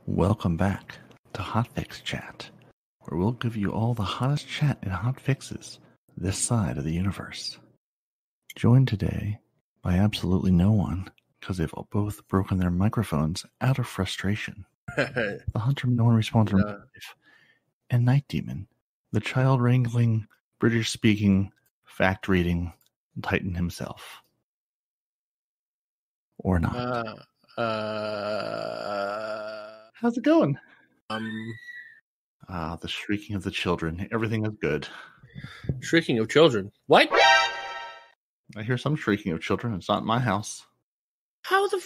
Welcome back to Hotfix Chat, where we'll give you all the hottest chat and hotfixes this side of the universe. Joined today by absolutely no one, because they've both broken their microphones out of frustration. The Hunter No One Responds and Night Demon, the child-wrangling, British-speaking, fact-reading Titan himself. Or not. How's it going? The shrieking of the children. Everything is good. Shrieking of children? What? I hear some shrieking of children. It's not in my house. How the...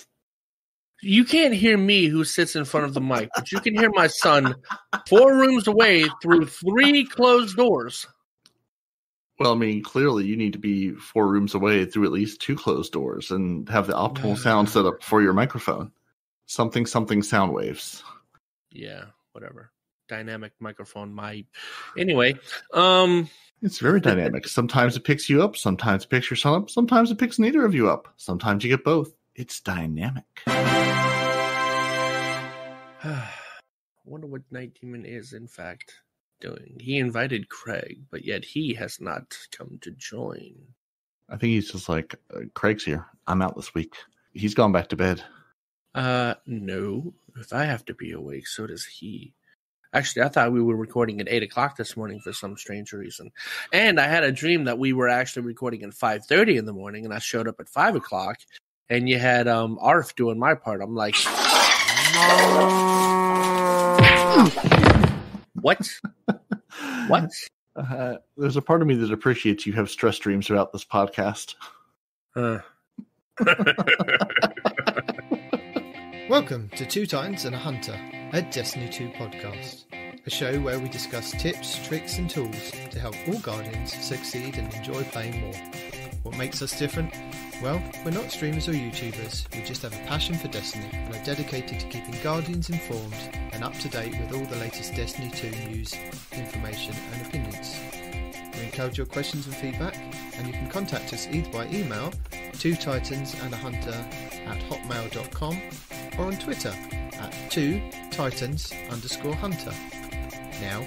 You can't hear me who sits in front of the mic, but you can hear my son 4 rooms away through 3 closed doors. Well, I mean, clearly you need to be 4 rooms away through at least 2 closed doors and have the optimal sound set up for your microphone. Something sound waves. Yeah, whatever. Dynamic microphone mic. Anyway, it's very dynamic. Sometimes it picks you up, sometimes it picks your son up, sometimes it picks neither of you up. Sometimes you get both. It's dynamic. I wonder what Night Demon is, in fact, doing. He invited Craig, but yet he has not come to join. I think he's just like, Craig's here. I'm out this week. He's gone back to bed. No. If I have to be awake, so does he. Actually, I thought we were recording at 8 o'clock this morning for some strange reason. And I had a dream that we were actually recording at 5:30 in the morning, and I showed up at 5 o'clock, and you had Arf doing my part. I'm like... What? What? There's a part of me that appreciates you have stress dreams about this podcast. Welcome to Two Titans and a Hunter, a Destiny 2 podcast. A show where we discuss tips, tricks and tools to help all Guardians succeed and enjoy playing more. What makes us different? Well, we're not streamers or YouTubers, we just have a passion for Destiny and are dedicated to keeping Guardians informed and up to date with all the latest Destiny 2 news, information and opinions. We encourage your questions and feedback, and you can contact us either by email, twotitansandahunter@hotmail.com, or on Twitter at 2titans_hunter. Now,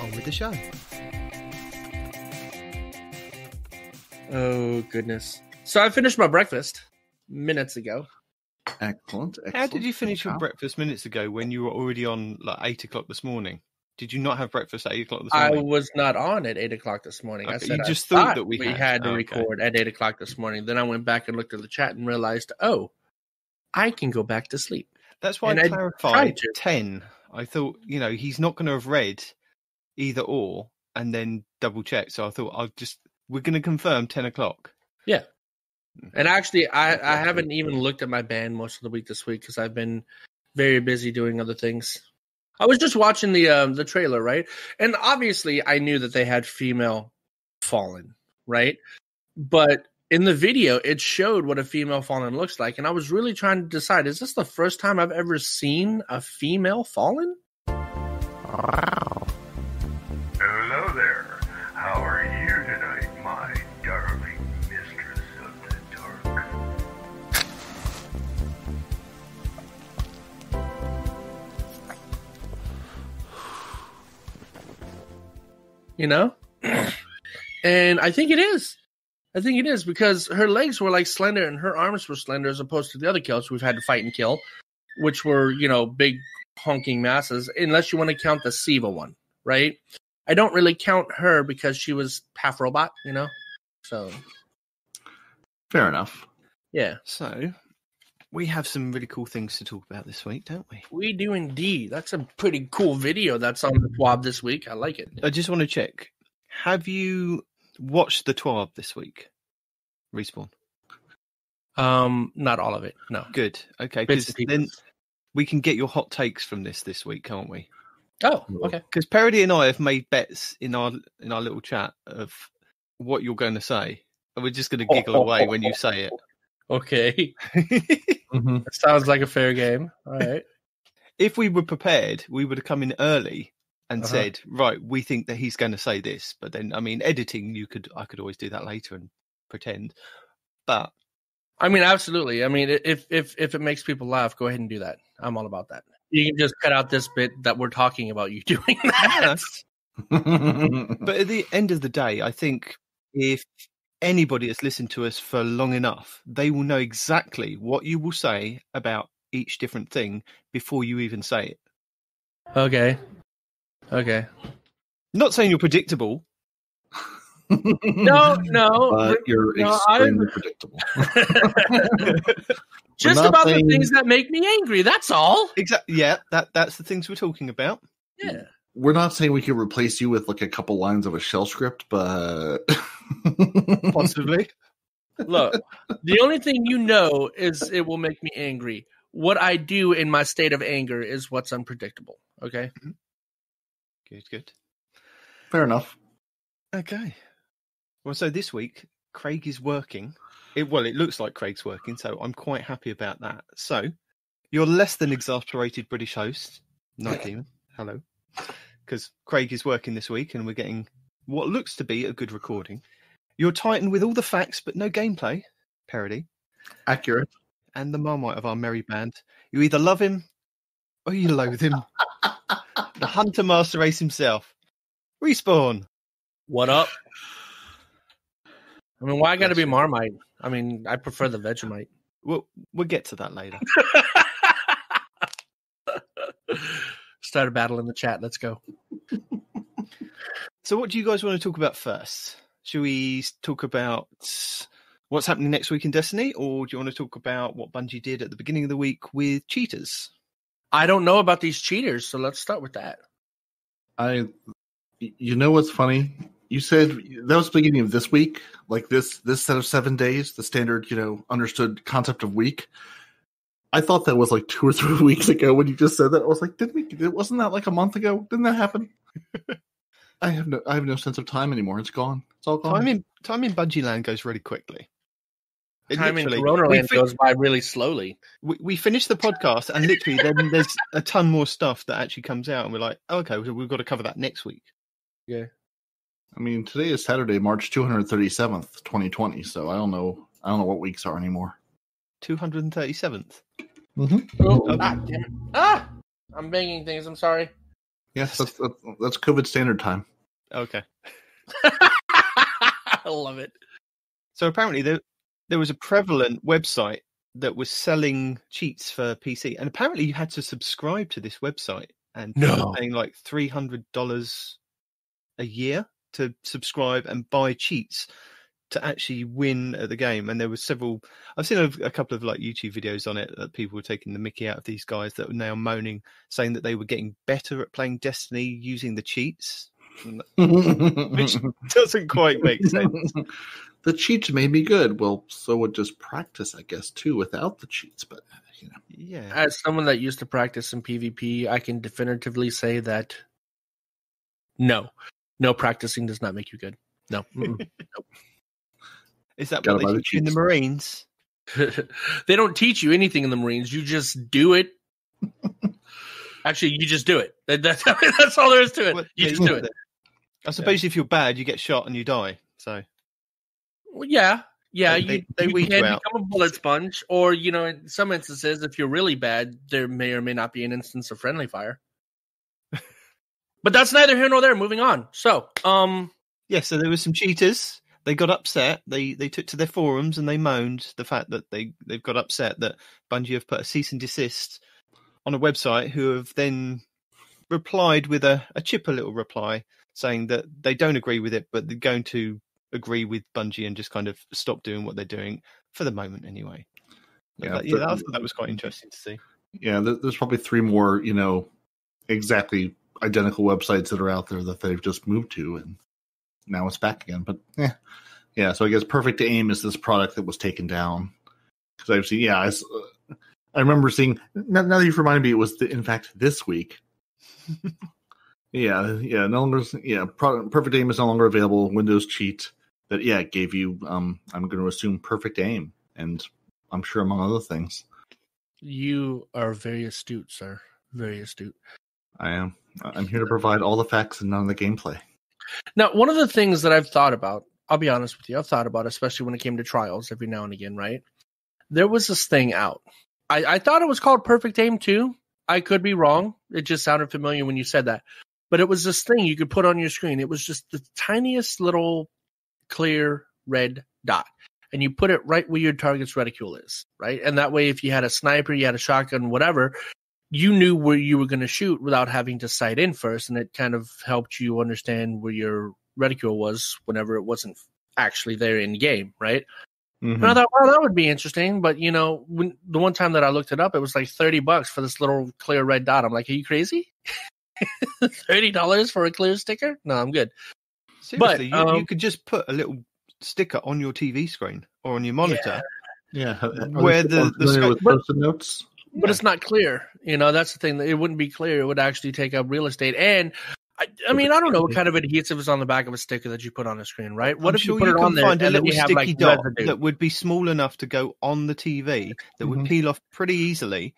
on with the show. Oh, goodness. So I finished my breakfast minutes ago. Excellent. How did you finish your breakfast minutes ago when you were already on like 8 o'clock this morning? Did you not have breakfast at 8 o'clock this morning? I was not on at 8 o'clock this morning. Okay, I said you just I thought that we had to record at 8 o'clock this morning. Then I went back and looked at the chat and realized, oh, I can go back to sleep. That's why I clarified 10. I thought, he's not going to have read either or and then double check. So I thought we're going to confirm 10 o'clock. Yeah. And actually, I haven't even looked at my band most of the week this week because I've been very busy doing other things. I was just watching the trailer, right? And obviously, I knew that they had female Fallen, right? But in the video, it showed what a female Fallen looks like. And I was really trying to decide, is this the first time I've ever seen a female Fallen? Hello there. How are you tonight, my darling mistress of the dark? And I think it is. Because her legs were like slender and her arms were slender as opposed to the other kills we've had to fight and kill, which were, big honking masses, unless you want to count the Siva one, right? I don't really count her because she was half robot, so. Fair enough. Yeah. So, we have some really cool things to talk about this week, don't we? We do indeed. That's a pretty cool video that's on the TWAB this week. I like it. I just want to check. Have you watched the TWAB this week? Respawn? Not all of it, no. Good. Okay, because then we can get your hot takes from this week, can't we? Oh, okay. Because Parody and I have made bets in our little chat of what you're going to say. And we're just going to giggle away when you say it. Okay. That sounds like a fair game. All right. If we were prepared, we would have come in early and said, right, we think that he's going to say this. But then, editing, I could always do that later and pretend. But I mean, absolutely. I mean, if it makes people laugh, go ahead and do that. I'm all about that. You can just cut out this bit that we're talking about you doing that. But at the end of the day, I think if anybody has listened to us for long enough, they will know exactly what you will say about each different thing before you even say it. Okay. Not saying you're predictable. No. But you're extremely predictable. Just about the things that make me angry. That's all. Exactly. Yeah, that's the things we're talking about. Yeah. We're not saying we can replace you with like a couple lines of a shell script, but Possibly. Look, the only thing you know is it will make me angry. What I do in my state of anger is what's unpredictable. Okay? Good. fair enough. Okay. Well, so this week, Craig is working. It looks like Craig's working, so I'm quite happy about that. So, you're less than exasperated British host, Night Demon. Hello. Because Craig is working this week, and we're getting what looks to be a good recording. You're Titan with all the facts, but no gameplay. Parody. Accurate. And the Marmite of our merry band. You either love him, or you loathe him. The Hunter Master Race himself. Respawn. What up? I mean, why got to be Marmite? I mean, I prefer the Vegemite. We'll get to that later. Start a battle in the chat. Let's go. So what do you guys want to talk about first? Should we talk about what's happening next week in Destiny, or do you want to talk about what Bungie did at the beginning of the week with cheaters? I don't know about these cheaters, so let's start with that. You know what's funny? You said that was the beginning of this week, like this set of 7 days, the standard, understood concept of week. I thought that was like 2 or 3 weeks ago when you just said that. I was like, wasn't that like a month ago? Didn't that happen? I have no sense of time anymore. It's gone. It's all gone. Time in Bungie land goes really quickly. Time in Corona land goes by really slowly. We finish the podcast and literally then there's a ton more stuff that actually comes out and we're like, oh, okay, we've got to cover that next week. Yeah. I mean, today is Saturday, March 237th, 2020. So I don't know what weeks are anymore. 237th. Mm-hmm. Oh, damn it. I'm banging things. I'm sorry. Yes, that's COVID standard time. Okay. I love it. So apparently there was a prevalent website that was selling cheats for PC, and apparently you had to subscribe to this website and paying like $300 a year to subscribe and buy cheats to actually win at the game. And there were several. I've seen a couple of like YouTube videos on it that people were taking the mickey out of these guys that were now moaning, saying that they were getting better at playing Destiny using the cheats, which doesn't quite make sense. The cheats made me good. Well, so would just practice, I guess, too, without the cheats. But yeah, as someone that used to practice in PvP, I can definitively say that no practicing does not make you good. No. Nope. Is that what they teach you in the Marines? They don't teach you anything in the Marines. You just do it. Actually, you just do it. That's all there is to it. Well, you just do it. I suppose if you're bad, you get shot and you die. So, well, yeah. They You weed can you out. become a bullet sponge, or in some instances, if you're really bad, there may or may not be an instance of friendly fire. But that's neither here nor there. Moving on. So, so there were some cheaters. They got upset. They took to their forums and they moaned the fact that they've got upset that Bungie have put a cease and desist on a website, who have then replied with a chipper little reply saying that they don't agree with it, but they're going to agree with Bungie and just kind of stop doing what they're doing for the moment anyway. I thought that was quite interesting to see. Yeah, there's probably 3 more, exactly identical websites that are out there that they've just moved to, and now it's back again. But yeah. So I guess Perfect Aim is this product that was taken down because I've seen. Yeah, I remember seeing. Now that you've reminded me, it was in fact this week. Yeah. No longer. Yeah, Perfect Aim is no longer available. Windows cheat that it gave you. I'm going to assume Perfect Aim, and I'm sure among other things. You are very astute, sir. Very astute. I am. I'm here to provide all the facts and none of the gameplay. Now, one of the things that I've thought about, I'll be honest with you, especially when it came to trials every now and again, right? there was this thing out. I thought it was called Perfect Aim too. I could be wrong. It just sounded familiar when you said that. But it was this thing you could put on your screen. It was just the tiniest little clear red dot. And you put it right where your target's reticule is, right? And that way, if you had a sniper, you had a shotgun, whatever, you knew where you were going to shoot without having to sight in first. And it kind of helped you understand where your reticule was whenever it wasn't actually there in game, right? Mm-hmm. And I thought, well, that would be interesting. But, you know, the one time that I looked it up, it was like $30 for this little clear red dot. I'm like, are you crazy? $30 for a clear sticker? No, I'm good. Seriously, but, you could just put a little sticker on your TV screen or on your monitor. Yeah. Where the with Post-it notes? But it's not clear. You know, that's the thing. It wouldn't be clear. It would actually take up real estate. And I mean, I don't know what kind of adhesive is on the back of a sticker that you put on a screen, right? What if you put it on there and then you have like dot residue that would be small enough to go on the TV that would peel off pretty easily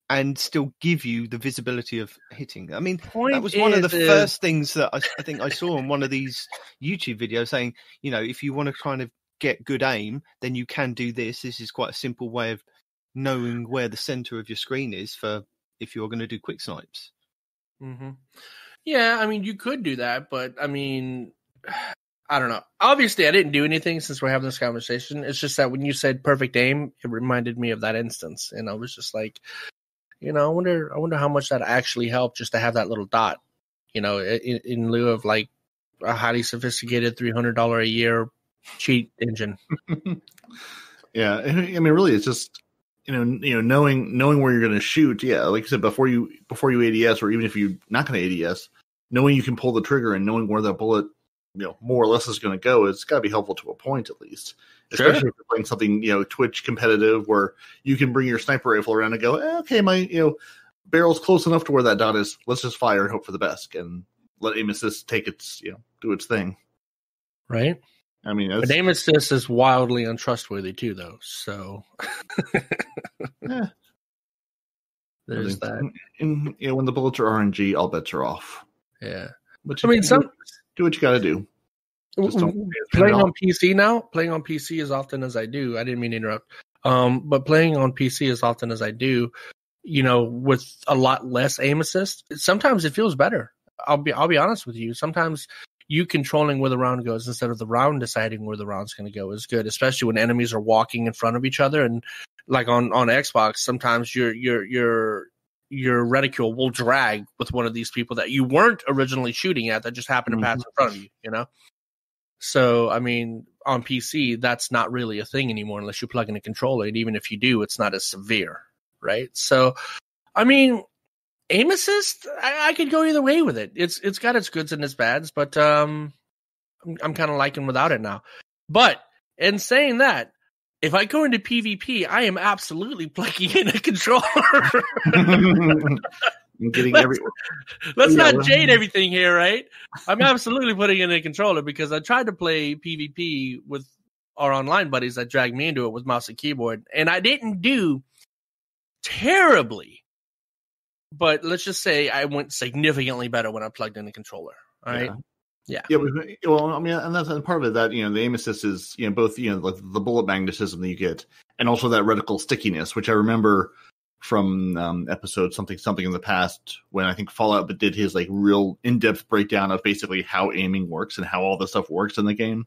and still give you the visibility of hitting? I mean, that was one of the first things that I think I saw on one of these YouTube videos saying, you know, if you want to kind of get good aim, then you can do this. This is quite a simple way of knowing where the center of your screen is for if you're going to do quick snipes. Mm-hmm. Yeah, I mean, you could do that, but I mean, I don't know. Obviously, I didn't do anything since we're having this conversation. It's just that when you said perfect aim, it reminded me of that instance, and I was just like, you know, I wonder how much that actually helped just to have that little dot, you know, in lieu of like a highly sophisticated $300 a year cheat engine. Yeah, I mean, really, it's just you know, knowing where you're going to shoot. Yeah, like I said, before you ADS, or even if you're not going to ADS, knowing you can pull the trigger and knowing where that bullet, you know, more or less is going to go, it's got to be helpful to a point at least. Especially if you're playing something, you know, Twitch competitive where you can bring your sniper rifle around and go, okay, my, you know, barrel's close enough to where that dot is. Let's just fire and hope for the best and let aim assist take its, you know, do its thing. Right. I mean, but aim assist is wildly untrustworthy too, though. So yeah. There's that. And you know, when the bullets are RNG, all bets are off. Yeah. But I mean, do what you got to do. Playing on PC now, playing on PC as often as I do, I didn't mean to interrupt. But playing on PC as often as I do, you know, with a lot less aim assist, sometimes it feels better. I'll be honest with you. Sometimes you controlling where the round goes instead of the round deciding where the round's going to go is good, especially when enemies are walking in front of each other. And like on Xbox, sometimes your reticule will drag with one of these people that you weren't originally shooting at that just happened to pass in front of you, you know? So, I mean, on PC, that's not really a thing anymore unless you plug in a controller. And even if you do, it's not as severe, right? So, I mean, aim assist, I could go either way with it. It's got its goods and its bads, but I'm kind of liking without it now. But in saying that, if I go into PvP, I am absolutely plugging in a controller. Let's not jade everything here, right? I'm absolutely putting in a controller because I tried to play PvP with our online buddies that dragged me into it with mouse and keyboard, and I didn't do terribly. But let's just say I went significantly better when I plugged in the controller. All right. Yeah. Well, I mean, and that's part of it that, you know, the aim assist is, you know, both, you know, like the bullet magnetism that you get and also that reticle stickiness, which I remember from episode something in the past when I think Fallout did his like real in-depth breakdown of basically how aiming works and how all this stuff works in the game.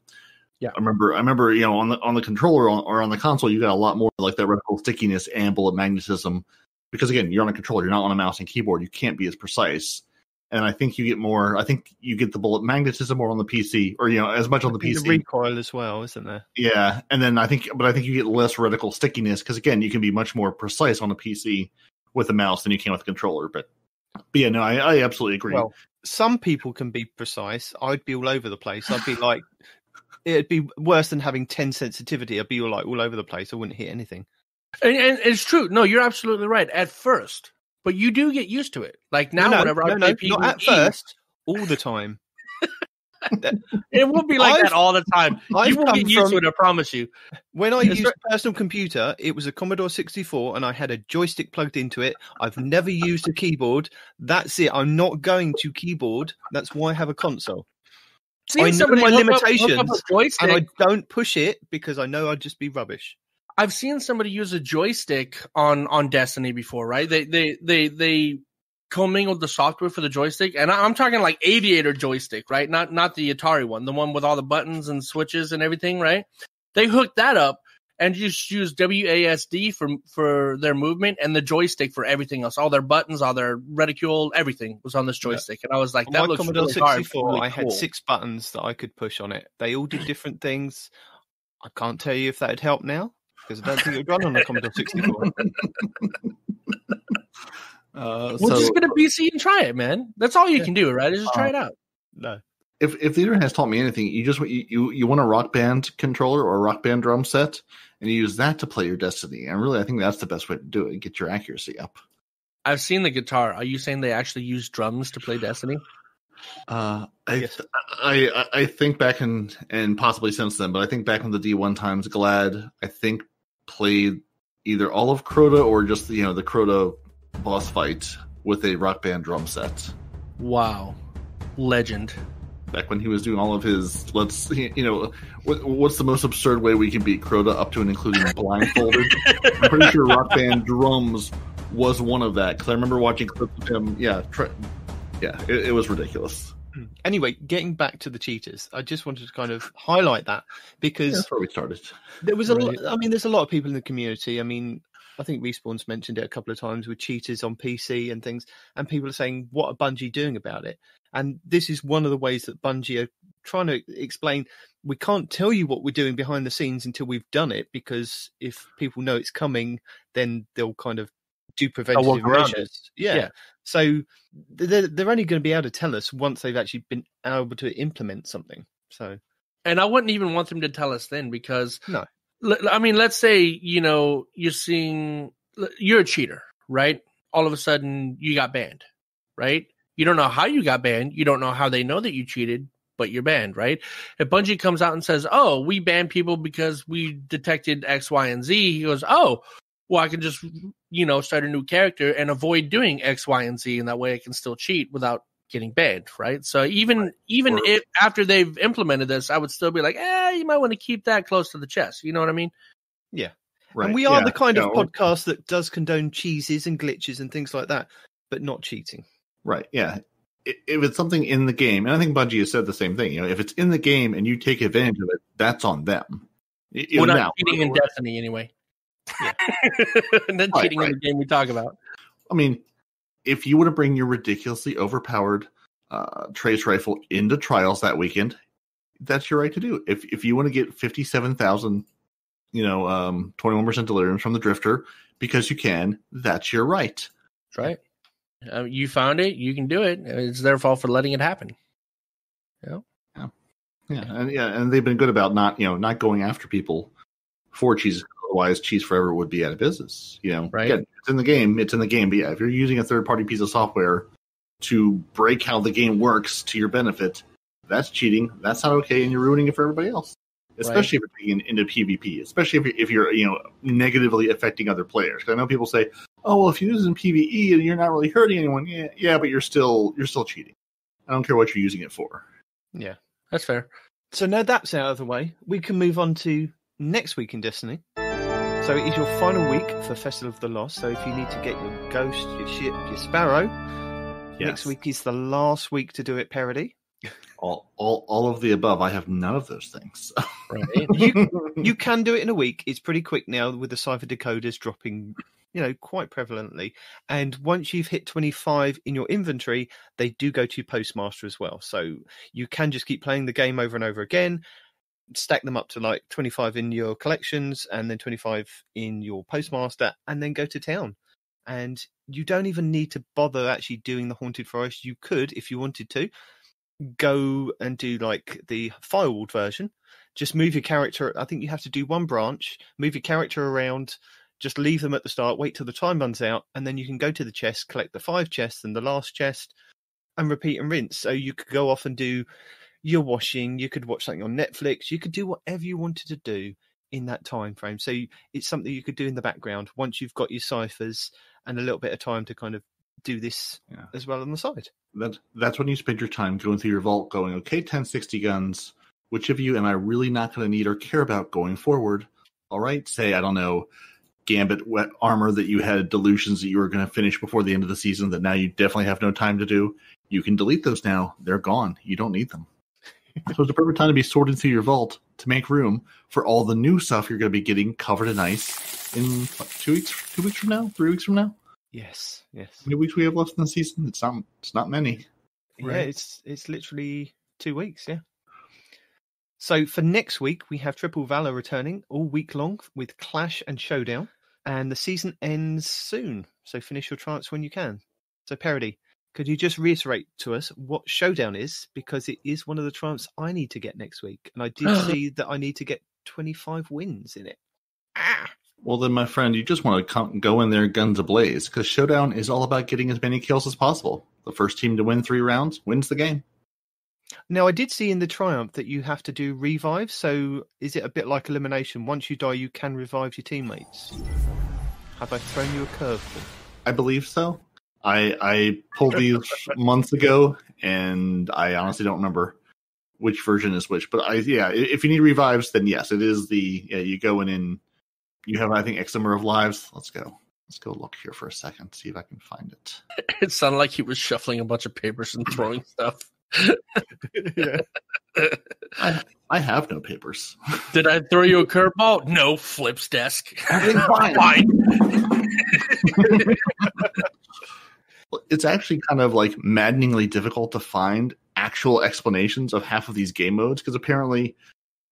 Yeah. I remember, you know, on the controller or on the console, you got a lot more like that reticle stickiness and bullet magnetism. Because again, you're on a controller, you're not on a mouse and keyboard, you can't be as precise. And I think you get more. I think you get the bullet magnetism more on the PC, or you know, as much on the PC. The recoil as well, isn't there? Yeah, and then I think you get less reticle stickiness because again, you can be much more precise on a PC with a mouse than you can with a controller. But yeah, no, I absolutely agree. Well, some people can be precise. I'd be all over the place. I'd be like, it'd be worse than having 10 sensitivity. I'd be all over the place. I wouldn't hit anything. And it's true. No, you're absolutely right. At first. But you do get used to it. Like now, whenever I play PvP, not at first, all the time. It will be like that all the time. You will get used to it, I promise you. When I used a personal computer, it was a Commodore 64, and I had a joystick plugged into it. I've never used a keyboard. That's it. I'm not going to keyboard. That's why I have a console. I know my limitations, and I don't push it because I know I'd just be rubbish. I've seen somebody use a joystick on Destiny before, right? They commingled the software for the joystick, and I'm talking like Aviator joystick, right? Not the Atari one, the one with all the buttons and switches and everything, right? They hooked that up and just used WASD for their movement and the joystick for everything else. All their buttons, all their reticule, everything was on this joystick. And I was like, that on my looks Commodore really 64, hard. Really I had cool. 6 buttons that I could push on it. They all did different things. I can't tell you if that would help now, because I don't think it would run on a Commodore 64. Just get a PC and try it, man. That's all you can do, right? Is just try it out. No. If the internet has taught me anything, you want a Rock Band controller or a Rock Band drum set, and you use that to play your Destiny. And really, I think that's the best way to do it. Get your accuracy up. I've seen the guitar. Are you saying they actually use drums to play Destiny? Yes. I think back and possibly since then, but I think back in the D1 times, Glad I think played either all of Crota or just the Crota boss fight with a Rock Band drum set. Wow, legend. Back when he was doing all of his, what's the most absurd way we can beat Crota up to and including blindfolded? I'm pretty sure Rock Band drums was one of that, because I remember watching clips of him. It was ridiculous. Anyway, getting back to the cheaters, I just wanted to kind of highlight that, because that's where we started. There was there's a lot of people in the community. I mean, I think Respawn's mentioned it a couple of times with cheaters on PC and things, and people are saying, what are Bungie doing about it? And this is one of the ways that Bungie are trying to explain, we can't tell you what we're doing behind the scenes until we've done it, because if people know it's coming, then they'll kind of do preventative measures. Yeah. So they're only going to be able to tell us once they've actually been able to implement something. So, and I wouldn't even want them to tell us then, because no. I mean, let's say, you're a cheater, right? All of a sudden you got banned, right? You don't know how you got banned. You don't know how they know that you cheated, but you're banned, right? If Bungie comes out and says, oh, we ban people because we detected X, Y, and Z, he goes, oh, well, I can just, start a new character and avoid doing X, Y, and Z, and that way I can still cheat without getting banned, right? So even if after they've implemented this, I would still be like, you might want to keep that close to the chest. You know what I mean? Yeah. Right. And we are the kind of podcast that does condone cheeses and glitches and things like that, but not cheating. Right, yeah. If it's something in the game, and I think Bungie has said the same thing, if it's in the game and you take advantage of it, that's on them. We're not cheating in Destiny anyway. Yeah. And then cheating in the game we talk about. I mean, if you want to bring your ridiculously overpowered trace rifle into trials that weekend, that's your right to do. If you want to get 57,000, 21% delirium from the Drifter because you can, that's your right. That's right. You found it, you can do it. It's their fault for letting it happen. And they've been good about not going after people for cheese. Otherwise, Cheese Forever would be out of business. Right? Again, it's in the game. But if you're using a third-party piece of software to break how the game works to your benefit, that's cheating. That's not okay, and you're ruining it for everybody else. Especially if you're being into PvP. Especially if you're negatively affecting other players. Because I know people say, "Oh, well, if you use it in PvE and you're not really hurting anyone, yeah, but you're still cheating. I don't care what you're using it for." Yeah, that's fair. So now that's out of the way, we can move on to next week in Destiny. So it is your final week for Festival of the Lost. So if you need to get your Ghost, your Ship, your Sparrow, next week is the last week to do it, Parody. All of the above. I have none of those things. Right. You can do it in a week. It's pretty quick now with the Cypher decoders dropping, quite prevalently. And once you've hit 25 in your inventory, they do go to Postmaster as well. So you can just keep playing the game over and over again, stack them up to like 25 in your collections and then 25 in your Postmaster, and then go to town. And you don't even need to bother actually doing the Haunted Forest. You could, if you wanted to, go and do like the firewalled version. Just move your character. I think you have to do one branch, move your character around, just leave them at the start, wait till the time runs out, and then you can go to the chest, collect the 5 chests and the last chest, and repeat and rinse. So you could go off and do your washing, you could watch something on Netflix, you could do whatever you wanted to do in that time frame. So it's something you could do in the background once you've got your ciphers and a little bit of time to kind of do this as well on the side. That's when you spend your time going through your vault going, okay, 1060 guns, which of you am I really not going to need or care about going forward? all right, say, I don't know, Gambit wet armor that you had delusions that you were going to finish before the end of the season that now you definitely have no time to do. You can delete those now. They're gone. You don't need them. So it's a perfect time to be sorting through your vault to make room for all the new stuff you're going to be getting covered in ice in 2 weeks? 2 weeks from now? 3 weeks from now? Yes. How many weeks we have left in the season? It's not many. Yeah, Right. it's literally 2 weeks, yeah. So for next week, we have Triple Valor returning all week long with Clash and Showdown. And the season ends soon, so finish your triumphs when you can. So Parody, could you just reiterate to us what Showdown is? Because it is one of the triumphs I need to get next week. And I did see that I need to get 25 wins in it. Well, then, my friend, you just want to go in there guns ablaze, because Showdown is all about getting as many kills as possible. The first team to win 3 rounds wins the game. Now, I did see in the Triumph that you have to do revives, so is it a bit like elimination? Once you die, you can revive your teammates. Have I thrown you a curveball? I believe so. I pulled these months ago, and I honestly don't remember which version is which. But if you need revives, then yes, it is you go in and you have, I think, X number of lives. Let's go look here for a second, see if I can find it. It sounded like he was shuffling a bunch of papers and throwing stuff. Yeah. I have no papers. Did I throw you a curveball? No, Flip's desk. Fine. It's actually kind of like maddeningly difficult to find actual explanations of half of these game modes, because apparently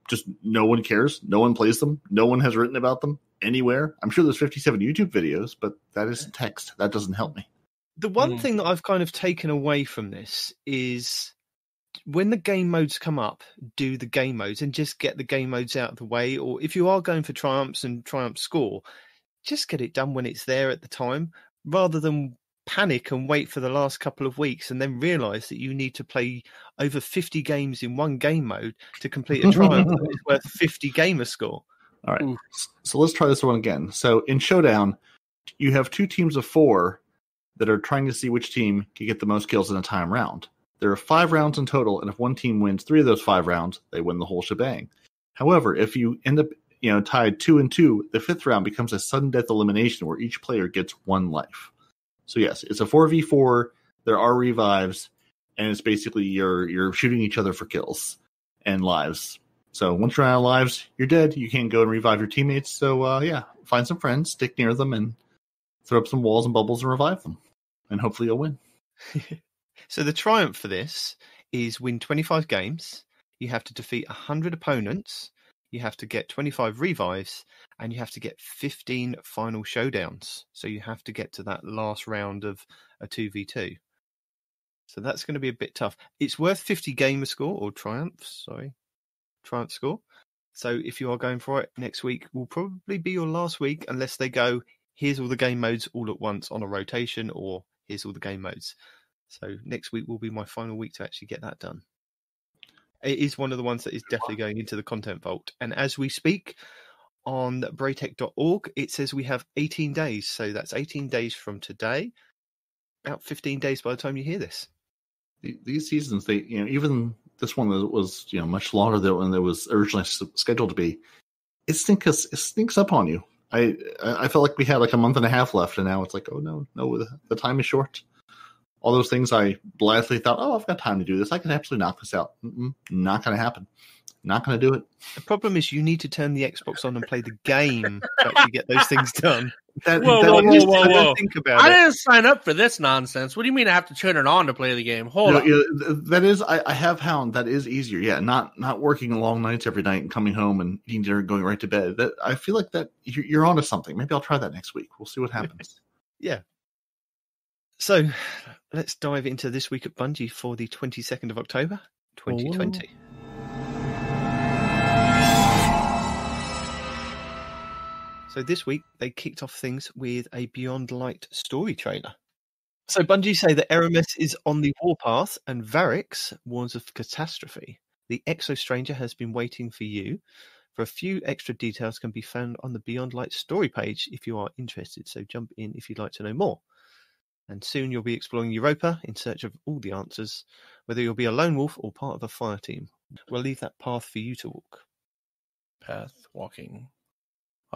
just no one cares. No one plays them. No one has written about them anywhere. I'm sure there's 57 YouTube videos, but that is text. That doesn't help me. The one thing that I've kind of taken away from this is when the game modes come up, do the game modes and just get the game modes out of the way. Or if you are going for triumphs and triumph score, just get it done when it's there at the time, rather than panic and wait for the last couple of weeks and then realise that you need to play over 50 games in one game mode to complete a triumph that is worth 50 gamer score. All right. So let's try this one again. So in Showdown, you have 2 teams of 4 that are trying to see which team can get the most kills in a time round. There are 5 rounds in total, and if one team wins 3 of those 5 rounds, they win the whole shebang. However, if you end up tied 2-2, the 5th round becomes a sudden death elimination where each player gets 1 life. So yes, it's a 4v4. There are revives, and it's basically you're shooting each other for kills and lives. So once you're out of lives, you're dead. You can't go and revive your teammates. So find some friends, stick near them, and throw up some walls and bubbles and revive them. And hopefully you'll win. So the triumph for this is win 25 games. You have to defeat 100 opponents. You have to get 25 revives, and you have to get 15 final showdowns. So you have to get to that last round of a 2v2. So that's going to be a bit tough. It's worth 50 gamer score, or triumph score. So if you are going for it, next week will probably be your last week, unless they go, here's all the game modes all at once on a rotation, or here's all the game modes. So next week will be my final week to actually get that done. It is one of the ones that is definitely going into the content vault. And as we speak on braytech.org, it says we have 18 days. So that's 18 days from today, about 15 days by the time you hear this. These seasons, they even this one that was much longer than when it was originally scheduled to be, it sneaks up on you. I felt like we had like a month and a half left, and now it's like, oh no, the time is short. All those things I blithely thought, I've got time to do this. I can absolutely knock this out. Not going to happen. Not going to do it. The problem is you need to turn the Xbox on and play the game to actually get those things done. Whoa. Think about I didn't sign up for this nonsense. What do you mean I have to turn it on to play the game? Hold on. That is, I have found that is easier. Yeah, not working long nights every night and coming home and eating dinner and going right to bed. That I feel like that you're onto something. Maybe I'll try that next week. We'll see what happens. Yeah. So let's dive into this week at Bungie for the 22nd of October, 2020. So this week, they kicked off things with a Beyond Light story trailer. So Bungie say that Eramis is on the warpath and Varix warns of catastrophe. The Exo Stranger has been waiting for you. For a few extra details can be found on the Beyond Light story page if you are interested. So jump in if you'd like to know more. And soon you'll be exploring Europa in search of all the answers, whether you'll be a lone wolf or part of a fire team. We'll leave that path for you to walk. Path walking.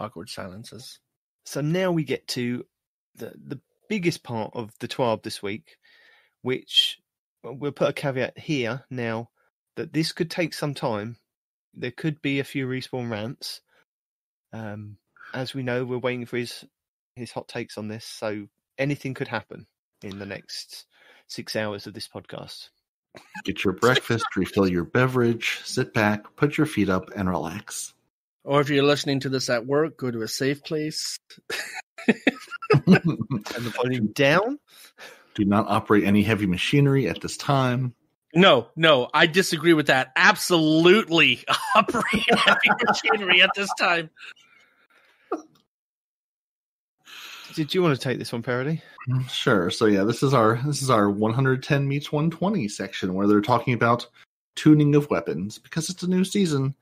awkward silences. So now we get to the biggest part of the TWAB this week, which we'll put a caveat here now that this could take some time. There could be a few Respawn rants. As we know, we're waiting for his hot takes on this, so anything could happen in the next 6 hours of this podcast. Get your breakfast, refill your beverage, sit back, put your feet up, and relax. Or if you're listening to this at work, go to a safe place. And the volume down. Do not operate any heavy machinery at this time. No, I disagree with that. Absolutely operate heavy machinery at this time. Did you want to take this one, Parody? Sure. So yeah, this is our 110 meets 120 section where they're talking about tuning of weapons because it's a new season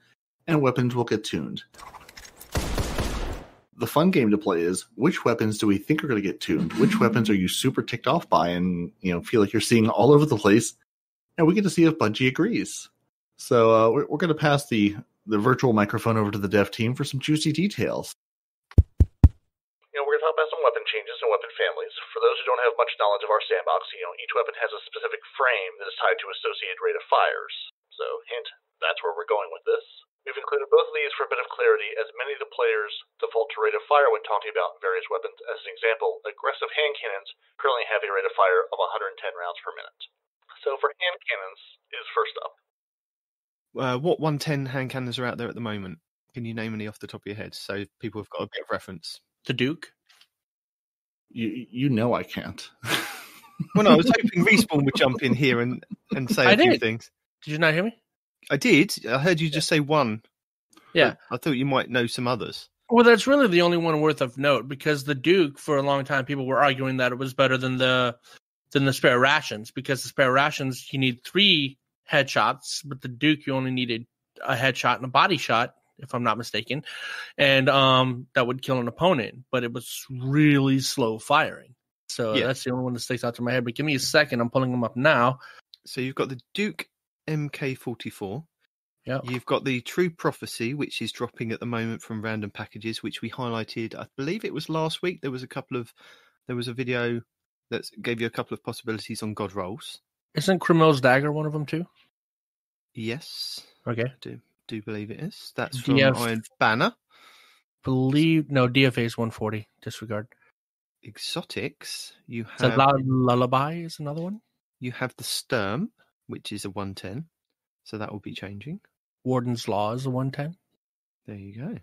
and weapons will get tuned. The fun game to play is which weapons do we think are going to get tuned? Which weapons are you super ticked off by and feel like you're seeing all over the place? And we get to see if Bungie agrees. So we're going to pass the virtual microphone over to the dev team for some juicy details. We're going to talk about some weapon changes and weapon families. For those who don't have much knowledge of our sandbox, each weapon has a specific frame that is tied to associated rate of fires. So, hint, that's where we're going with this. We've included both of these for a bit of clarity, as many of the players default to rate of fire when talking about various weapons. As an example, aggressive hand cannons currently have a rate of fire of 110 rounds per minute. So for hand cannons is first up. What 110 hand cannons are out there at the moment? Can you name any off the top of your head so people have got a bit of reference? The Duke? You know I can't. Well, no, I was hoping Respawn would jump in here and say a few things. Did you not hear me? I did. I heard you just say one. Yeah. I thought you might know some others. Well, that's really the only one worth of note because the Duke, for a long time, people were arguing that it was better than the spare rations because the spare rations, you need 3 headshots, but the Duke, you only needed a headshot and a body shot, if I'm not mistaken, and that would kill an opponent, but it was really slow firing. So That's the only one that sticks out to my head. But give me a second. I'm pulling them up now. So you've got the Duke MK44. Yeah. You've got the True Prophecy, which is dropping at the moment from random packages, which we highlighted. I believe it was last week. There was a video that gave you a couple of possibilities on God rolls. Isn't Criminal's Dagger one of them too? Yes. Okay. Do believe it is. That's from DF... Iron Banner. DFA is 140. Disregard. Exotics. You have Lullaby is another one. You have the Sturm, which is a 110. So that will be changing. Warden's Law is a 110. There you go.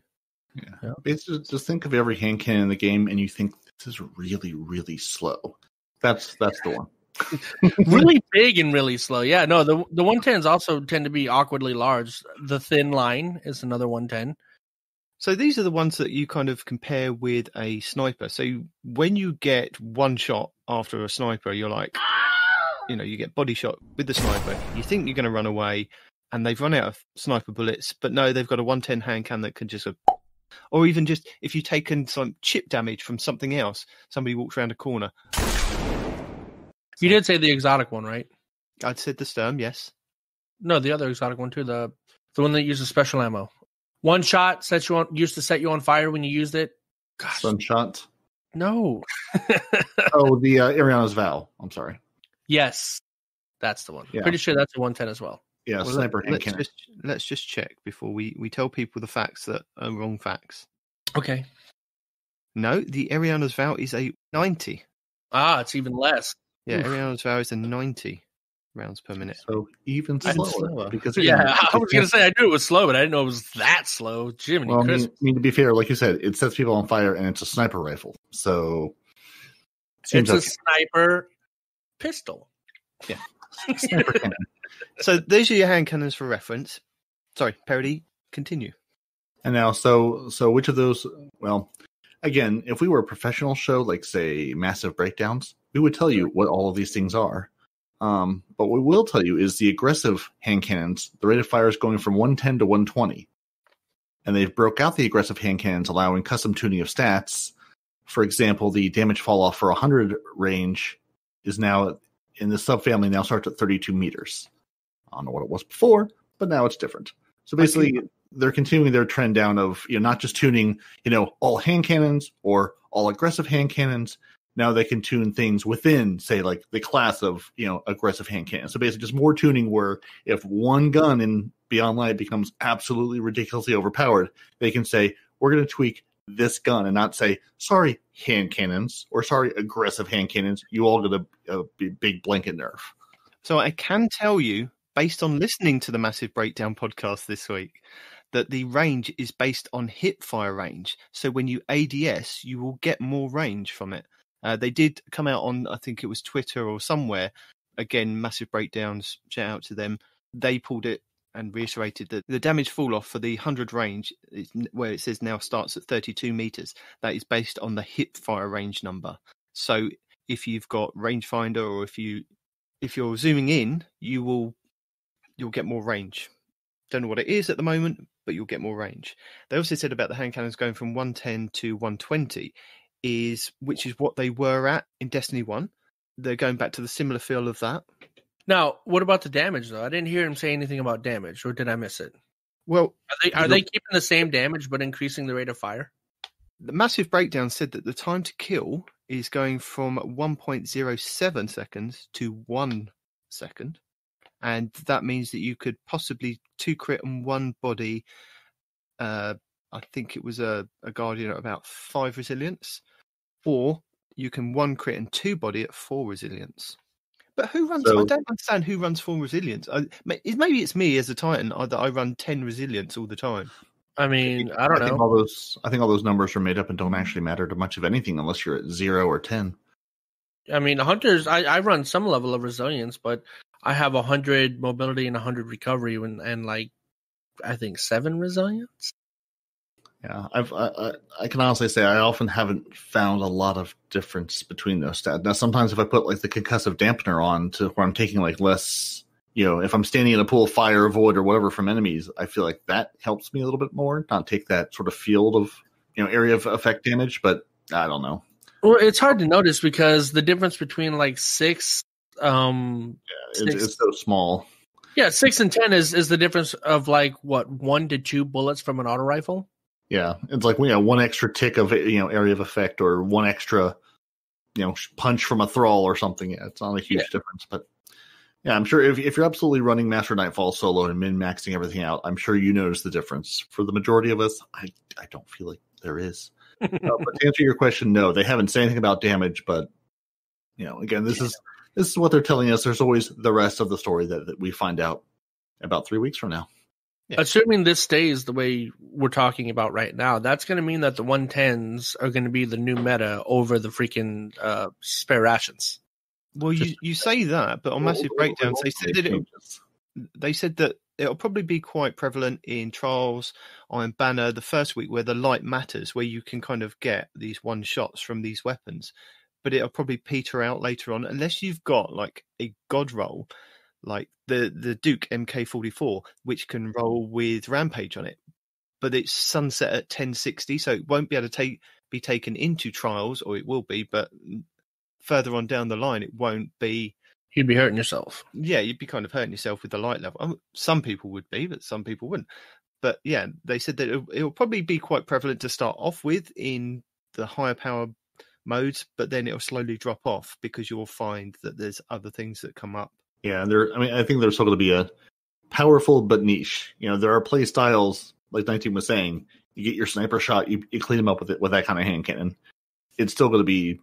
Yeah. Basically, just think of every hand cannon in the game and you think this is really, really slow. That's the one. Really big and really slow. Yeah, no, the 110s also tend to be awkwardly large. The Thin Line is another 110. So these are the ones that you kind of compare with a sniper. So when you get one shot after a sniper, you're like, you get body shot with the sniper. You think you're going to run away, and they've run out of sniper bullets, but no, they've got a 110 hand cannon that can just go, or even just if you've taken some chip damage from something else, somebody walks around a corner. You did say the exotic one, right? I'd said the Sturm, yes. No, the other exotic one too. The one that uses special ammo. One shot used to set you on fire when you used it. Gosh. Sunshot? No. Oh, the Ariana's Vow. I'm sorry. Yes, that's the one. Yeah. Pretty sure that's a 110 as well. Yeah, well, sniper hand cannon. Let's just check before we tell people the facts that are wrong facts. Okay. No, the Ariana's Vow is a 90. Ah, it's even less. Yeah, Ariana's Vow is a 90 rounds per minute. So even slower. Because I was going to say I knew it was slow, but I didn't know it was that slow. Jiminy Christmas. I mean, to be fair, like you said, it sets people on fire, and it's a sniper rifle. So it's a sniper pistol. Yeah. Sniper cannon. So those are your hand cannons for reference. Sorry, Parody, continue. And now, so which of those? Well, again, if we were a professional show, like say Massive Breakdowns, we would tell you what all of these things are. But what we will tell you is the aggressive hand cannons, the rate of fire is going from 110 to 120. And they've broke out the aggressive hand cannons, allowing custom tuning of stats. For example, the damage fall off for 100 range is now in the subfamily now starts at 32 meters. I don't know what it was before, but now it's different. So basically, they're continuing their trend down of not just tuning all hand cannons or all aggressive hand cannons. Now they can tune things within, say, like the class of aggressive hand cannons. So basically, just more tuning where if one gun in Beyond Light becomes absolutely ridiculously overpowered, they can say we're going to tweak this gun and not say sorry hand cannons or sorry aggressive hand cannons. You all get a big blanket nerf. So I can tell you, based on listening to the Massive Breakdown podcast this week, that the range is based on hip fire range. So when you ADS, you will get more range from it. They did come out on, I think it was Twitter or somewhere. Again, Massive Breakdowns, shout out to them. They pulled it and reiterated that the damage fall off for the 100 range, where it says now starts at 32 meters, that is based on the hip fire range number. So if you've got rangefinder or if you're zooming in, you'll get more range. Don't know what it is at the moment, but you'll get more range. They also said about the hand cannons going from 110 to 120, which is what they were at in Destiny 1. They're going back to the similar feel of that. Now, what about the damage, though? I didn't hear him say anything about damage, or did I miss it? Well, are they keeping the same damage but increasing the rate of fire? The Massive Breakdown said that the time to kill is going from 1.07 seconds to 1 second. And that means that you could possibly 2 crit on one body. I think it was a Guardian at about 5 resilience. Or you can 1 crit and 2 body at 4 resilience. But who runs? I don't understand who runs 4 resilience. Maybe it's me as a Titan that I run 10 resilience all the time. I mean, I don't know. I think all those numbers are made up and don't actually matter to much of anything unless you're at 0 or 10. I mean, hunters, I run some level of resilience, but I have 100 mobility and 100 recovery and like, I think 7 resilience. Yeah, I can honestly say I often haven't found a lot of difference between those stats. Now, sometimes if I put like the concussive dampener on to where I'm taking like less, if I'm standing in a pool of fire, void, or whatever from enemies, I feel like that helps me a little bit more, not take that sort of field of, area of effect damage, but I don't know. Well, it's hard to notice because the difference between like 6, it's so small. Yeah, 6 and 10 is the difference of like what 1 to 2 bullets from an auto rifle. Yeah, it's like one extra tick of area of effect or one extra punch from a thrall or something. Yeah, it's not a huge difference, but yeah, I'm sure if you're absolutely running Master Nightfall solo and min-maxing everything out, I'm sure you notice the difference. For the majority of us, I don't feel like there is. But to answer your question, no, they haven't said anything about damage, but again, this is what they're telling us. There's always the rest of the story that we find out about 3 weeks from now. Yeah. Assuming this stays the way we're talking about right now, that's going to mean that the 110s are going to be the new meta over the freaking spare rations. Well, you say that, but on Massive Breakdowns, they said that it'll probably be quite prevalent in Trials, Iron Banner, the first week where the light matters, where you can kind of get these one shots from these weapons. But it'll probably peter out later on, unless you've got like a god roll, like the Duke MK44, which can roll with Rampage on it. But it's sunset at 1060, so it won't be able to be taken into Trials, or it will be, but further on down the line, it won't be. You'd be hurting yourself. Yeah, you'd be kind of hurting yourself with the light level. Some people would be, but some people wouldn't. But yeah, they said that it'll probably be quite prevalent to start off with in the higher power modes, but then it'll slowly drop off because you'll find that there's other things that come up. Yeah, I think there's still going to be a powerful but niche. There are play styles, like 19 was saying, you get your sniper shot, you clean them up with that kind of hand cannon. It's still going to be,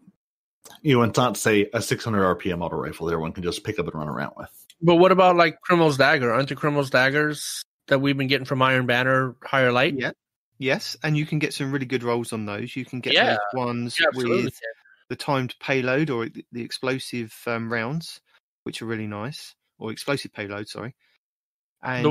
it's not, say, a 600 RPM auto rifle that everyone can just pick up and run around with. But what about, like, Criminal's Dagger? Aren't the Criminal's Daggers that we've been getting from Iron Banner higher light? Yeah. Yes, and you can get some really good rolls on those. You can get those ones with the timed payload or the explosive rounds, which are really nice, or explosive payload, sorry. And the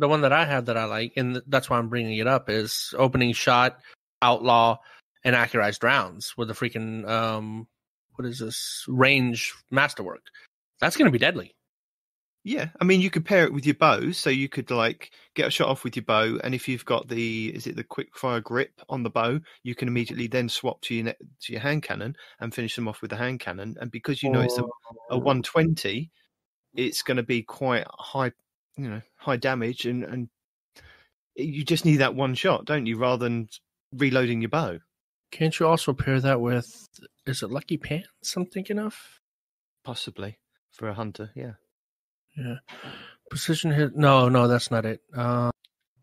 one that I have that I like, and that's why I'm bringing it up, is opening shot, outlaw, and accurized rounds with the freaking what is this, range masterwork. That's going to be deadly. Yeah, I mean, you could pair it with your bow, so you could like get a shot off with your bow, and if you've got the quick fire grip on the bow, you can immediately then swap to your hand cannon and finish them off with the hand cannon. And because it's a 120, it's going to be quite high, high damage, and you just need that one shot, don't you, rather than reloading your bow. Can't you also pair that with, is it Lucky Pants I'm thinking of? Possibly for a hunter, yeah. Yeah. Precision hit. No, that's not it. Oh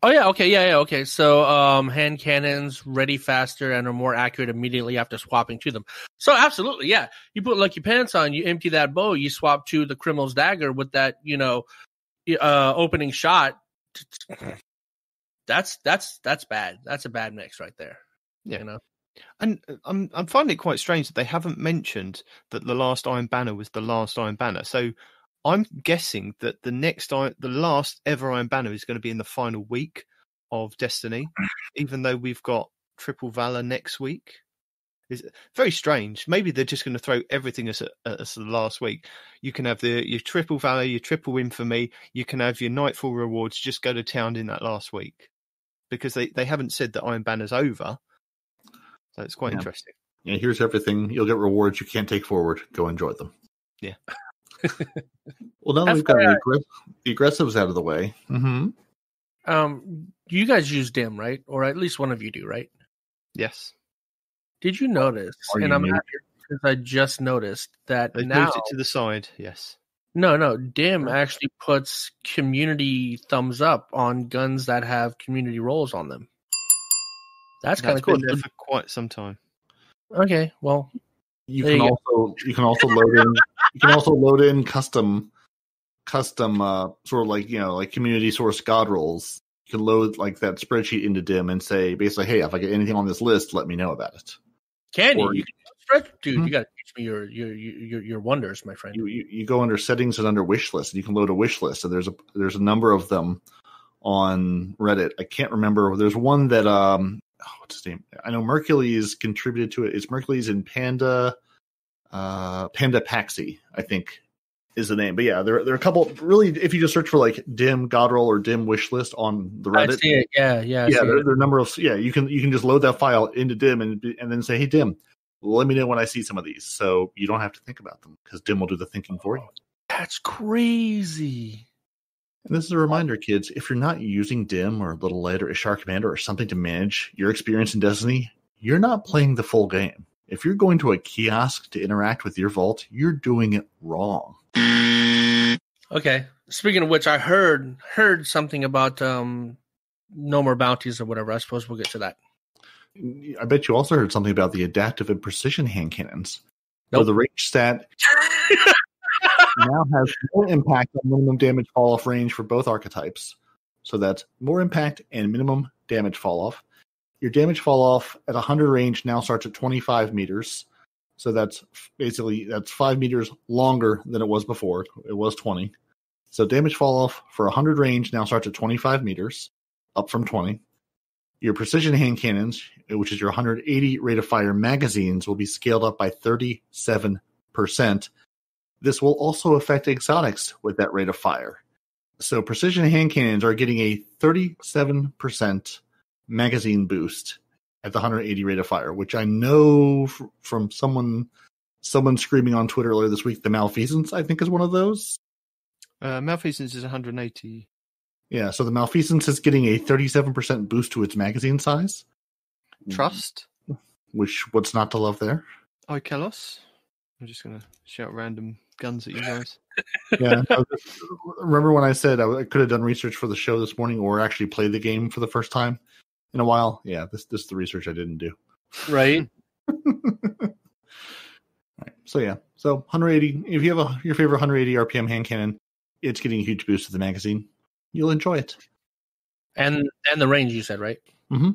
yeah, okay. So hand cannons ready faster and are more accurate immediately after swapping to them. So absolutely, yeah. You put Lucky Pants on, you empty that bow, you swap to the criminal's dagger with that, opening shot. That's bad. That's a bad mix right there. Yeah. And I'm finding it quite strange that they haven't mentioned that the last Iron Banner was the last Iron Banner. So I'm guessing that the last ever Iron Banner is going to be in the final week of Destiny, even though we've got Triple Valor next week. It's very strange. Maybe they're just going to throw everything as the last week. You can have your Triple Valor, your Triple Infamy. You can have your Nightfall rewards. Just go to town in that last week, because they haven't said that Iron Banner's over. So it's quite interesting. Yeah, here's everything. You'll get rewards you can't take forward. Go enjoy them. Yeah. Well, now that we've got the aggressives out of the way. Mm-hmm. You guys use DIM, right? Or at least one of you do, right? Yes. Did you notice? And I'm happy because I just noticed that they now moved it to the side. Yes. No. DIM actually puts community thumbs up on guns that have community roles on them. That's kind of cool. Been there for quite some time. Okay, well, you can also load in custom sort of like community source god rolls. You can load like that spreadsheet into DIM and say basically, hey, if I get anything on this list, let me know about it. Can you? Dude, you got to teach me your wonders, my friend. You go under settings and under wish list, and you can load a wish list. And there's a number of them on Reddit. I can't remember. There's one that what's his name? I know Mercules contributed to it. It's Mercules and Panda Paxi, I think, is the name. But yeah, there are a couple. Really, if you just search for like DIM Godroll or DIM wishlist on the Reddit, I see it. Yeah. There are a number of You can just load that file into DIM and then say, hey DIM, let me know when I see some of these, so you don't have to think about them because DIM will do the thinking for you. That's crazy. And this is a reminder, kids, if you're not using DIM or Little Light or Ishar Commander or something to manage your experience in Destiny, you're not playing the full game. If you're going to a kiosk to interact with your vault, you're doing it wrong. Okay. Speaking of which, I heard something about no more bounties or whatever. I suppose we'll get to that. I bet you also heard something about the adaptive and precision hand cannons. Nope. Where the range stat now has more impact on minimum damage fall-off range for both archetypes. So that's more impact and minimum damage fall-off. Your damage fall-off at 100 range now starts at 25 meters. So that's 5 meters longer than it was before. It was 20. So damage fall-off for 100 range now starts at 25 meters, up from 20. Your precision hand cannons, which is your 180 rate of fire magazines, will be scaled up by 37%. This will also affect exotics with that rate of fire. So precision hand cannons are getting a 37% magazine boost at the 180 rate of fire, which I know from someone screaming on Twitter earlier this week, the Malfeasance, I think, is one of those. Malfeasance is 180. Yeah, so the Malfeasance is getting a 37% boost to its magazine size. Trust. What's not to love there? Ikelos. I'm just going to shout random guns at you guys. Yeah. Remember when I said I could have done research for the show this morning or actually played the game for the first time in a while? Yeah, this is the research I didn't do. Right. Right. So yeah. So 180, if you have your favorite 180 RPM hand cannon, it's getting a huge boost to the magazine. You'll enjoy it. And the range, you said, right? Mm-hmm.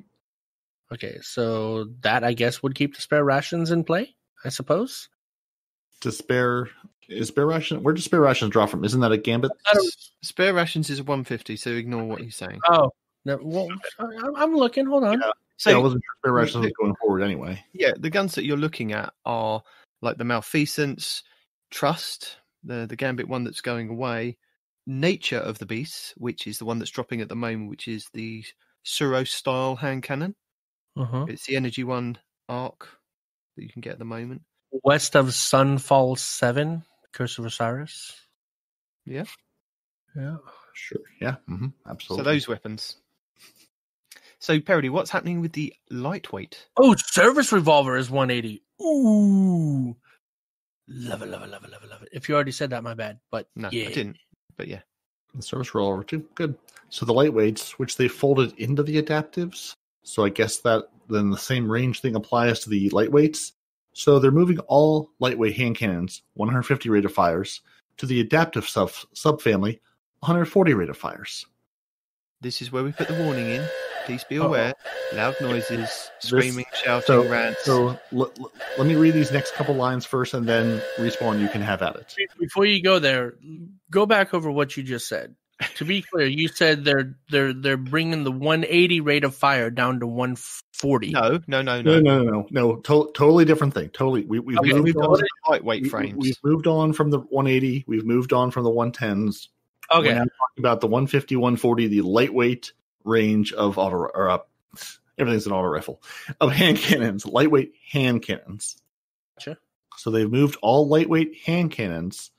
Okay, so that, I guess, would keep the spare rations in play, I suppose? Spare ration? Where do spare rations draw from? Isn't that a gambit? Spare rations is a 150, so ignore what he's saying. Oh, no, well, I'm looking. Hold on. Yeah. So I wasn't sure spare rations was going forward anyway. Yeah, the guns that you're looking at are like the Malfeasance, Trust, the Gambit one that's going away, Nature of the Beast, which is the one that's dropping at the moment, which is the Suros-style hand cannon. Uh-huh. It's the Energy One arc that you can get at the moment. West of Sunfall 7, Curse of Osiris. Yeah. Yeah. Sure. Yeah. Mm-hmm. Absolutely. So those weapons. So, Perry, what's happening with the lightweight? Oh, service revolver is 180. Ooh. Love it. If you already said that, my bad. But No, yeah. I didn't. But yeah. The service rollover too. Good. So the lightweights, which they folded into the adaptives. So I guess that then the same range thing applies to the lightweights. So they're moving all lightweight hand cannons, 150 rate of fires, to the adaptive subfamily, 140 rate of fires. This is where we put the warning in. Please be aware. Loud noises, screaming, shouting, rants. So let me read these next couple lines first, and then Respawn, you can have at it. Before you go there, go back over what you just said. To be clear, you said they're bringing the 180 rate of fire down to 140. No. Totally different thing. Totally. We've moved on to lightweight frames. We've moved on from the 180. We've moved on from the 110s. Okay. We're now talking about the 150, 140, the lightweight range of everything's an auto rifle of hand cannons, lightweight hand cannons. Gotcha. So they've moved all lightweight hand cannons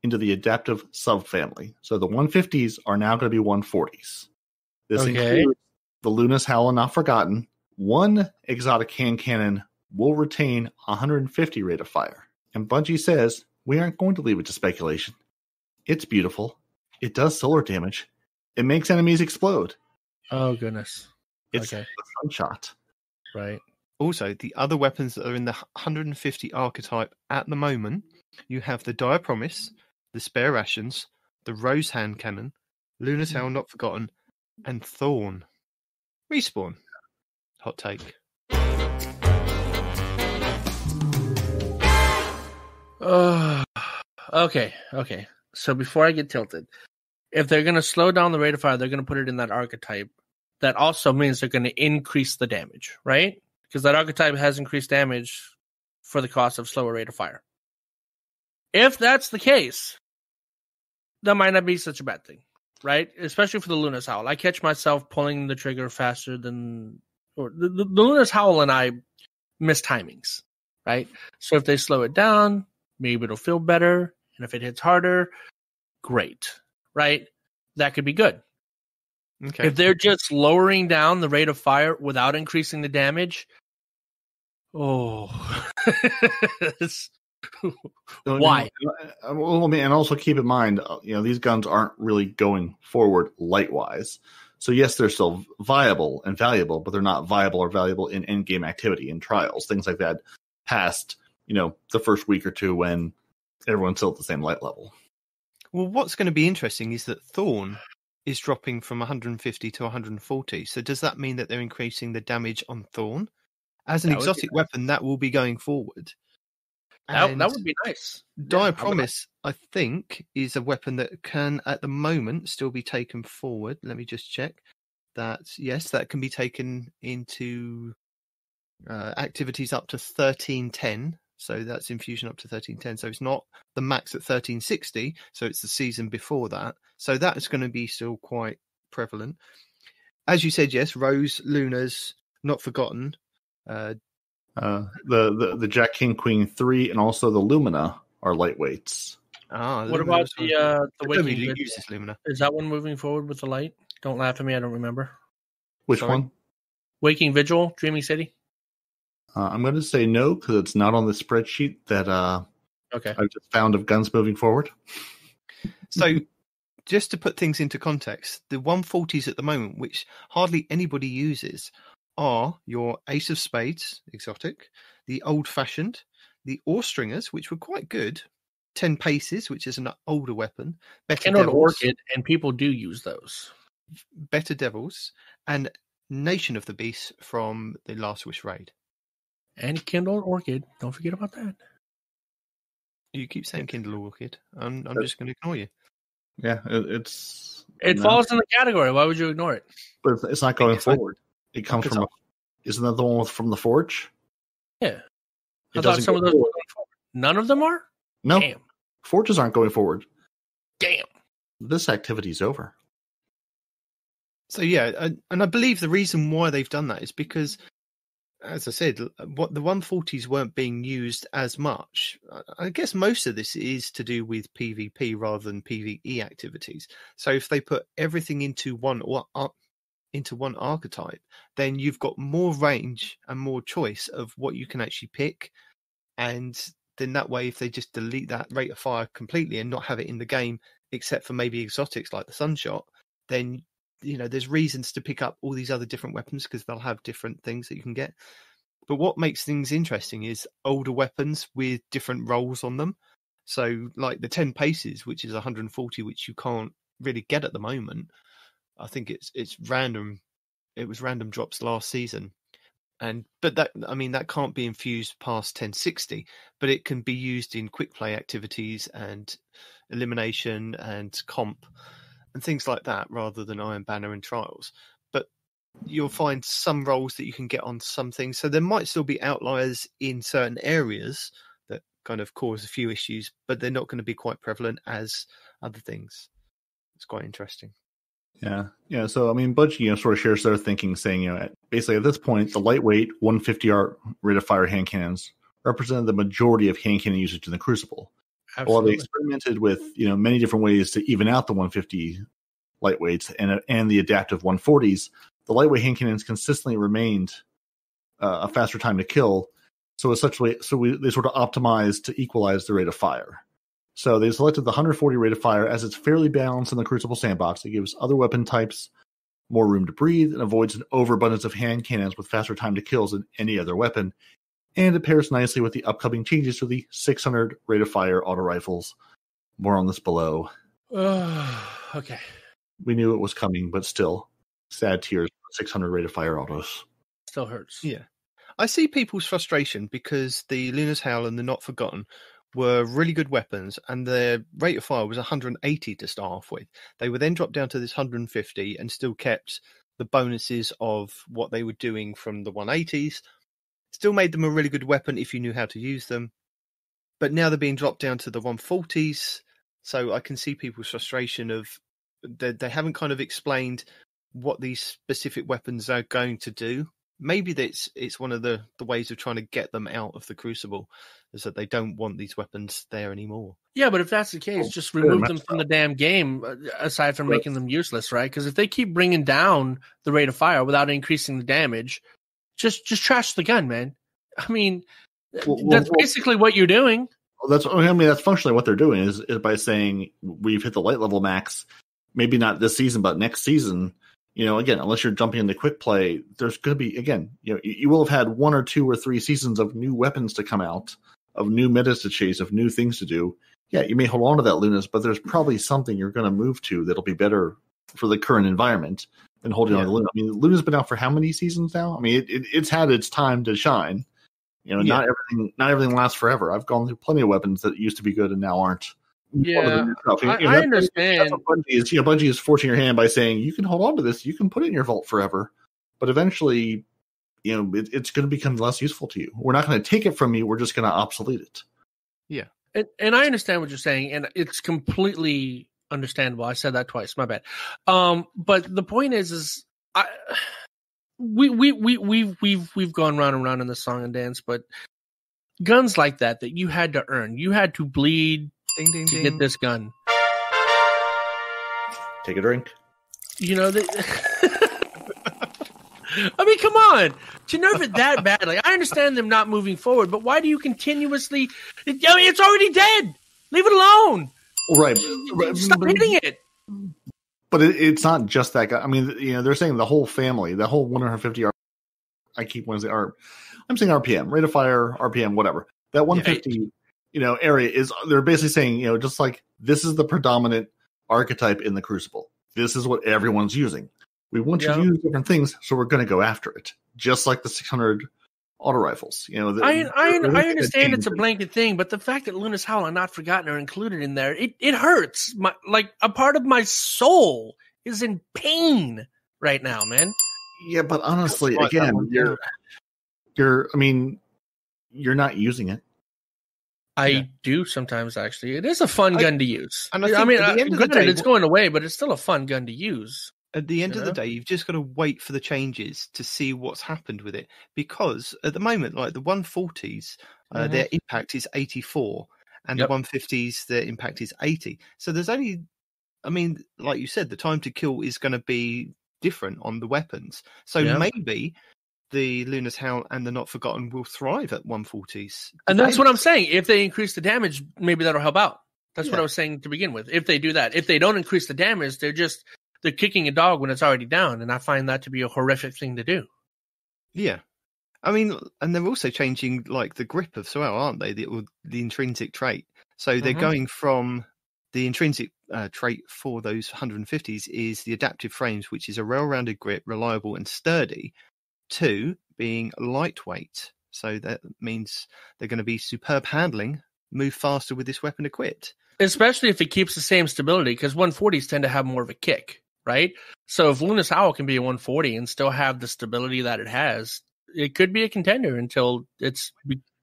into the adaptive subfamily. So the 150s are now going to be 140s. This includes the Luna's Howl and Not Forgotten. One exotic hand cannon will retain 150 rate of fire. And Bungie says, we aren't going to leave it to speculation. It's beautiful. It does solar damage. It makes enemies explode. Oh, goodness. It's a sunshot. Right. Also, the other weapons that are in the 150 archetype at the moment, you have the Dire Promise, the Spare Rations, the Rose Hand Cannon, Luna's Howl Not Forgotten, and Thorn. Respawn. Hot take. Okay. So before I get tilted, if they're going to slow down the rate of fire, they're going to put it in that archetype. That also means they're going to increase the damage, right? Because that archetype has increased damage for the cost of slower rate of fire. If that's the case, that might not be such a bad thing, right? Especially for the Luna's Howl. I catch myself pulling the trigger faster than... Or the Luna's Howl and I miss timings, right? So if they slow it down, maybe it'll feel better. And if it hits harder, great, right? That could be good. Okay. If they're just lowering down the rate of fire without increasing the damage, why? And also keep in mind, these guns aren't really going forward light-wise. So yes, they're still viable and valuable, but they're not viable or valuable in end-game activity and trials, things like that, past the first week or two when everyone's still at the same light level. Well, what's going to be interesting is that Thorn is dropping from 150 to 140. So does that mean that they're increasing the damage on Thorn? As an exotic weapon, that will be going forward. That would be nice. Dire Promise, I think, is a weapon that can, at the moment, still be taken forward. Let me just check. That can be taken into activities up to 1310. So that's infusion up to 1310. So it's not the max at 1360. So it's the season before that. So that is going to be still quite prevalent. As you said, yes, Rose, Luna's, Not Forgotten. The Jack King Queen 3 and also the Lumina are lightweights. What about the Waking Vigil? Uses Lumina. Is that one moving forward with the light? Don't laugh at me. I don't remember. Which one? Waking Vigil, Dreaming City. I'm going to say no because it's not on the spreadsheet that I just found of guns moving forward. So, just to put things into context, the 140s at the moment, which hardly anybody uses, are your Ace of Spades, exotic, the Old Fashioned, the Oarstringers, which were quite good, 10 Paces, which is an older weapon, Better Devils, Orchid, and people do use those. Better Devils, and Nation of the Beast from the Last Wish raid. And Kindle Orchid. Don't forget about that. You keep saying Kindle Orchid. I'm just going to ignore you. Yeah, it falls in the category. Why would you ignore it? But it's not going forward. It comes from isn't that the one from the Forge? Yeah. I thought some of those were going forward. None of them are? No. Damn. Forges aren't going forward. Damn. This activity's over. So yeah, and I believe the reason why they've done that is because, as I said, what the 140s weren't being used as much. I guess most of this is to do with PvP rather than PvE activities. So if they put everything into one into one archetype, then you've got more range and more choice of what you can actually pick. And then that way, if they just delete that rate of fire completely and not have it in the game, except for maybe exotics like the Sunshot, then, there's reasons to pick up all these other different weapons because they'll have different things that you can get. But what makes things interesting is older weapons with different rolls on them. So like the 10 paces, which is 140, which you can't really get at the moment. I think it's random. It was random drops last season. But that can't be infused past 1060, but it can be used in quick play activities and elimination and comp and things like that rather than Iron Banner and Trials. But you'll find some roles that you can get on some things. So there might still be outliers in certain areas that kind of cause a few issues, but they're not going to be quite prevalent as other things. It's quite interesting. Yeah. So, Bungie, sort of shares their thinking, saying, basically at this point, the lightweight 150 rate of fire hand cannons represented the majority of hand cannon usage in the Crucible. Absolutely. While they experimented with, many different ways to even out the 150 lightweights and the adaptive 140s, the lightweight hand cannons consistently remained a faster time to kill. So they sort of optimized to equalize the rate of fire. So they selected the 140 rate of fire as it's fairly balanced in the Crucible sandbox. It gives other weapon types more room to breathe and avoids an overabundance of hand cannons with faster time to kills than any other weapon. And it pairs nicely with the upcoming changes to the 600 rate of fire auto rifles. More on this below. Okay. We knew it was coming, but still, sad tears for 600 rate of fire autos. Still hurts. Yeah. I see people's frustration because the Luna's Howl and the Not Forgotten were really good weapons, and their rate of fire was 180 to start off with. They were then dropped down to this 150 and still kept the bonuses of what they were doing from the 180s. Still made them a really good weapon if you knew how to use them. But now they're being dropped down to the 140s, so I can see people's frustration of they haven't kind of explained what these specific weapons are going to do. Maybe it's one of the ways of trying to get them out of the Crucible, is that they don't want these weapons there anymore. Yeah, but if that's the case, just remove them from the damn game, aside from making them useless, right? Because if they keep bringing down the rate of fire without increasing the damage, just trash the gun, man. That's basically what you're doing. That's functionally what they're doing is by saying we've hit the light level max, maybe not this season, but next season. Again, unless you're jumping into quick play, there's going to be, again, you will have had 1 or 2 or 3 seasons of new weapons to come out, of new metas to chase, of new things to do. Yeah, you may hold on to that Lunas, but there's probably something you're going to move to that'll be better for the current environment than holding on to Luna. Luna's been out for how many seasons now? It's had its time to shine. Not everything lasts forever. I've gone through plenty of weapons that used to be good and now aren't. Yeah, I understand. That's what Bungie is. Bungie is forcing your hand by saying you can hold on to this, you can put it in your vault forever, but eventually, it's going to become less useful to you. We're not going to take it from you. We're just going to obsolete it. Yeah, and I understand what you're saying, and it's completely understandable. I said that twice. My bad. But the point is we've gone round and round in the song and dance, but guns like that you had to earn, you had to bleed. Ding, ding, to ding. Get this gun. Take a drink. Come on. To nerf it that badly. I understand them not moving forward, but why do you continuously... it's already dead. Leave it alone. Right. Stop hitting it. But it's not just that guy. They're saying the whole family, the whole 150 I keep wanting to say I'm saying RPM, rate of fire, RPM, whatever. That 150... area is, they're basically saying, just like this is the predominant archetype in the Crucible. This is what everyone's using. We want you to use different things, so we're going to go after it. Just like the 600 auto rifles. I understand it's a blanket thing, but the fact that Luna's Howl and Not Forgotten are included in there, it hurts. A part of my soul is in pain right now, man. Yeah, but honestly, again, you're not using it. I do sometimes, actually. It is a fun gun to use. And at the end of the day, it's going away, but it's still a fun gun to use. At the end of the day, you've just got to wait for the changes to see what's happened with it. Because at the moment, like the 140s, their impact is 84, and the 150s, their impact is 80. So there's only, like you said, the time to kill is going to be different on the weapons. So maybe the Luna's Howl and the Not Forgotten will thrive at 140s. And that's what I'm saying. If they increase the damage, maybe that'll help out. That's what I was saying to begin with. If they do that, if they don't increase the damage, they're kicking a dog when it's already down, and I find that to be a horrific thing to do. Yeah. I mean, and they're also changing like the grip of Sorrel, aren't they? The intrinsic trait. So they're going from the intrinsic trait for those 150s is the adaptive frames, which is a well-rounded grip, reliable and sturdy, to being lightweight. So that means they're going to be superb handling, move faster with this weapon equipped. Especially if it keeps the same stability, because 140s tend to have more of a kick, right? So if Luna's Howl can be a 140 and still have the stability that it has, it could be a contender until it's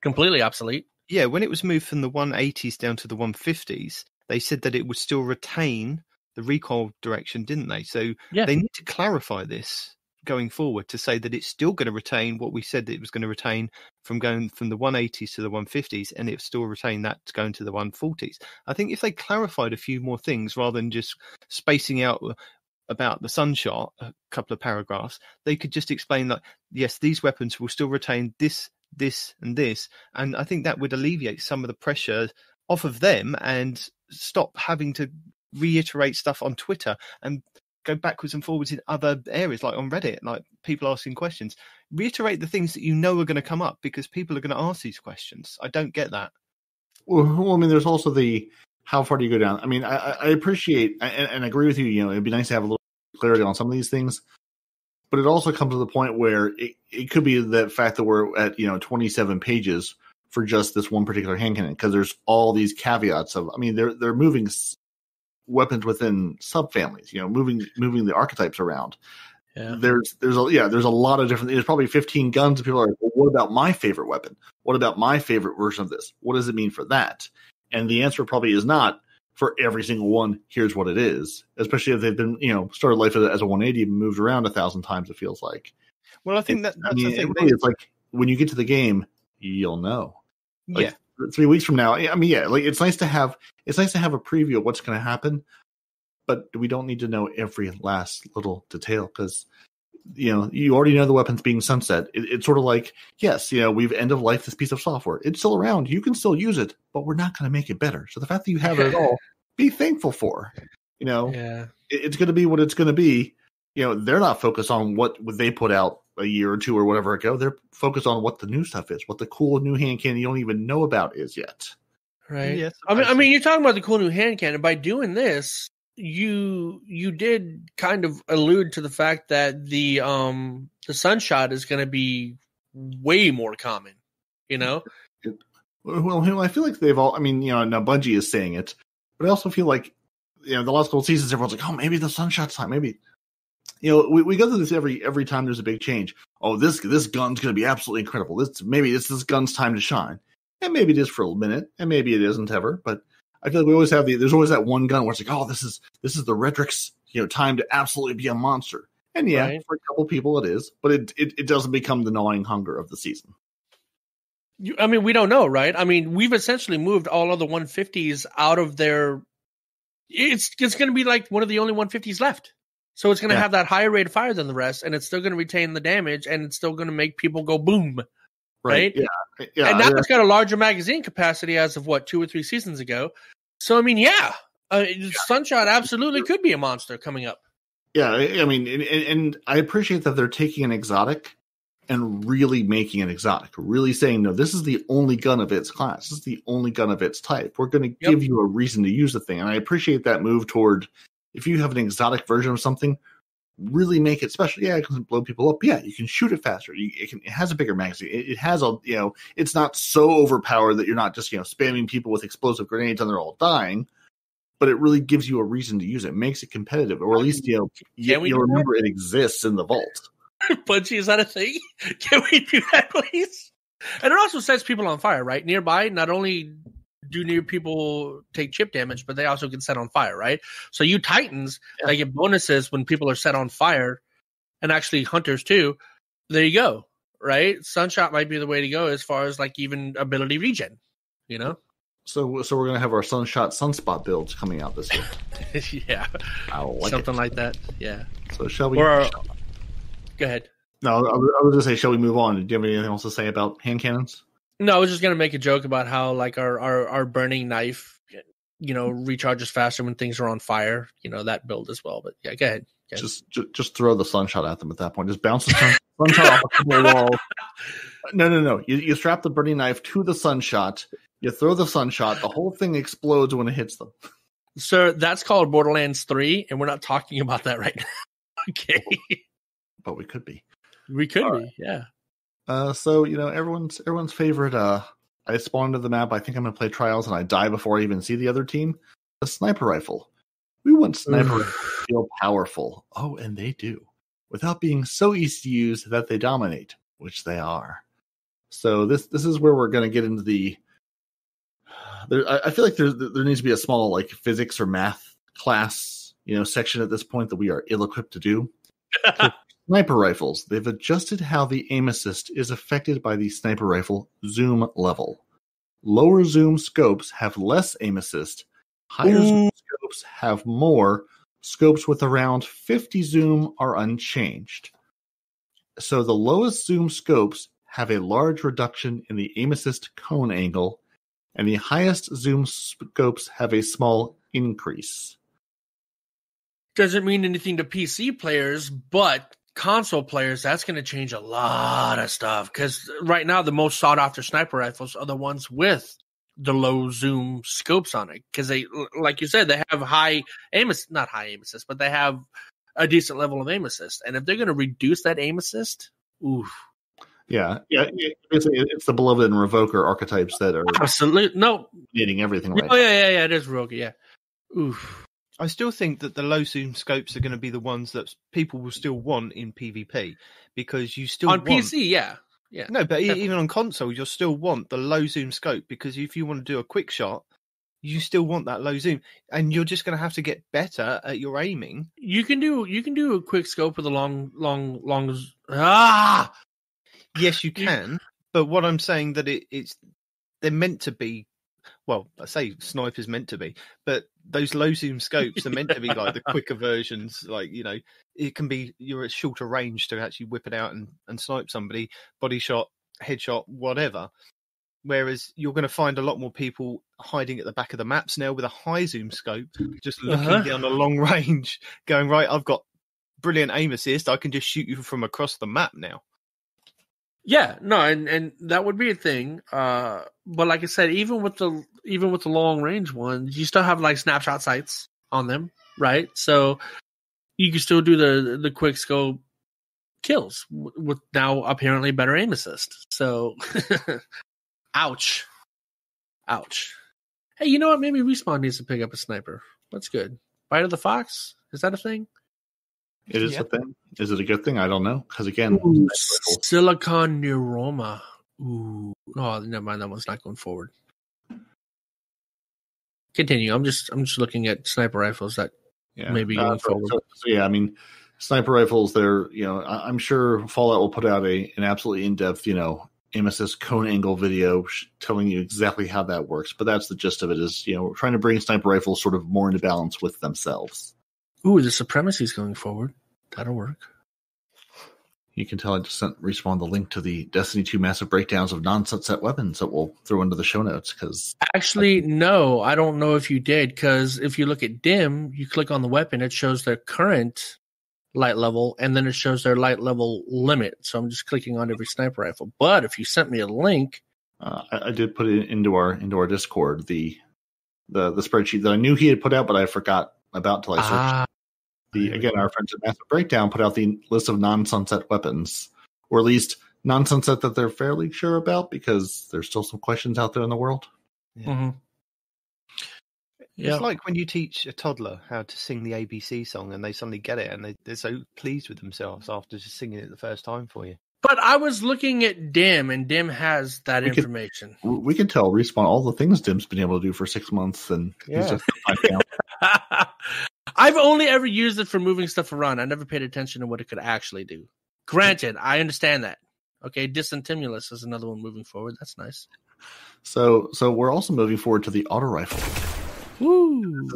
completely obsolete. Yeah, when it was moved from the 180s down to the 150s, they said that it would still retain the recoil direction, didn't they? So they need to clarify this going forward to say that it's still going to retain what we said that it was going to retain from going from the 180s to the 150s, and it still retain that to going to the 140s. I think if they clarified a few more things rather than just spacing out about the Sunshot, a couple of paragraphs, they could just explain that, yes, these weapons will still retain this, and this. And I think that would alleviate some of the pressure off of them and stop having to reiterate stuff on Twitter and go backwards and forwards in other areas, like on Reddit, like people asking questions. Reiterate the things that you know are going to come up, because people are going to ask these questions. I don't get that. Well, I mean, there's also the how far do you go down? I mean, I appreciate and agree with you. You know, it'd be nice to have a little clarity on some of these things, but it also comes to the point where it could be the fact that we're at 27 pages for just this one particular hand cannon, because there's all these caveats of. I mean, they're moving weapons within subfamilies. Moving the archetypes around. Yeah. There's a lot of different. There's probably 15 guns. And people are like, well, what about my favorite weapon? What about my favorite version of this? What does it mean for that? And the answer probably is not for every single one. Here's what it is, especially if they've been, started life as a 180 and moved around 1,000 times. It feels like. Well, I think that's the thing. It's like when you get to the game, you'll know. Like, 3 weeks from now. I mean, it's nice to have a preview of what's going to happen, but we don't need to know every last little detail, because you already know the weapon's being sunset. It's sort of like, yes, we've end of life this piece of software. It's still around. You can still use it, but we're not going to make it better. So the fact that you have it at all, be thankful for. It's going to be what it's going to be. They're not focused on what they put out a year or two or whatever ago. They're focused on what the new stuff is, what the cool new hand cannon you don't even know about is yet. Right. Yes, I mean, you're talking about the cool new hand cannon. By doing this, you did kind of allude to the fact that the Sunshot is going to be way more common. Well, I feel like they've all. I mean, now Bungie is saying it, but I also feel like the last couple of seasons, everyone's like, oh, maybe the Sunshot's time, maybe. We go through this every time there's a big change. Oh, this gun's going to be absolutely incredible. Maybe it's this gun's time to shine, and maybe it is for a minute, and maybe it isn't ever. But I feel like we always have there's always that one gun where it's like, oh, this is the Redrick's time to absolutely be a monster. And for a couple people it is, but it doesn't become the gnawing hunger of the season. I mean, we don't know, right? I mean, we've essentially moved all of the 150s out of their. It's going to be like one of the only 150s left. So it's going to have that higher rate of fire than the rest, and it's still going to retain the damage, and it's still going to make people go boom, right? Yeah. And now it's got a larger magazine capacity as of 2 or 3 seasons ago. So I mean, Sunshot absolutely could be a monster coming up. Yeah, I mean, and I appreciate that they're taking an exotic and really making an exotic, really saying, no, this is the only gun of its class. This is the only gun of its type. We're going to give you a reason to use the thing, and I appreciate that move toward. If you have an exotic version of something, really make it special. Yeah, it can blow people up. Yeah, you can shoot it faster. It has a bigger magazine. It has it's not so overpowered that you're not just spamming people with explosive grenades and they're all dying. But it really gives you a reason to use it. It makes it competitive, or at least you'll remember it exists in the vault. Bungie, is that a thing? Can we do that, please? And it also sets people on fire, right? Nearby, not only do near people take chip damage, but they also get set on fire, right? So you Titans, they get bonuses when people are set on fire, and actually Hunters too. There you go, right? Sunshot might be the way to go as far as like even ability regen, So we're gonna have our sunspot builds coming out this year. Yeah, something like that. Yeah. So shall we? Go ahead. No, I was gonna say, shall we move on? Do you have anything else to say about hand cannons? No, I was just gonna make a joke about how like our burning knife, recharges faster when things are on fire. That build as well. But yeah, go ahead. Just throw the sunshot at them at that point. Just bounce the sunshot off a couple of walls. No. You strap the burning knife to the sunshot. You throw the sunshot. The whole thing explodes when it hits them. Sir, that's called Borderlands 3, and we're not talking about that right now. Okay. But we could be. We could be, yeah. So, everyone's favorite, I spawn into the map, I think I'm going to play Trials, and I die before I even see the other team. A sniper rifle. We want sniper rifles to feel powerful. Oh, and they do. Without being so easy to use that they dominate, which they are. So this is where we're going to get into the... I feel like there needs to be a small like physics or math class, section at this point that we are ill-equipped to do. Sniper rifles. They've adjusted how the aim assist is affected by the sniper rifle zoom level. Lower zoom scopes have less aim assist. Higher zoom scopes have more. Scopes with around 50 zoom are unchanged. So the lowest zoom scopes have a large reduction in the aim assist cone angle, and the highest zoom scopes have a small increase. Doesn't mean anything to PC players, but console players, that's going to change a lot of stuff. Because right now, the most sought after sniper rifles are the ones with the low zoom scopes on it. Because they, like you said, they have high aim assist, not high aim assist, but they have a decent level of aim assist. And if they're going to reduce that aim assist, oof. Yeah. It's the beloved and revoker archetypes that are absolutely needing everything right. Oh yeah, it is revoker. Yeah, oof. I still think that the low zoom scopes are going to be the ones that people will still want in PvP because you still on PC, yeah. No, but definitely. Even on console, you'll still want the low zoom scope because if you want to do a quick shot, you still want that low zoom, and you're just going to have to get better at your aiming. You can do a quick scope with a long. Yes, you can, but what I'm saying that they're meant to be. Well, I say snipers meant to be, but those low zoom scopes are meant to be like the quicker versions. Like it can be you're at shorter range to actually whip it out and snipe somebody, body shot, headshot, whatever. Whereas you're going to find a lot more people hiding at the back of the maps now with a high zoom scope, just looking down a long range, going right. I've got brilliant aim assist. I can just shoot you from across the map now. Yeah, no, and that would be a thing. But like I said, even with the long range ones, you still have like snapshot sights on them, right? So you can still do the quick scope kills with now apparently better aim assist. So, ouch. Hey, you know what? Maybe Respawn needs to pick up a sniper. That's good. Bite of the Fox? Is that a thing? It is a thing. Is it a good thing? I don't know. Because again, Silicon Neuroma. Ooh. Oh, never mind. That one's not going forward. Continue. I'm just looking at sniper rifles that maybe going forward. So yeah, I mean, sniper rifles. They're I'm sure Fallout will put out an absolutely in-depth aim assist cone angle video telling you exactly how that works. But that's the gist of it. Is we're trying to bring sniper rifles sort of more into balance with themselves. Ooh, the supremacy's going forward. That'll work. You can tell I just sent Respawn the link to the Destiny 2 massive breakdowns of non-sunset weapons that we'll throw into the show notes. Because actually, no, I don't know if you did. Because if you look at DIM, you click on the weapon, it shows their current light level, and then it shows their light level limit. So I'm just clicking on every sniper rifle. But if you sent me a link, I did put it into our Discord the spreadsheet that I knew he had put out, but I forgot about till I searched. Again, our friends at Massive Breakdown put out the list of non-sunset weapons, or at least non-sunset that they're fairly sure about, because there's still some questions out there in the world. Yeah. Mm-hmm. It's like when you teach a toddler how to sing the ABC song and they suddenly get it and they're so pleased with themselves after just singing it the first time for you. But I was looking at DIM, and DIM has that information. We can tell Respawn all the things DIM's been able to do for 6 months, and he's just I've only ever used it for moving stuff around. I never paid attention to what it could actually do. Granted, I understand that. Okay, Disentimulus is another one moving forward. That's nice. So we're also moving forward to the auto rifle. Woo!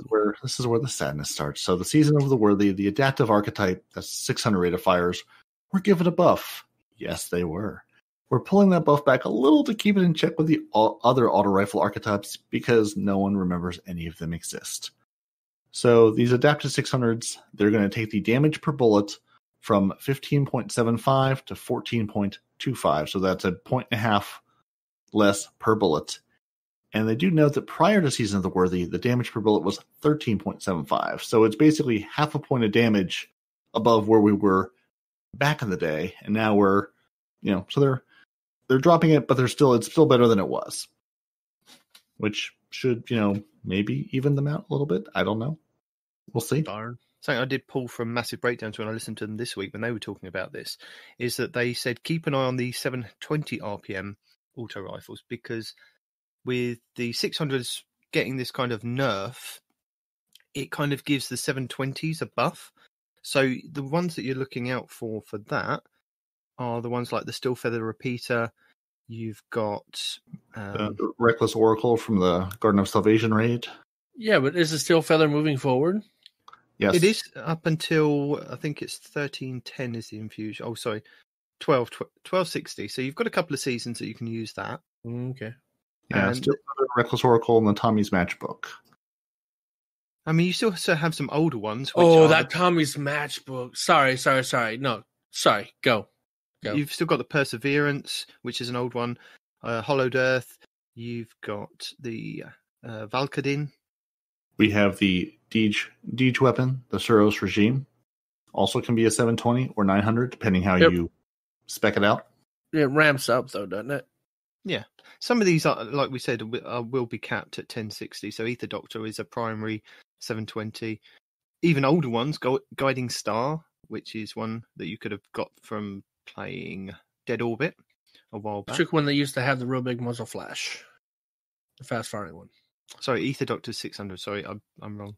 This is where the sadness starts. So the Season of the Worthy, the adaptive archetype, that's 600 rate of fires, were given a buff. Yes, they were. We're pulling that buff back a little to keep it in check with the other auto rifle archetypes because no one remembers any of them exist. So these adaptive 600s, they're going to take the damage per bullet from 15.75 to 14.25. So that's a 1.5 less per bullet. And they do note that prior to Season of the Worthy, the damage per bullet was 13.75. So it's basically half a point of damage above where we were back in the day. And now we're, so they're dropping it, but it's still better than it was. Which should, maybe even them out a little bit. I don't know. We'll see. Darn. Something I did pull from Massive Breakdowns when I listened to them this week when they were talking about this is that they said keep an eye on the 720 RPM auto rifles because with the 600s getting this kind of nerf, it kind of gives the 720s a buff. So the ones that you're looking out for that are the ones like the Steel Feather Repeater. You've got the Reckless Oracle from the Garden of Salvation raid. Yeah, but is the Steel Feather moving forward? Yes. It is up until, I think it's 1310 is the infusion. Oh, sorry, 1260. So you've got a couple of seasons that you can use that. Okay. Yeah, still Reckless Oracle and the Tommy's Matchbook. I mean, you still have some older ones. That Tommy's Matchbook. Sorry. No, sorry. Go. You've still got the Perseverance, which is an old one. Hollowed Earth. You've got the Valkadin. We have the Deej weapon, the Suros Regime. Also can be a 720 or 900, depending how you spec it out. It ramps up, though, doesn't it? Yeah. Some of these, are, like we said, will be capped at 1060. So Ether Doctor is a primary 720. Even older ones, Guiding Star, which is one that you could have got from playing Dead Orbit a while back. Trick one that used to have the real big muzzle flash. The fast-firing one. Sorry, Ether Doctor 600. Sorry, I'm wrong.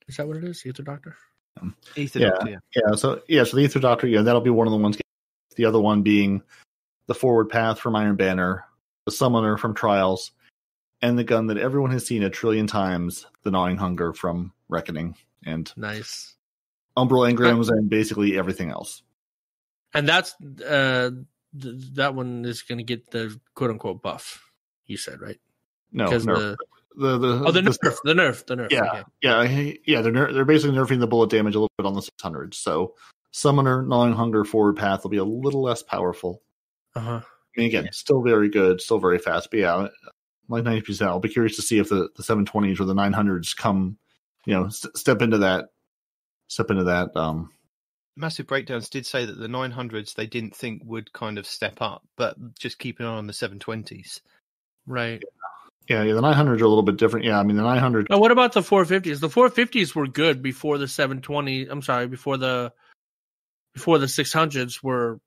Is that what it is? Ether Doctor? Ether Doctor, yeah. Yeah, so the Ether Doctor, that'll be one of the ones. The other one being the Forward Path from Iron Banner, the Summoner from Trials, and the gun that everyone has seen a trillion times, the Gnawing Hunger from Reckoning, and nice Umbral Engrams, and basically everything else. And that's that one is going to get the quote unquote buff. You said, right? No, nerf. The nerf. Yeah. They're basically nerfing the bullet damage a little bit on the 600s. So Summoner, Gnawing Hunger, Forward Path will be a little less powerful. I mean, again, still very good, still very fast. But yeah, like 90%. I'll be curious to see if the 720s or the 900s come, step into that. Massive Breakdowns did say that the 900s they didn't think would kind of step up, but just keep an eye on the 720s. Right. Yeah, the 900s are a little bit different. Yeah, I mean, the 900... Now, what about the 450s? The 450s were good before the 720... I'm sorry, before the 600s were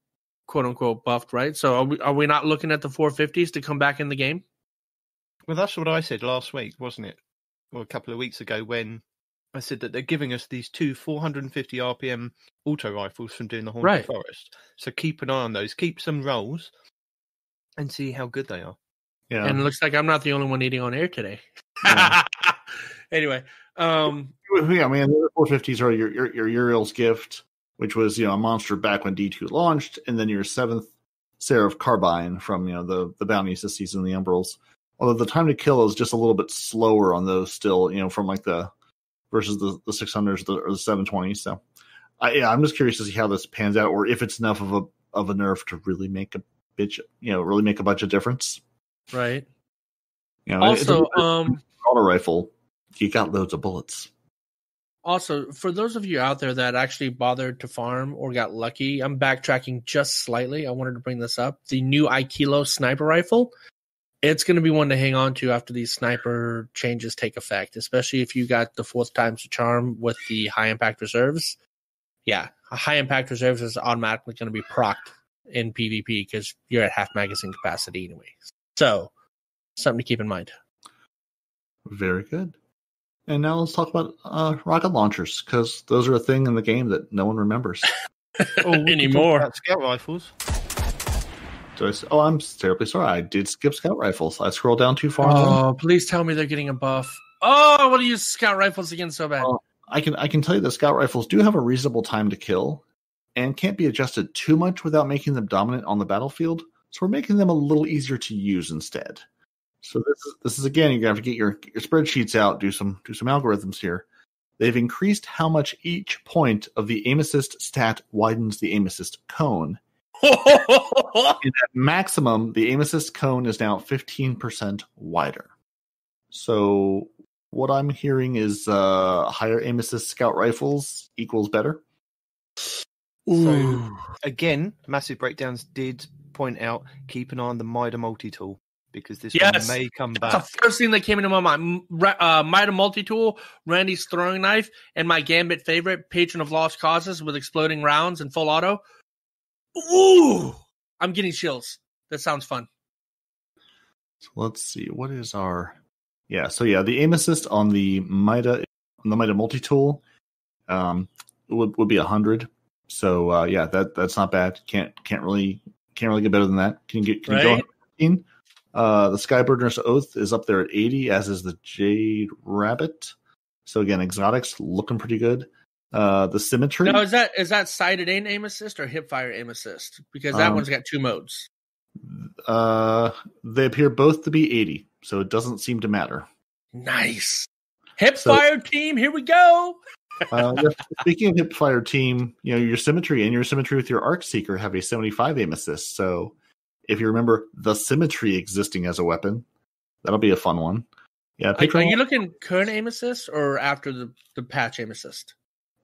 quote-unquote buffed, right? So are we not looking at the 450s to come back in the game? Well, that's what I said last week, wasn't it? Or a couple of weeks ago when I said that they're giving us these two 450 RPM auto rifles from doing the Haunted Forest. So keep an eye on those. Keep some rolls and see how good they are. Yeah. And it looks like I'm not the only one eating on air today. Yeah. Anyway. Yeah, I mean, the 450s are your Uriel's Gift, which was, a monster back when D2 launched, and then your 7th Seraph Carbine from, the bounties this season, the Umbrals. Although the time to kill is just a little bit slower on those still, from like versus the 600s or the 720s. So, I'm just curious to see how this pans out, or if it's enough of a nerf to really make a bunch of difference. Right. Also, auto rifle, you got loads of bullets. Also, for those of you out there that actually bothered to farm or got lucky, I'm backtracking just slightly. I wanted to bring this up. The new Aikilo sniper rifle, it's going to be one to hang on to after these sniper changes take effect, especially if you got the 4th time's the charm with the high impact reserves. Yeah, high impact reserves is automatically going to be procced in PvP because you're at half magazine capacity anyway. So, something to keep in mind. Very good. And now let's talk about rocket launchers, because those are a thing in the game that no one remembers. Anymore. Scout rifles. Oh, I'm terribly sorry. I did skip scout rifles. I scrolled down too far. Oh, please tell me they're getting a buff. Oh, I want to use scout rifles again so bad. I can tell you that scout rifles do have a reasonable time to kill and can't be adjusted too much without making them dominant on the battlefield. So we're making them a little easier to use instead. So this is again, you're gonna have to get your spreadsheets out, do some algorithms here. They've increased how much each point of the aim assist stat widens the aim assist cone. At maximum, the aim assist cone is now 15% wider. So what I'm hearing is higher aim assist scout rifles equals better. So again, Massive Breakdowns did point out, keep an eye on the Mida multi-tool, because this one may come back. That's the first thing that came into my mind. Mida multi-tool, Randy's throwing knife, and my Gambit favorite, Patron of Lost Causes with exploding rounds and full auto. Ooh! I'm getting chills. That sounds fun. So let's see. What is our... the aim assist on the Mida multi-tool would be 100. So that's not bad. Can't really get better than that. Can you go 115? The Skyburner's Oath is up there at 80, as is the Jade Rabbit. So again, exotics looking pretty good. The Symmetry. Now, is that sighted aim assist or hipfire aim assist? Because that one's got two modes. They appear both to be 80, so it doesn't seem to matter. Nice. Hipfire team, here we go. Speaking of hipfire team, your Symmetry and your Symmetry with your Arc Seeker have a 75 aim assist. So if you remember the Symmetry existing as a weapon, that'll be a fun one. Yeah. Are you looking current aim assist or after the patch aim assist?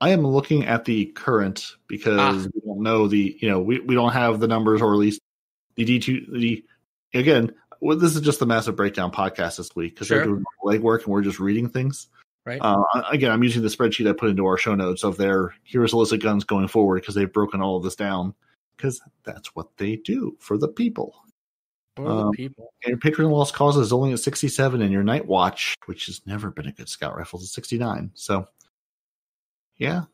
I am looking at the current because we don't know we don't have the numbers, or at least the D2. This is just the Massive Breakdown podcast this week because they're doing legwork and we're just reading things. Right. Again, I'm using the spreadsheet I put into our show notes of their here's a list of guns going forward because they've broken all of this down because that's what they do for the people. For the people. And your Patron of Lost Cause is only at 67, and your Night Watch, which has never been a good scout rifle, is 69. So, yeah.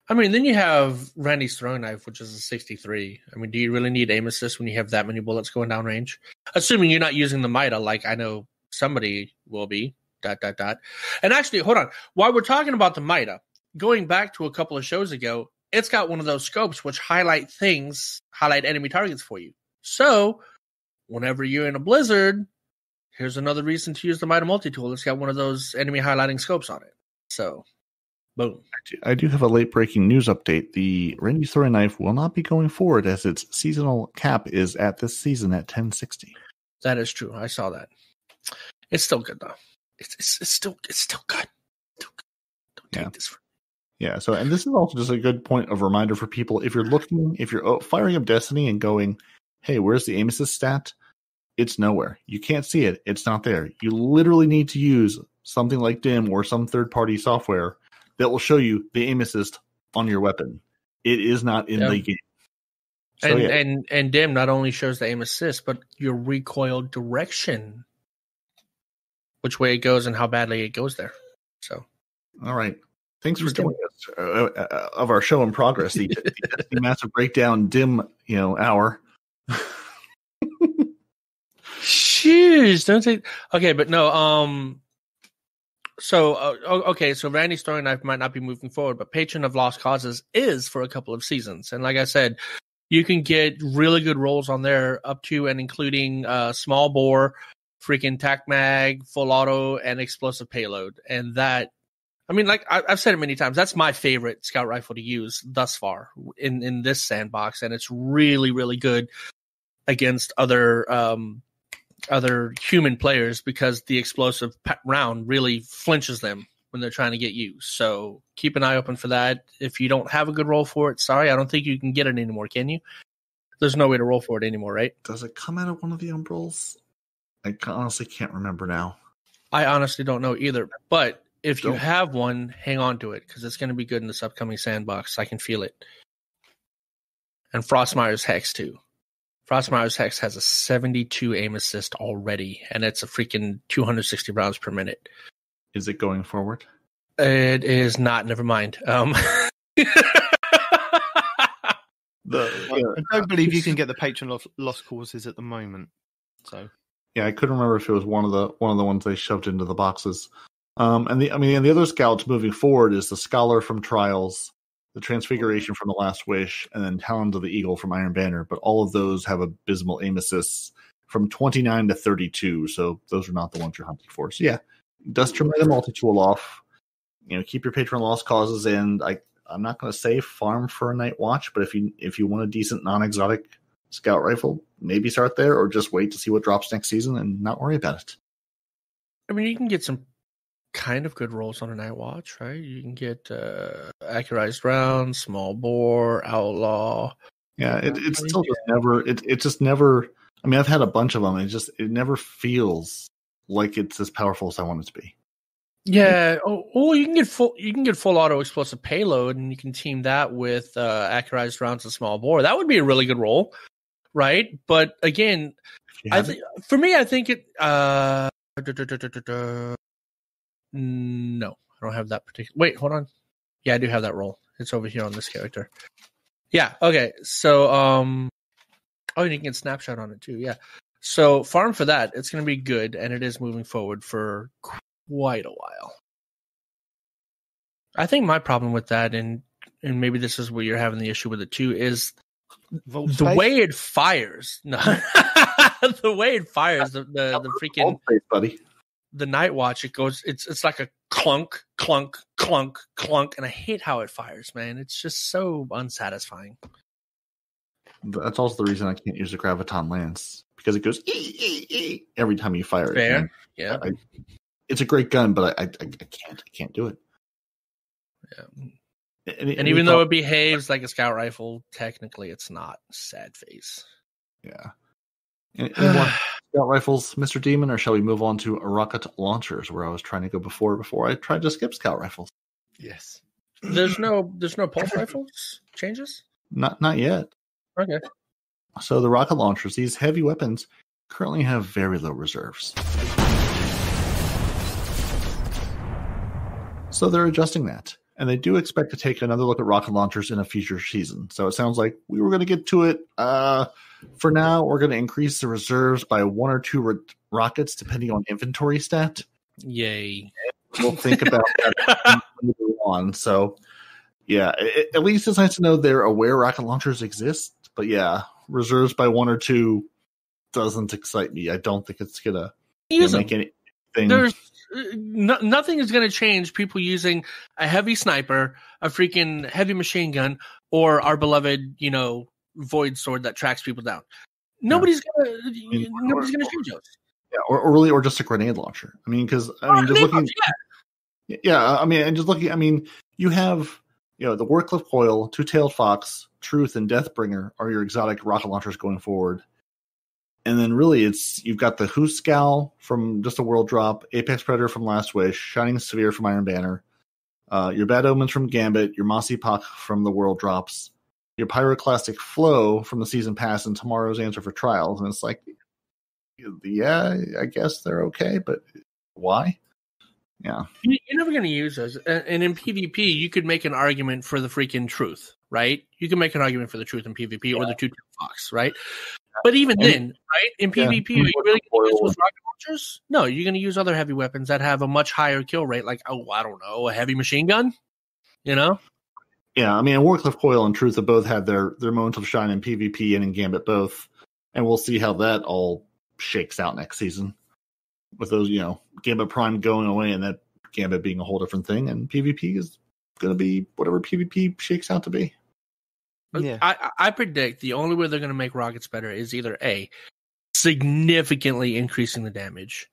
I mean, then you have Randy's throwing knife, which is a 63. I mean, do you really need aim assist when you have that many bullets going down range? Assuming you're not using the Mida, like I know somebody will be. ... And actually, hold on. While we're talking about the Mida, going back to a couple of shows ago, it's got one of those scopes which highlight enemy targets for you. So, whenever you're in a blizzard, here's another reason to use the Mida multi-tool. It's got one of those enemy highlighting scopes on it. So, boom. I do have a late breaking news update. The Randy's throwing knife will not be going forward as its seasonal cap is at this season at 1060. That is true. I saw that. It's still good though. It's still good. Don't take this. Yeah. So, and this is also just a good point of reminder for people. If you're firing up Destiny and going, hey, where's the aim assist stat? It's nowhere. You can't see it. It's not there. You literally need to use something like DIM or some third-party software that will show you the aim assist on your weapon. It is not in the game. So, and DIM not only shows the aim assist, but your recoil direction, which way it goes and how badly it goes there. So, all right. Thanks for joining us of our show in progress, the Massive Breakdown DIM, hour. Jeez, don't say. Okay, but no. So Randy's throwing knife might not be moving forward, but Patron of Lost Causes is for a couple of seasons, and like I said, you can get really good rolls on there, up to and including small bore, freaking tac mag, full auto, and explosive payload, and that. I mean, like I've said it many times, that's my favorite scout rifle to use thus far in this sandbox, and it's really, really good against other human players because the explosive round really flinches them when they're trying to get you. So keep an eye open for that. If you don't have a good roll for it, sorry, I don't think you can get it anymore, can you? There's no way to roll for it anymore, right? Does it come out of one of the umbrals? I honestly can't remember now. I honestly don't know either, but if you have one, hang on to it because it's going to be good in this upcoming sandbox. I can feel it. And Frostmire's Hex, too. Frostmire's Hex has a 72 aim assist already, and it's a freaking 260 rounds per minute. Is it going forward? It is not. Never mind. The I don't believe you can get the patron lost causes at the moment. So yeah, I couldn't remember if it was one of the ones they shoved into the boxes. And the other scouts moving forward is the Scholar from Trials, the Transfiguration from The Last Wish, and then Talons of the Eagle from Iron Banner. But all of those have abysmal aim assists from 29 to 32, so those are not the ones you're hunting for. So yeah, dust your meta multi-tool off. Keep your patron lost causes in. I'm not going to say farm for a night watch, but if you want a decent non-exotic scout rifle, maybe start there, or just wait to see what drops next season and not worry about it. I mean, you can get some kind of good rolls on a night watch, right? You can get accurized rounds, small bore, outlaw. Yeah, it's still just never. It just never. I mean, I've had a bunch of them. It never feels like it's as powerful as I want it to be. Yeah. Oh, you can get full auto explosive payload, and you can team that with accurized rounds and small bore. That would be a really good roll, right? But again, I think it. No, I don't have that particular. Wait, hold on. Yeah, I do have that roll. It's over here on this character. Yeah. Okay. So, oh, you can get snapshot on it too. Yeah. So farm for that. It's going to be good, and it is moving forward for quite a while. I think my problem with that, and maybe this is where you're having the issue with it too, is the way it fires. No, the way it fires. The freaking buddy. The night watch. It goes. It's like a clunk, clunk, clunk, clunk, and I hate how it fires, man. It's just so unsatisfying. That's also the reason I can't use the Graviton Lance, because it goes every time you fire it. Fair. Yeah. It's a great gun, but I can't do it. Yeah. And even though it behaves like a scout rifle, technically it's not. Sad face. Yeah. Any more scout rifles, Mr. Demon, or shall we move on to rocket launchers, where I was trying to go before I tried to skip scout rifles? Yes. There's no pulse rifles changes? Not yet. Okay. So the rocket launchers, these heavy weapons, currently have very low reserves. So they're adjusting that. And they do expect to take another look at rocket launchers in a future season. So it sounds like we were going to get to it. For now, we're going to increase the reserves by 1 or 2 rockets, depending on inventory stat. Yay. We'll think about that later on. So, yeah, at least it's nice to know they're aware rocket launchers exist. But yeah, reserves by 1 or 2 doesn't excite me. I don't think it's going to make anything. Nothing is going to change people using a heavy sniper, a freaking heavy machine gun, or our beloved, void sword that tracks people down. Nobody's going to change those. Yeah, or just a grenade launcher. I mean, because just looking. Yeah, I mean, and just looking. I mean, you have the Warcliffe Coil, Two-Tailed Fox, Truth, and Deathbringer are your exotic rocket launchers going forward. And then really you've got the Who Scowl from just a world drop, Apex Predator from Last Wish, Shining Sphere from Iron Banner, your Bad Omens from Gambit, your Mossy Puck from the world drops, your Pyroclastic Flow from the Season Pass, and Tomorrow's Answer for Trials. And it's like, yeah, I guess they're okay, but why? Yeah. You're never going to use those. And in PvP, you could make an argument for the freaking Truth, right? You can make an argument for the Truth in PvP or the Two-Tailed Fox, right? But even then, right, in PvP, are you really going to use those rocket launchers? No, you're going to use other heavy weapons that have a much higher kill rate, like, I don't know, a heavy machine gun, Yeah, I mean, Warcliffe Coil and Truth have both had their moments of shine in PvP and in Gambit both, and we'll see how that all shakes out next season. With those, Gambit Prime going away and that Gambit being a whole different thing, and PvP is going to be whatever PvP shakes out to be. Yeah. I predict the only way they're going to make rockets better is either A, significantly increasing the damage,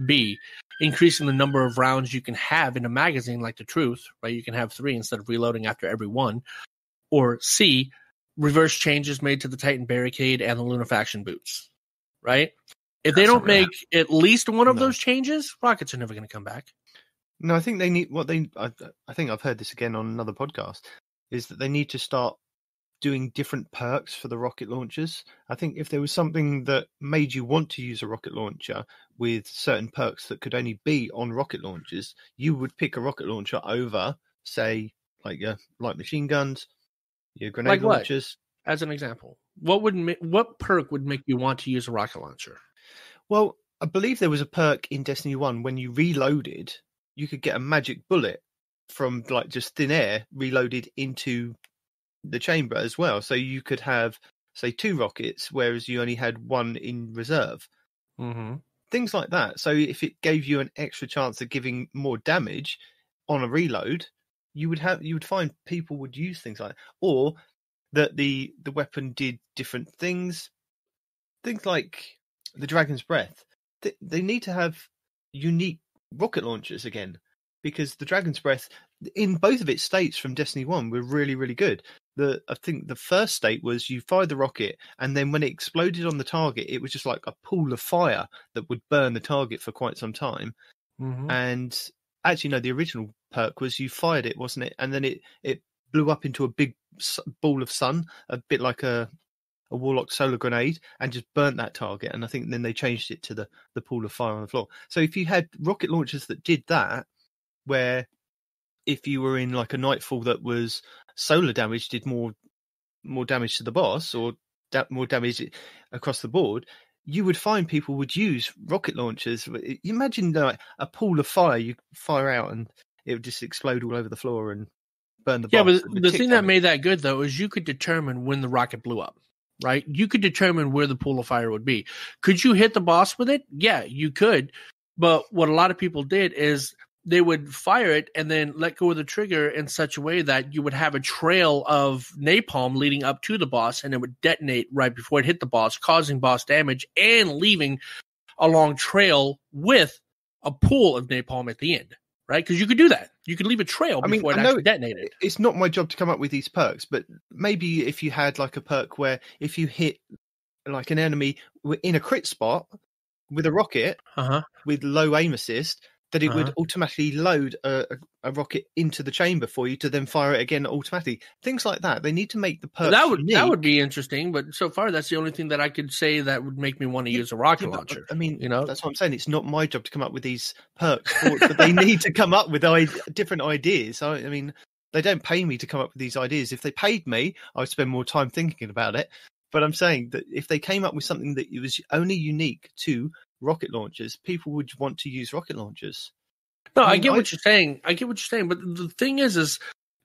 B, increasing the number of rounds you can have in a magazine like the Truth, right? You can have 3 instead of reloading after every one, or C, reverse changes made to the Titan Barricade and the Lunafaction boots, right? If they don't make at least one of those changes, rockets are never going to come back. No, I think they need I think I've heard this again on another podcast, is that they need to start doing different perks for the rocket launchers. I think if there was something that made you want to use a rocket launcher with certain perks that could only be on rocket launchers, you would pick a rocket launcher over, say, like your light machine guns, your grenade launchers, as an example? What perk would make you want to use a rocket launcher? Well, I believe there was a perk in Destiny 1 when you reloaded, you could get a magic bullet from like just thin air reloaded into the chamber as well. So you could have, say, 2 rockets, whereas you only had 1 in reserve. Mm-hmm. Things like that. So if it gave you an extra chance of giving more damage on a reload, you would find people would use things like that. Or that the weapon did different things. Things like the Dragon's Breath. They need to have unique rocket launchers again, because the Dragon's Breath, in both of its states from Destiny 1, were really, really good. I think the first state was you fired the rocket, and then when it exploded on the target, it was just like a pool of fire that would burn the target for quite some time. Mm-hmm. And actually, no, the original perk was you fired it, wasn't it? And then it blew up into a big ball of sun, a bit like a Warlock solar grenade, and just burnt that target. And I think then they changed it to the pool of fire on the floor. So if you had rocket launchers that did that, where if you were in like a Nightfall that was solar damage, did more damage to the boss, or more damage across the board, you would find people would use rocket launchers. Imagine like a pool of fire you fire out and it would just explode all over the floor and burn the boss. Yeah, but the thing that made that good, though, is you could determine when the rocket blew up, right? You could determine where the pool of fire would be. Could you hit the boss with it? Yeah, you could. But what a lot of people did is they would fire it and then let go of the trigger in such a way that you would have a trail of napalm leading up to the boss, and it would detonate right before it hit the boss, causing boss damage and leaving a long trail with a pool of napalm at the end, right? Because you could do that. You could leave a trail before it actually detonated. It's not my job to come up with these perks, but maybe if you had like a perk where if you hit like an enemy in a crit spot with a rocket with low aim assist, that it would automatically load a rocket into the chamber for you to then fire it again automatically. Things like that. They need to make the perks that would be interesting, but so far that's the only thing that I could say that would make me want to use a rocket launcher. I mean, that's what I'm saying. It's not my job to come up with these perks, but they need to come up with different ideas. I mean, they don't pay me to come up with these ideas. If they paid me, I'd spend more time thinking about it. But I'm saying that if they came up with something that was only unique to rocket launchers, people would want to use rocket launchers. No, I get what you're saying. But the thing is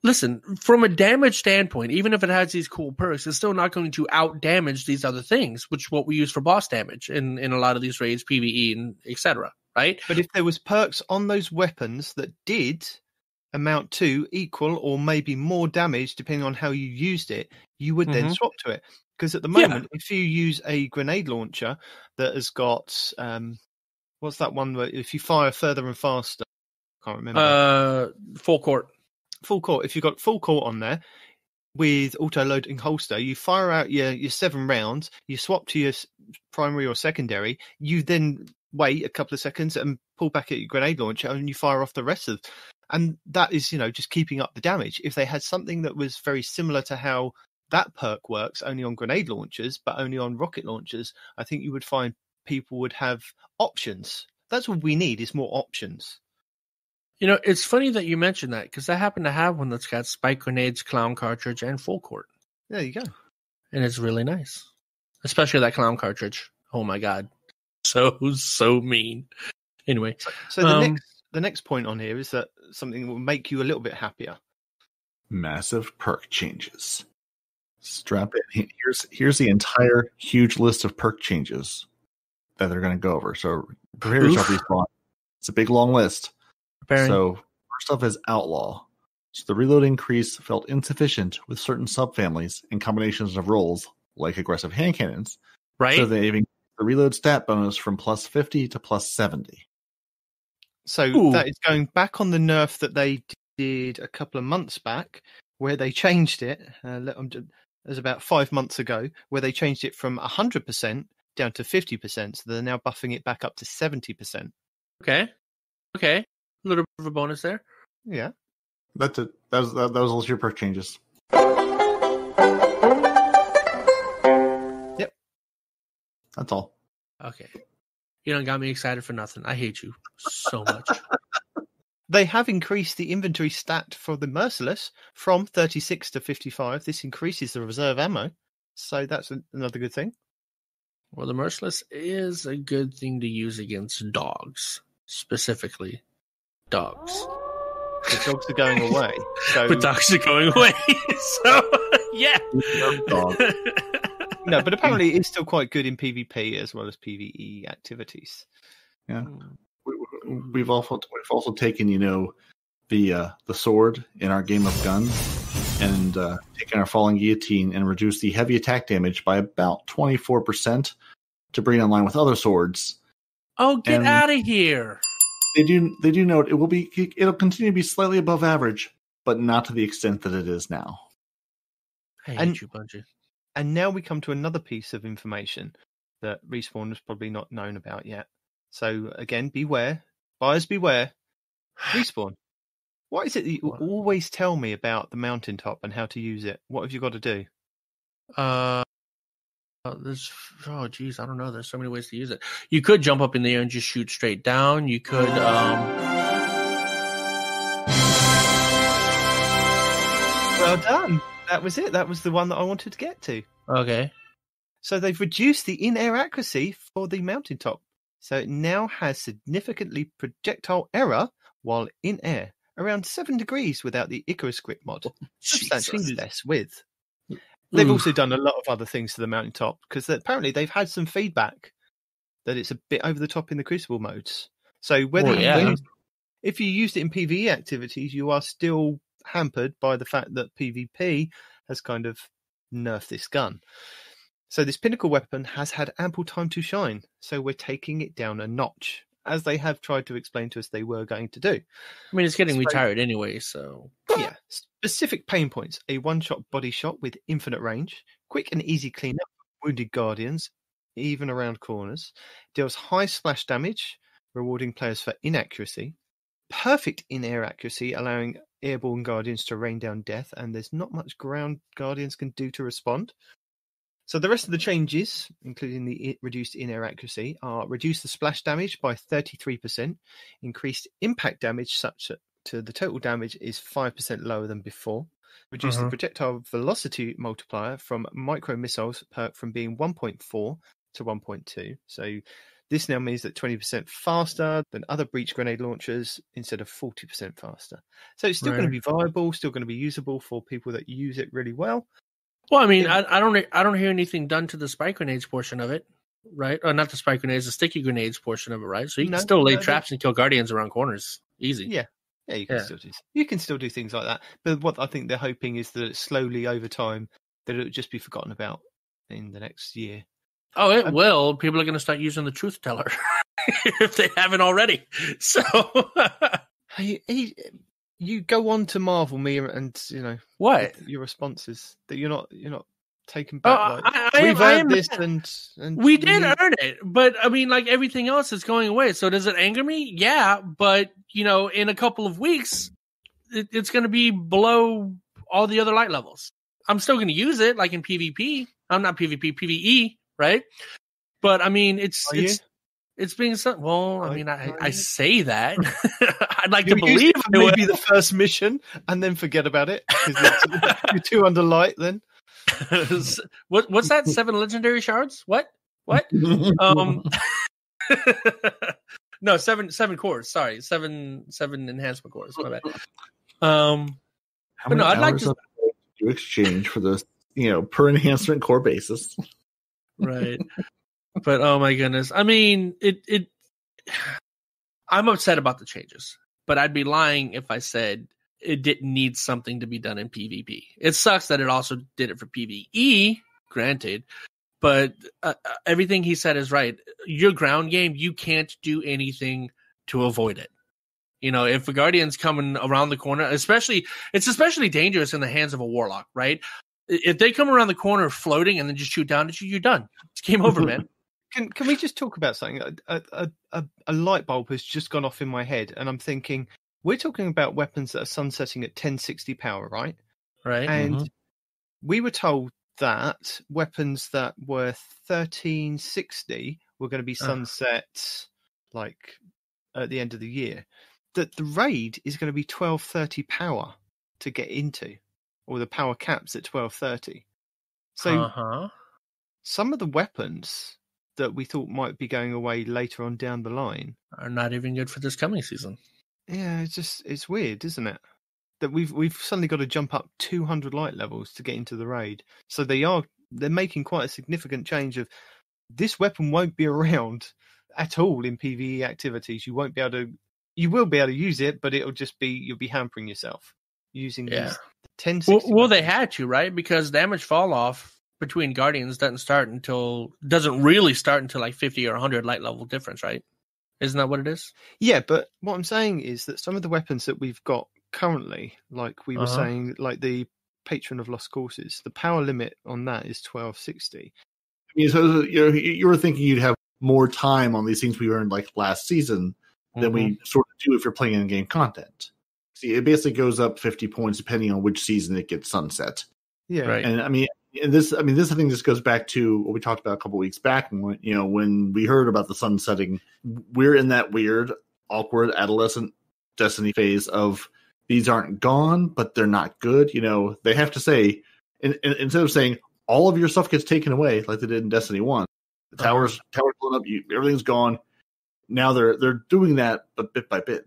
listen, from a damage standpoint, even if it has these cool perks, it's still not going to out damage these other things, which is what we use for boss damage in a lot of these raids, PvE and etc. Right? But if there was perks on those weapons that did amount to equal or maybe more damage depending on how you used it, you would then swap to it. Because at the moment, if you use a grenade launcher that has got, what's that one where if you fire further and faster? I can't remember. Full court. Full court. If you've got full court on there with auto-loading holster, you fire out your 7 rounds, you swap to your primary or secondary, you then wait a couple of seconds and pull back at your grenade launcher and you fire off the rest of. And that is, just keeping up the damage. If they had something that was very similar to how that perk works only on grenade launchers, but only on rocket launchers, I think you would find people would have options. That's what we need, is more options. It's funny that you mentioned that, because I happen to have one that's got spike grenades, clown cartridge, and full court. There you go. And it's really nice. Especially that clown cartridge. Oh my god. So mean. Anyway. So the next point on here is that something will make you a little bit happier. Massive perk changes. Strap in. Here's the entire huge list of perk changes that they're going to go over. So prepare yourself, Respawn. It's a big long list. So first off is Outlaw. So the reload increase felt insufficient with certain subfamilies and combinations of roles, like aggressive hand cannons. Right. So they even the reload stat bonus from plus 50 to plus 70. So that is going back on the nerf that they did a couple of months back, where they changed it. It was about 5 months ago, where they changed it from 100% down to 50%. So they're now buffing it back up to 70%. Okay. A little bit of a bonus there. Yeah. That's it. That was all your perk changes. Yep. That's all. Okay. You done got me excited for nothing. I hate you so much. They have increased the inventory stat for the Merciless from 36 to 55. This increases the reserve ammo. So that's another good thing. Well, the Merciless is a good thing to use against dogs, specifically dogs. The dogs are going away. So But dogs are going away. So, yeah. Dog. no, but apparently it's still quite good in PvP as well as PvE activities. Yeah. We've also taken, the sword in our game of guns and taken our falling guillotine and reduced the heavy attack damage by about 24% to bring it in line with other swords. Oh, get out of here! They do note it'll continue to be slightly above average, but not to the extent that it is now. I hate you, Bungie. And now we come to another piece of information that Respawn has probably not known about yet. So again, beware. Buyers beware. Respawn. What is it that you always tell me about the mountaintop and how to use it? What have you got to do? I don't know. There's so many ways to use it. You could jump up in the air and just shoot straight down. You could Well done. That was it. That was the one that I wanted to get to. Okay. So they've reduced the in-air accuracy for the mountaintop. So it now has significantly projectile error while in air, around 7 degrees without the Icarus grip mod. Substantially less width. They've also done a lot of other things to the mountaintop because apparently they've had some feedback that it's a bit over the top in the Crucible modes. So if you used it in PvE activities, you are still hampered by the fact that PvP has kind of nerfed this gun. So this pinnacle weapon has had ample time to shine. So we're taking it down a notch, as they have tried to explain to us they were going to do. I mean, it's getting retired anyway, so... Yeah. Specific pain points. A one-shot body shot with infinite range. Quick and easy cleanup for wounded guardians, even around corners. Deals high splash damage, rewarding players for inaccuracy. Perfect in-air accuracy, allowing airborne guardians to rain down death, and there's not much ground guardians can do to respond. So the rest of the changes, including the reduced in-air accuracy, are reduce the splash damage by 33%, increased impact damage such that the total damage is 5% lower than before, reduce the projectile velocity multiplier from micro missiles from being 1.4 to 1.2. So this now means that 20% faster than other breach grenade launchers instead of 40% faster. So it's still going to be viable, still going to be usable for people that use it really well. Well, I mean, I don't hear anything done to the spike grenades portion of it, right? Or not the spike grenades, the sticky grenades portion of it, right? So you can still lay traps and kill guardians around corners, easy. Yeah, you can still do things like that. But what I think they're hoping is that slowly over time that it'll just be forgotten about in the next year. Oh, it will. People are going to start using the truth teller if they haven't already. So. You go on to marvel me, and what your responses that you're not taken back. We've earned this, and we did earn it. But I mean, like everything else is going away. So does it anger me? Yeah, but in a couple of weeks, it's going to be below all the other light levels. I'm still going to use it, like in PvP. I'm not PvP, PvE, right? But I mean, it's being well. I mean, I say that. I'd like to believe it maybe the first mission and then forget about it because you're too under light. Then what's that? 7 legendary shards? What? No, 7 cores. Sorry, 7 enhancement cores. My bad. How many hours do you exchange for this? Per enhancement core basis. Right. But oh my goodness. I mean, I'm upset about the changes, but I'd be lying if I said it didn't need something to be done in PvP. It sucks that it also did it for PvE, granted, but everything he said is right. Your ground game, you can't do anything to avoid it. If a Guardian's coming around the corner, it's especially dangerous in the hands of a Warlock, right? If they come around the corner floating and then just shoot down at you, you're done. It's game over, man. Can we just talk about something? A light bulb has just gone off in my head, and I'm thinking, we're talking about weapons that are sunsetting at 1060 power, right? Right. And we were told that weapons that were 1360 were going to be sunset like at the end of the year. That the raid is going to be 1230 power to get into, or the power caps at 1230. So some of the weapons that we thought might be going away later on down the line are not even good for this coming season. Yeah, it's weird, isn't it? That we've suddenly got to jump up 200 light levels to get into the raid. So they're making quite a significant change of this weapon won't be around at all in PvE activities. You will be able to use it, but you'll be hampering yourself using these 1060. Well, they had to, right? Because damage fall off between Guardians doesn't really start until like 50 or 100 light level difference, right? Isn't that what it is? Yeah, but what I'm saying is that some of the weapons that we've got currently, like we were saying, like the Patron of Lost Courses, the power limit on that is 1260. I mean, so you were thinking you'd have more time on these things we earned like last season than we sort of do if you're playing in-game content. See, it basically goes up 50 points depending on which season it gets sunset. Yeah, right. And I mean, this I think this goes back to what we talked about a couple weeks back when we heard about the sunsetting. We're in that weird, awkward adolescent Destiny phase of these aren't gone, but they're not good. They have to say, instead of saying all of your stuff gets taken away like they did in Destiny 1, the towers blown up, everything's gone. Now they're doing that, but bit by bit,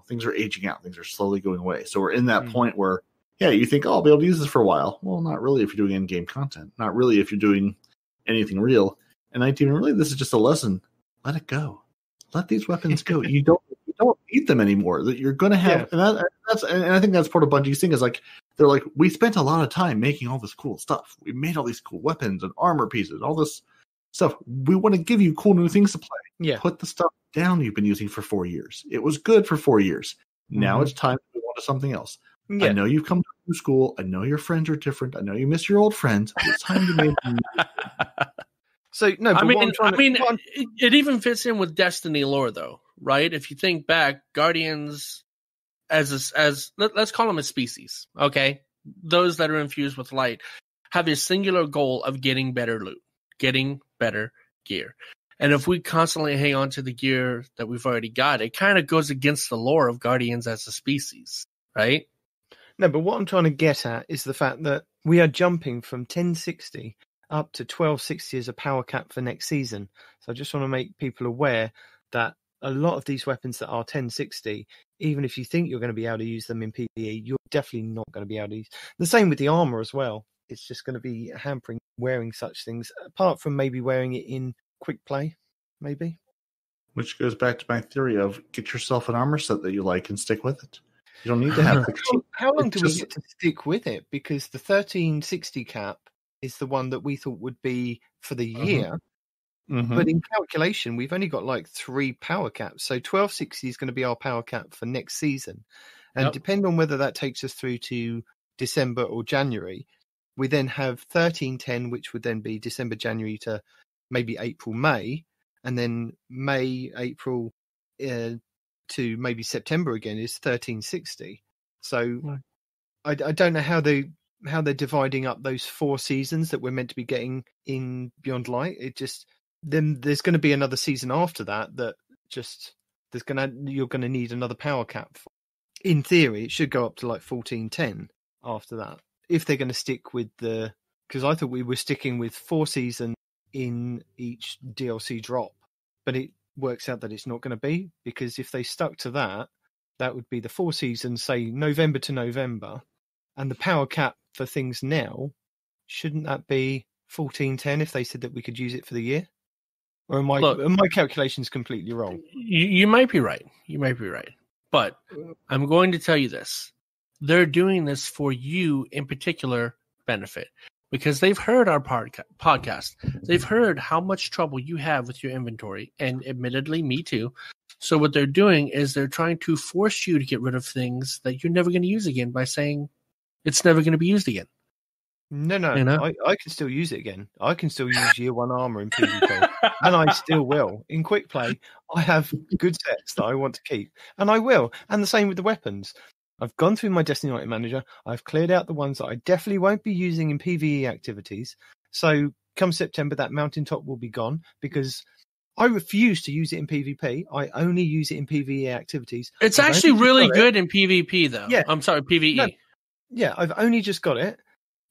things are aging out, things are slowly going away. So we're in that point where, you think, I'll be able to use this for a while. Well, not really if you're doing in-game content. Not really if you're doing anything real. And 19, really, this is just a lesson. Let it go. Let these weapons go. You don't need them anymore. You're going to have, and I think that's part of Bungie's thing is like they're like, we spent a lot of time making all this cool stuff. We made all these cool weapons and armor pieces, all this stuff. We want to give you cool new things to play. Yeah. Put the stuff down you've been using for 4 years. It was good for 4 years. Now it's time to move on to something else. Yeah. I know you've come to new school. I know your friends are different. I know you miss your old friends. It's time to make them. So no, but it even fits in with Destiny lore, though, right? If you think back, Guardians, let's call them a species, okay? Those that are infused with light have a singular goal of getting better loot, getting better gear. And if we constantly hang on to the gear that we've already got, it kind of goes against the lore of Guardians as a species, right? No, but what I'm trying to get at is the fact that we are jumping from 1060 up to 1260 as a power cap for next season. So I just want to make people aware that a lot of these weapons that are 1060, even if you think you're going to be able to use them in PvE, you're definitely not going to be able to use. The same with the armor as well. It's just going to be hampering wearing such things, apart from maybe wearing it in quick play, maybe. Which goes back to my theory of get yourself an armor set that you like and stick with it. You don't need to have. How long do we get to stick with it? Because the 1360 cap is the one that we thought would be for the year. But in calculation, we've only got like 3 power caps. So 1260 is going to be our power cap for next season. And depending on whether that takes us through to December or January, we then have 1310, which would then be December, January to maybe April, May. And then May, April to maybe September again is 1360. So I don't know how they're dividing up those 4 seasons that we're meant to be getting in Beyond Light. It just then there's going to be another season after that just you're going to need another power cap for. In theory, it should go up to like 1410 after that if they're going to stick with because I thought we were sticking with 4 seasons in each DLC drop, but it works out that it's not going to be, because if they stuck to that would be the 4 seasons, say November to November, and the power cap for things now, shouldn't that be 1410 if they said that we could use it for the year? Or are my calculations completely wrong? You might be right. You might be right. But I'm going to tell you this. They're doing this for you in particular benefit, because they've heard our podcast. They've heard how much trouble you have with your inventory, and admittedly, me too. So what they're doing is they're trying to force you to get rid of things that you're never going to use again by saying it's never going to be used again. No, I can still use it again. I can still use year 1 armor in PvP, and I still will. In quick play, I have good sets that I want to keep, and I will. And the same with the weapons. I've gone through my Destiny Item Manager. I've cleared out the ones that I definitely won't be using in PvE activities. So come September, that mountaintop will be gone, because I refuse to use it in PvP. I only use it in PvE activities. It's actually really good in PvP, though. Yeah. I'm sorry, PvE. No. Yeah, I've only just got it.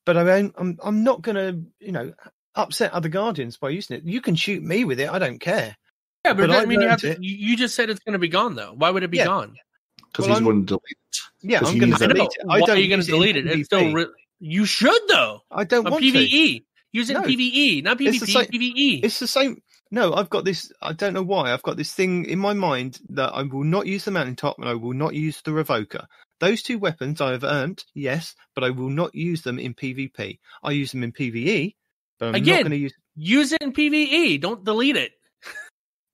But I'm not going to, upset other Guardians by using it. You can shoot me with it. I don't care. Yeah, but I mean, it. you just said it's going to be gone, though. Why would it be gone? Because he's going to delete it. Yeah, I'm going to delete it. Why are you going to delete it? It's still you should, though. I don't want PvE. to. Use it in PvE, not PvP, PvE. It's the same. No, I've got this. I don't know why. I've got this thing in my mind that I will not use the Mountaintop and I will not use the Revoker. Those two weapons I have earned, yes, but I will not use them in PvP. I use them in PvE, but I'm not going to use it in PvE. Don't delete it.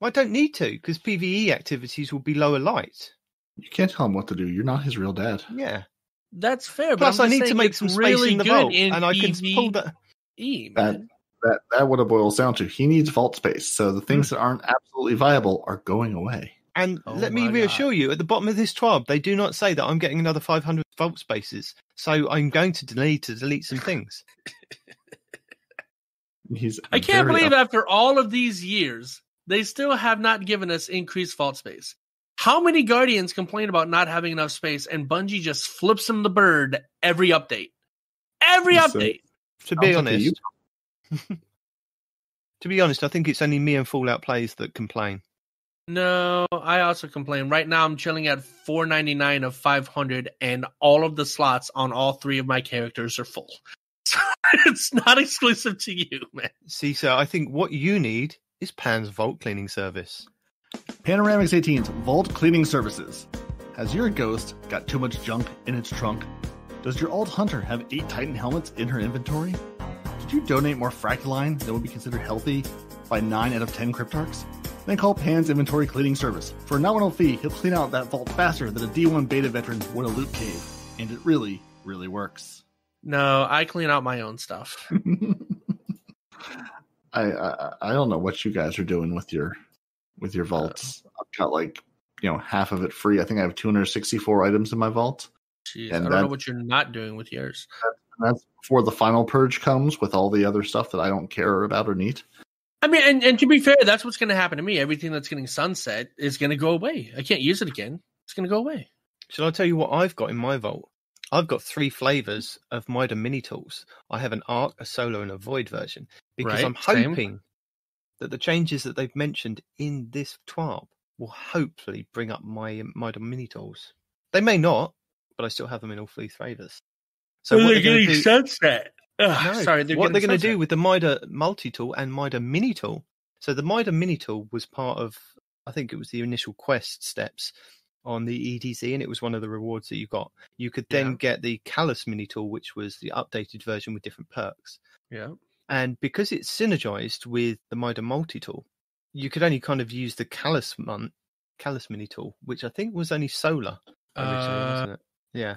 I don't need to, because PvE activities will be lower light. You can't tell him what to do. You're not his real dad. Yeah. That's fair. Plus, but I need to make some space in the vault, and I can pull that. That what it boils down to. He needs vault space, so the things that aren't absolutely viable are going away. And let me reassure you, at the bottom of this TWAB, they do not say that I'm getting another 500 vault spaces. So I'm going to delete some things. I can't believe after all of these years, they still have not given us increased vault space. How many Guardians complain about not having enough space, and Bungie just flips them the bird every update? Every update. To be honest, I think it's only me and Fallout Plays that complain. No, I also complain. Right now, I'm chilling at 499 of 500, and all of the slots on all three of my characters are full. So it's not exclusive to you, man. See, so I think what you need is Pan's Vault Cleaning Service. Panoramix 18's Vault Cleaning Services. Has your ghost got too much junk in its trunk? Does your old hunter have 8 Titan helmets in her inventory? Did you donate more Fractaline than would be considered healthy by 9 out of 10 Cryptarchs? Then call Pan's Inventory Cleaning Service. For a nominal fee, he'll clean out that vault faster than a D1 beta veteran would a loot cave. And it really, really works. No, I clean out my own stuff. I don't know what you guys are doing with your vaults. I've got half of it free. I think I have 264 items in my vault. Jeez, and I don't know what you're not doing with yours. That's before the final purge comes with all the other stuff that I don't care about or need. I mean, and to be fair, that's what's going to happen to me. Everything that's getting sunset is going to go away. I can't use it again. It's going to go away. Shall I tell you what I've got in my vault? I've got 3 flavors of Mida mini tools. I have an Arc, a Solo, and a Void version because I'm hoping that the changes that they've mentioned in this TWAB will hopefully bring up my Mida mini tools. They may not, but I still have them in all 3 flavors. So what they're getting sunset. No, sorry, what they're going to do with the Mida multi-tool and Mida mini tool. So the Mida mini tool was part of, I think it was the initial quest steps on the EDZ, and it was one of the rewards that you got. You could then get the Callus mini tool, which was the updated version with different perks. Yeah. And because it's synergized with the Mida multi-tool, you could only kind of use the Callus mini tool, which I think was only solar originally, wasn't it? Yeah.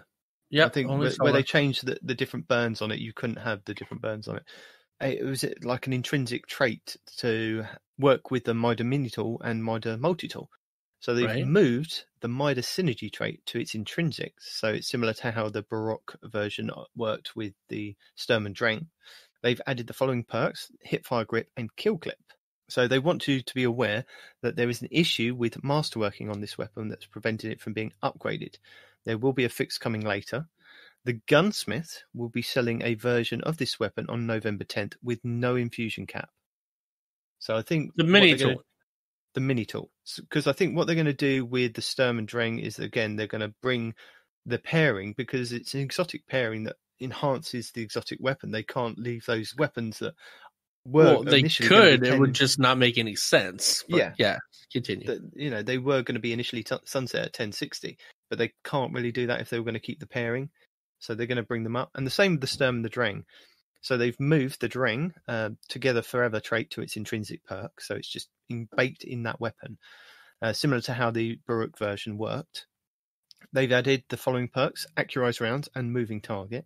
Yeah, I think where they changed the different burns on it, you couldn't have the different burns on it. It was like an intrinsic trait to work with the Mida mini tool and Mida multi tool. So they've moved the Mida synergy trait to its intrinsics. So it's similar to how the Baroque version worked with the Sturm and Drang. They've added the following perks: Hipfire Grip and Kill Clip. So they want you to be aware that there is an issue with masterworking on this weapon that's preventing it from being upgraded. There will be a fix coming later. The gunsmith will be selling a version of this weapon on November 10th with no infusion cap. So I think the mini tool. The mini tool. Because I think what they're going to do with the Sturm and Drang is, again, they're going to bring the pairing, because it's an exotic pairing that enhances the exotic weapon. They can't leave those weapons that were they could. It would just not make any sense. But yeah. Continue. They were going to be initially sunset at 1060, but they can't really do that if they were going to keep the pairing. So they're going to bring them up. And the same with the Sturm and the Drang. So they've moved the Drang Together Forever trait to its intrinsic perk. So it's just baked in that weapon, similar to how the Baroque version worked. They've added the following perks: Accurized Rounds and Moving Target.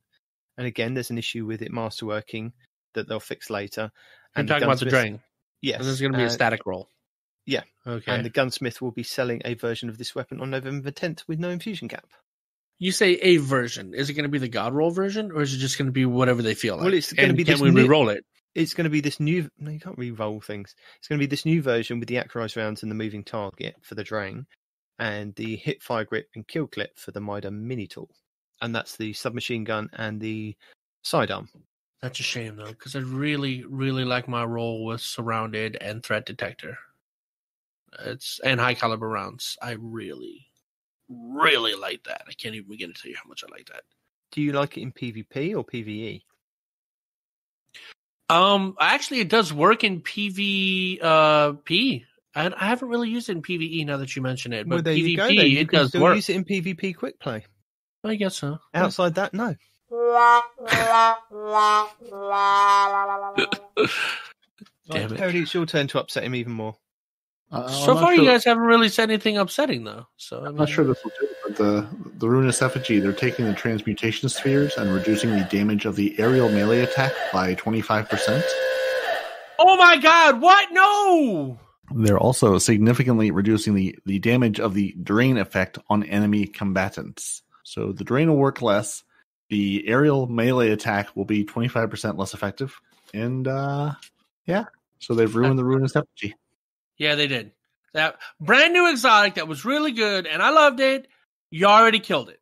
And again, there's an issue with it masterworking that they'll fix later. And talking about the Drang. Yes. And there's going to be a static roll. Yeah. Okay. And the gunsmith will be selling a version of this weapon on November 10th with no infusion cap. You say a version. Is it going to be the God roll version, or is it just going to be whatever they feel like? Well, it's going to be this. Can we re-roll it? It's going to be this new. No, you can't re-roll things. It's going to be this new version with the Accurized Rounds and the Moving Target for the Drang, and the Hipfire Grip and Kill Clip for the Mida mini tool. And that's the submachine gun and the Sidearm. That's a shame though, because I really, really like my role with surrounded and threat detector. And high caliber rounds. I really, really like that. I can't even begin to tell you how much I like that. Do you like it in PvP or PvE? Actually, it does work in PvP. I haven't really used it in PvE now that you mention it, but Well, there PvP you go. Then. You it can does still work. use it in PvP quick play. I guess so. Outside that, no. Damn it. Cody, it's your turn to upset him even more. So far, you guys haven't really said anything upsetting, though. So I'm not sure this will do it, but the Ruinous Effigy, they're taking the transmutation spheres and reducing the damage of the aerial melee attack by 25%. Oh my god, what? No! They're also significantly reducing the damage of the drain effect on enemy combatants. So the drain will work less, the aerial melee attack will be 25% less effective, and so they've ruined the Ruinous Effigy. Yeah, they did. That brand new exotic that was really good, and I loved it. You already killed it.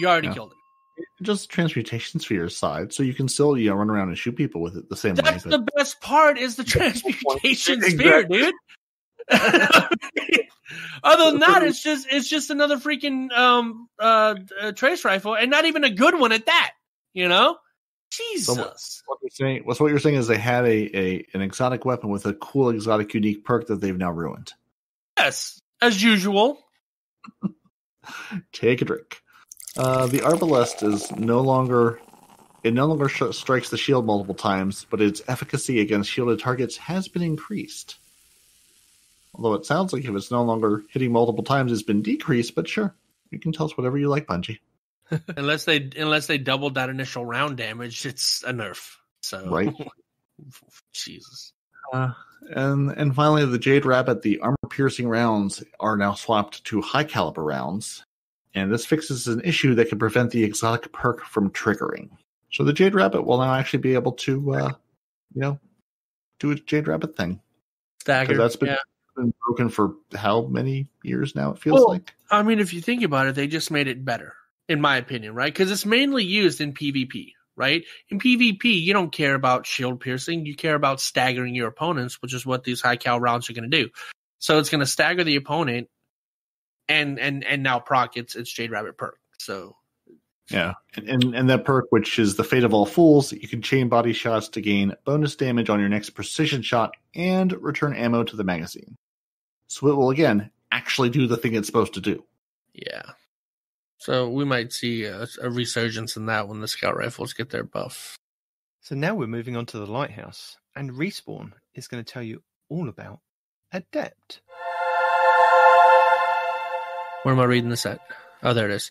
Killed it. Just transmutation sphere aside, so you can still run around and shoot people with it the same way. That's the best part is the transmutation sphere, dude. Other than that, it's just another freaking trace rifle, and not even a good one at that. Jesus. So what you're saying is they had an exotic weapon with a cool exotic unique perk that they've now ruined. Yes, as usual. Take a drink. The Arbalest is no longer strikes the shield multiple times, but its efficacy against shielded targets has been increased. Although it sounds like if it's no longer hitting multiple times, it's been decreased. But sure, you can tell us whatever you like, Bungie. unless they doubled that initial round damage, it's a nerf. So right, Jesus. And finally, the Jade Rabbit, the armor-piercing rounds are now swapped to high-caliber rounds, and this fixes an issue that could prevent the exotic perk from triggering. So the Jade Rabbit will now actually be able to, do its Jade Rabbit thing. Stagger. That's been broken for how many years now? It feels like. I mean, if you think about it, they just made it better, in my opinion, right? Because it's mainly used in PvP. Right? In PvP, you don't care about shield piercing. You care about staggering your opponents, which is what these high cal rounds are going to do. So it's going to stagger the opponent and now proc its Jade Rabbit perk. So yeah. And that perk, which is the Fate of All Fools, you can chain body shots to gain bonus damage on your next precision shot and return ammo to the magazine. So it will, again, actually do the thing it's supposed to do. Yeah. So we might see a resurgence in that when the scout rifles get their buff. So now we're moving on to the lighthouse, and Respawn is going to tell you all about Adept. Where am I reading this at? Oh, there it is.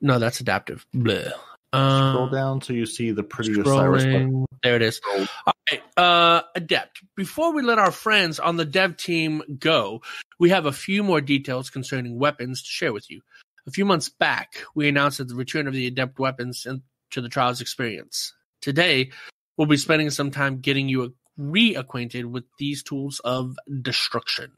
No, that's adaptive. Bleh. Scroll down so you see the pretty Osiris button. There it is. All right, Adept. Before we let our friends on the dev team go, we have a few more details concerning weapons to share with you. A few months back, we announced the return of the Adept weapons to the Trials experience. Today, we'll be spending some time getting you reacquainted with these tools of destruction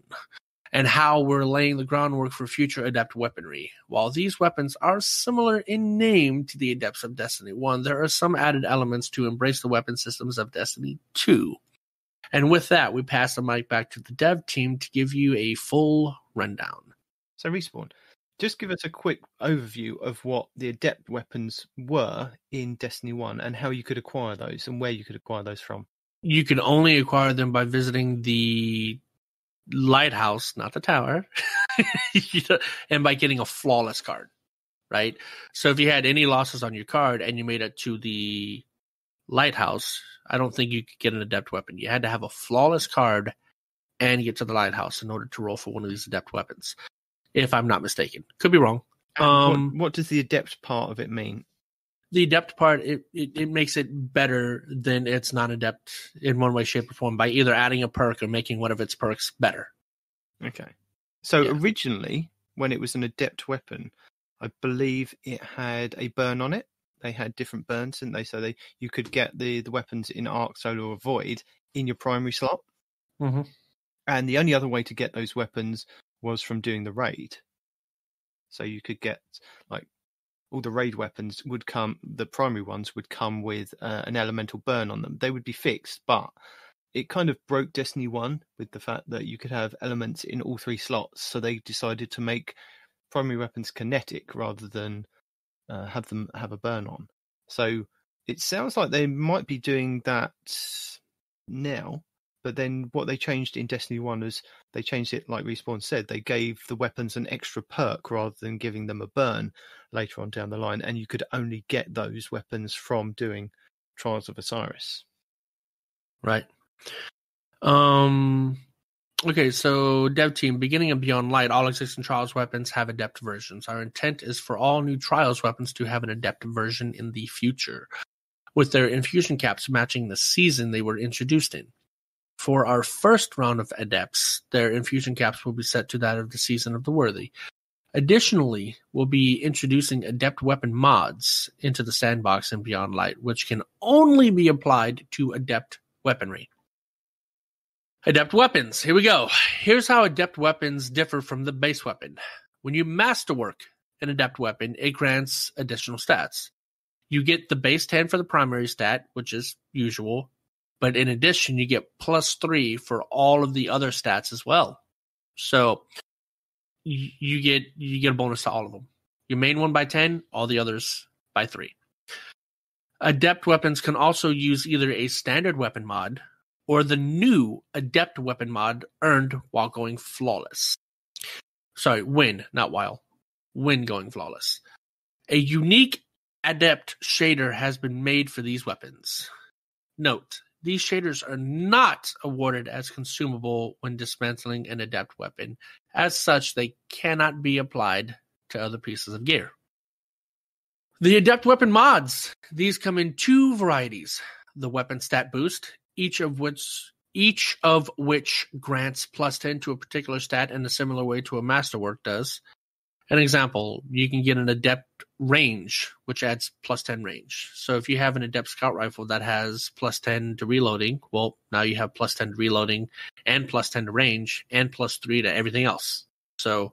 and how we're laying the groundwork for future Adept weaponry. While these weapons are similar in name to the Adepts of Destiny 1, there are some added elements to embrace the weapon systems of Destiny 2. And with that, we pass the mic back to the dev team to give you a full rundown. So Respawn, just give us a quick overview of what the Adept weapons were in Destiny 1 and how you could acquire those and where you could acquire those from. You can only acquire them by visiting the lighthouse, not the tower, and by getting a flawless card, right? So if you had any losses on your card and you made it to the lighthouse, I don't think you could get an Adept weapon. You had to have a flawless card and get to the lighthouse in order to roll for one of these Adept weapons. If I'm not mistaken. Could be wrong. What does the Adept part of it mean? The Adept part, it makes it better than its non-Adept in one way, shape, or form by either adding a perk or making one of its perks better. Okay. So originally, when it was an Adept weapon, I believe it had a burn on it. They had different burns, didn't they? So you could get the weapons in Arc, Solar, or Void in your primary slot. Mm-hmm. And the only other way to get those weapons was from doing the raid. So you could get all the raid weapons would come, the primary ones would come with an elemental burn on them. They would be fixed, but it kind of broke Destiny 1 with the fact that you could have elements in all 3 slots. So they decided to make primary weapons kinetic rather than have them have a burn on. So it sounds like they might be doing that now. But then what they changed in Destiny 1 is they changed it, like Respawn said, they gave the weapons an extra perk rather than giving them a burn later on down the line. And you could only get those weapons from doing Trials of Osiris. Right. Okay, so dev team, beginning of Beyond Light, all existing Trials weapons have adept versions. Our intent is for all new Trials weapons to have an adept version in the future, with their infusion caps matching the season they were introduced in. For our first round of adepts, their infusion caps will be set to that of the Season of the Worthy. Additionally, we'll be introducing adept weapon mods into the Sandbox and Beyond Light, which can only be applied to adept weaponry. Adept weapons. Here we go. Here's how adept weapons differ from the base weapon. When you masterwork an adept weapon, it grants additional stats. You get the base 10 for the primary stat, which is usual, but in addition, you get +3 for all of the other stats as well. So you get a bonus to all of them. Your main one by 10, all the others by 3. Adept weapons can also use either a standard weapon mod or the new adept weapon mod earned while going flawless. Sorry, when, not while. When going flawless. A unique adept shader has been made for these weapons. Note, these shaders are not awarded as consumable when dismantling an adept weapon. As such, they cannot be applied to other pieces of gear. The adept weapon mods. These come in 2 varieties. The weapon stat boost, each of which grants +10 to a particular stat in a similar way to a masterwork does. An example, you can get an adept range, which adds +10 range. So if you have an adept scout rifle that has +10 to reloading, well, now you have +10 to reloading and +10 to range and +3 to everything else. So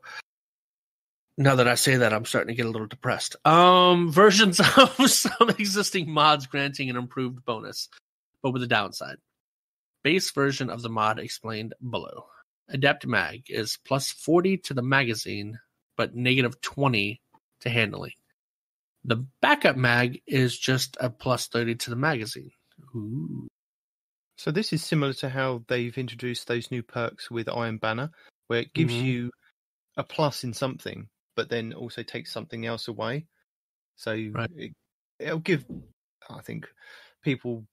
now that I say that, I'm starting to get a little depressed. Versions of some existing mods granting an improved bonus, but with a downside. Base version of the mod explained below. Adept mag is +40 to the magazine, but -20 to handling. The backup mag is just a +30 to the magazine. Ooh. So this is similar to how they've introduced those new perks with Iron Banner, where it gives you a plus in something, but then also takes something else away. So it'll give, I think, people...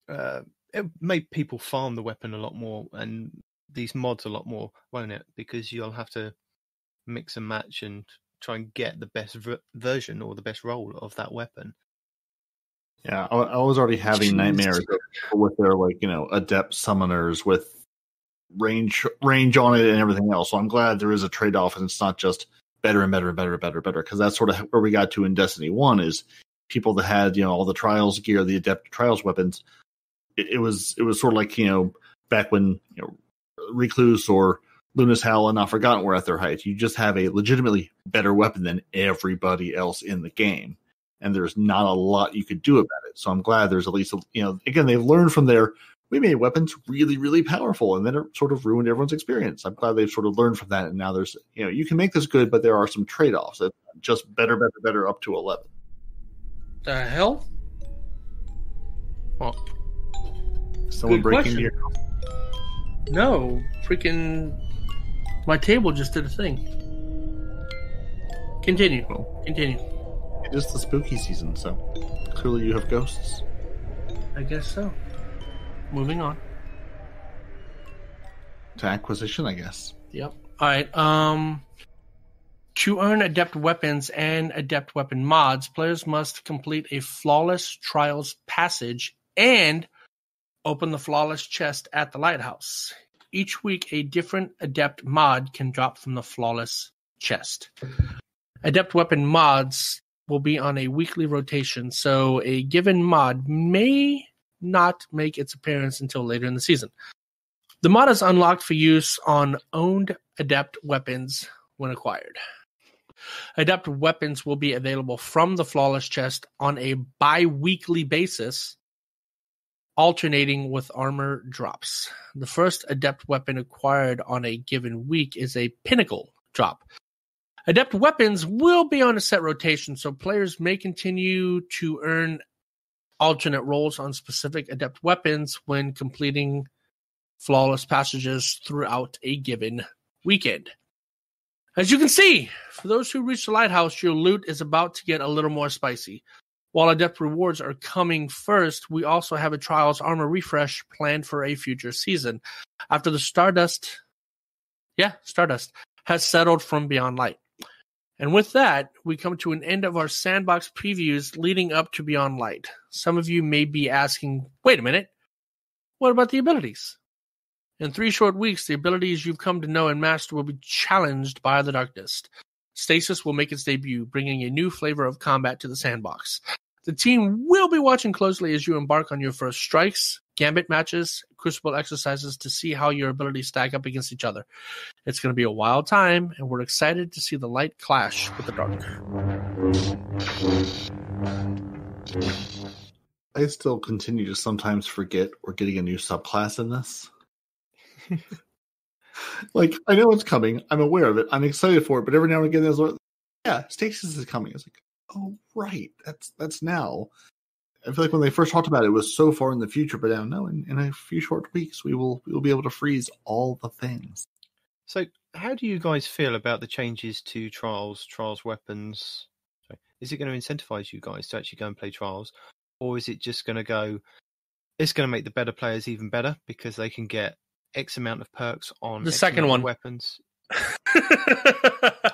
it'll make people farm the weapon a lot more, and these mods a lot more, won't it? Because you'll have to mix and match and try and get the best version or the best roll of that weapon. Yeah, I was already having nightmares with their adept summoners with range on it and everything else. So I'm glad there is a trade-off and it's not just better and better and better and better and better, because that's sort of where we got to in Destiny 1 is people that had all the trials gear, the adept trials weapons. It was sort of like back when Recluse or Luna's Howl and Not Forgotten were at their height. You just have a legitimately better weapon than everybody else in the game, and there's not a lot you could do about it. So I'm glad there's at least again, they've learned from we made weapons really, really powerful, and then it sort of ruined everyone's experience. I'm glad they've sort of learned from that, and now there's you can make this good, but there are some trade-offs. It's just better up to 11. The hell? Well, someone breaking here. No, freaking my table just did a thing. Continue. It is the spooky season, so clearly you have ghosts. I guess so. Moving on. To acquisition, I guess. Yep. All right. To earn adept weapons and adept weapon mods, players must complete a flawless trials passage and open the flawless chest at the lighthouse. Each week, a different adept mod can drop from the flawless chest. Adept weapon mods will be on a weekly rotation, so a given mod may not make its appearance until later in the season. The mod is unlocked for use on owned adept weapons when acquired. Adept weapons will be available from the Flawless Chest on a bi-weekly basis, alternating with armor drops. The first Adept weapon acquired on a given week is a Pinnacle drop. Adept weapons will be on a set rotation, so players may continue to earn alternate rolls on specific Adept weapons when completing flawless passages throughout a given weekend. As you can see, for those who reach the lighthouse, your loot is about to get a little more spicy. While Adept rewards are coming first, we also have a Trials armor refresh planned for a future season after the Stardust has settled from Beyond Light. And with that, we come to an end of our Sandbox previews leading up to Beyond Light. Some of you may be asking, wait a minute, what about the abilities? In 3 short weeks, the abilities you've come to know and master will be challenged by the darkness. Stasis will make its debut, bringing a new flavor of combat to the Sandbox. The team will be watching closely as you embark on your first strikes, gambit matches, crucible exercises to see how your abilities stack up against each other. It's going to be a wild time, and we're excited to see the light clash with the dark. I still continue to sometimes forget we're getting a new subclass in this. Like, I know it's coming. I'm aware of it. I'm excited for it. But every now and again, there's like, yeah, Stasis is coming. It's like, oh, right. That's now. I feel like when they first talked about it, it was so far in the future. But now, no, in a few short weeks, we will be able to freeze all the things. So, how do you guys feel about the changes to Trials weapons? Is it going to incentivize you guys to actually go and play Trials? Or is it just going to go, it's going to make the better players even better because they can get X amount of perks on the X second one weapons?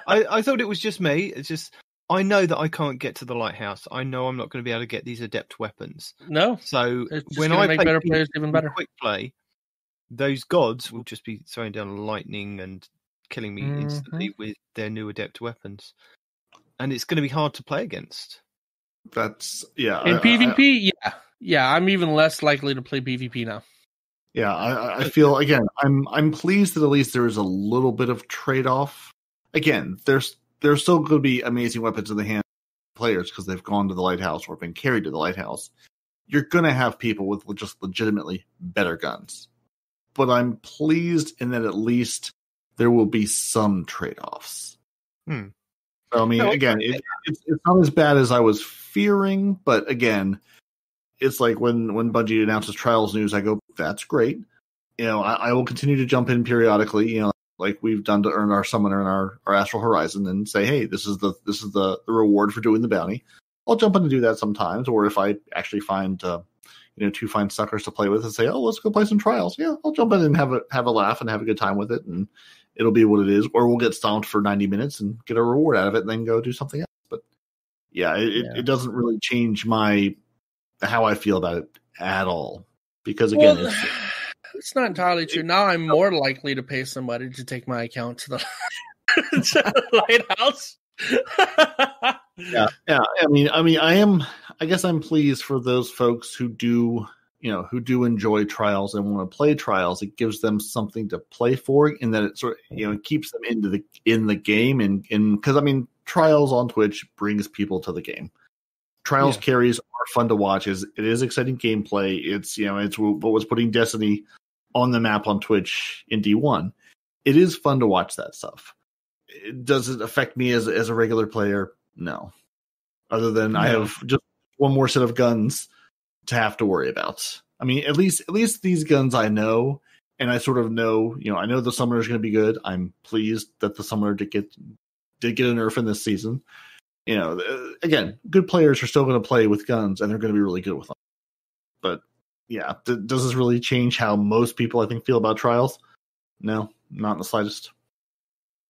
I thought it was just me. It's just, I know that I can't get to the lighthouse. I know I'm not going to be able to get these Adept weapons. No. So when I make better players even better, quick play, those gods will just be throwing down lightning and killing me instantly with their new Adept weapons, and it's going to be hard to play against. That's yeah. In PvP, yeah. I'm even less likely to play PvP now. Yeah, I feel again. I'm pleased that at least there is a little bit of trade off. Again, there's still going to be amazing weapons in the hands of players because they've gone to the lighthouse or been carried to the lighthouse. You're going to have people with just legitimately better guns, but I'm pleased in that at least there will be some trade offs. So, I mean, again, it's not as bad as I was fearing, but again. It's like when Bungie announces Trials news, I go, that's great. You know, I will continue to jump in periodically, you know, like we've done to earn our Summoner and our Astral Horizon and say, hey, this is the reward for doing the bounty. I'll jump in and do that sometimes. Or if I actually find, 2 fine suckers to play with and say, oh, let's go play some Trials. Yeah, I'll jump in and have a laugh and have a good time with it. And it'll be what it is. Or we'll get stomped for 90 minutes and get a reward out of it and then go do something else. But yeah, it doesn't really change how I feel about it at all. Because again, it's not entirely true. Now I'm more likely to pay somebody to take my account to the lighthouse. Yeah. I guess I'm pleased for those folks who do enjoy Trials and want to play Trials. It gives them something to play for, in that it sort of, it keeps them in the game, and because I mean, Trials on Twitch brings people to the game. Trials carries are fun to watch. It is exciting gameplay. It's what was putting Destiny on the map on Twitch in D1. It is fun to watch that stuff. Does it affect me as a regular player? No. Other than I have just one more set of guns to have to worry about. I mean, at least these guns I know, and I sort of know. I know the Summoner is going to be good. I'm pleased that the Summoner did get a nerf in this season. Again, good players are still going to play with guns, and they're going to be really good with them. But yeah, does this really change how most people, I think, feel about Trials? No, not in the slightest.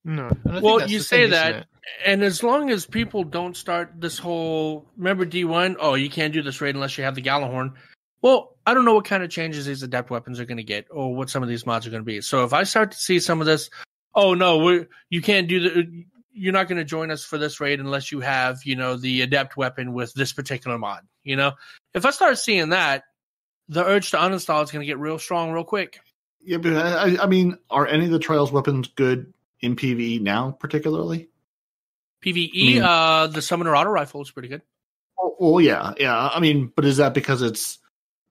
No. Well, you say that, and as long as people don't start this whole, remember D1? Oh, you can't do this raid unless you have the Gjallarhorn. Well, I don't know what kind of changes these Adept weapons are going to get, or what some of these mods are going to be. So if I start to see some of this, oh no, you can't do the. You're not going to join us for this raid unless you have, the Adept weapon with this particular mod. If I start seeing that, the urge to uninstall is going to get real strong real quick. Yeah, but I mean, are any of the Trials weapons good in PvE now, particularly? PvE, the Summoner Auto Rifle is pretty good. Well, yeah. I mean, but is that because it's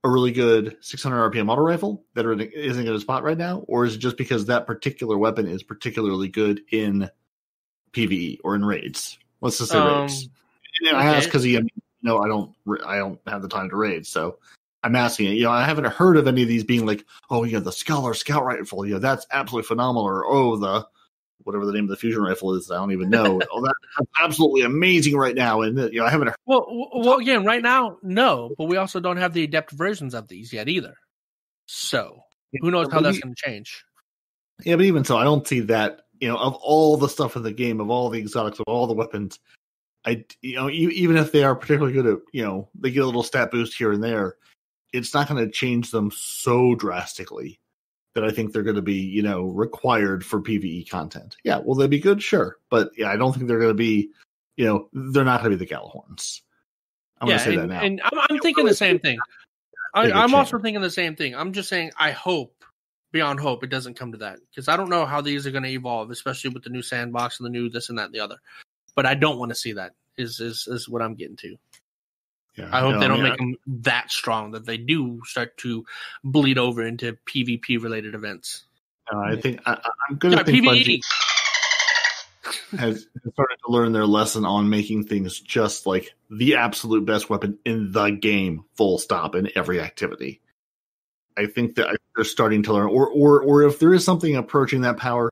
a really good 600 RPM auto rifle that isn't going to spot right now, or is it just because that particular weapon is particularly good in PvE or in raids? Let's just say raids. And I ask because I don't have the time to raid, so I'm asking it. I haven't heard of any of these being like, oh, the Scholar Scout Rifle, that's absolutely phenomenal, or the whatever the name of the fusion rifle is, I don't even know. That's absolutely amazing right now, and I haven't heard. Well, again, right now, no, but we also don't have the adept versions of these yet either. So who knows how that's going to change? Yeah, but even so, I don't see that. Of all the stuff in the game, of all the exotics, of all the weapons, even if they are particularly good at, they get a little stat boost here and there, it's not going to change them so drastically that I think they're going to be, required for PvE content. Yeah, will they be good? Sure. But yeah, I don't think they're going to be, they're not going to be the Gallahorns. I'm going to say that now. And I'm thinking the same thing. I'm also thinking the same thing. I'm just saying, I hope, beyond hope, it doesn't come to that. Because I don't know how these are going to evolve, especially with the new sandbox and the new this and that and the other. But I don't want to see that, is what I'm getting to. Yeah, I hope they don't make them that strong that they do start to bleed over into PvP related events. I think I'm going to think PvE has started to learn their lesson on making things just like the absolute best weapon in the game, full stop, in every activity. I think that they're starting to learn, or if there is something approaching that power,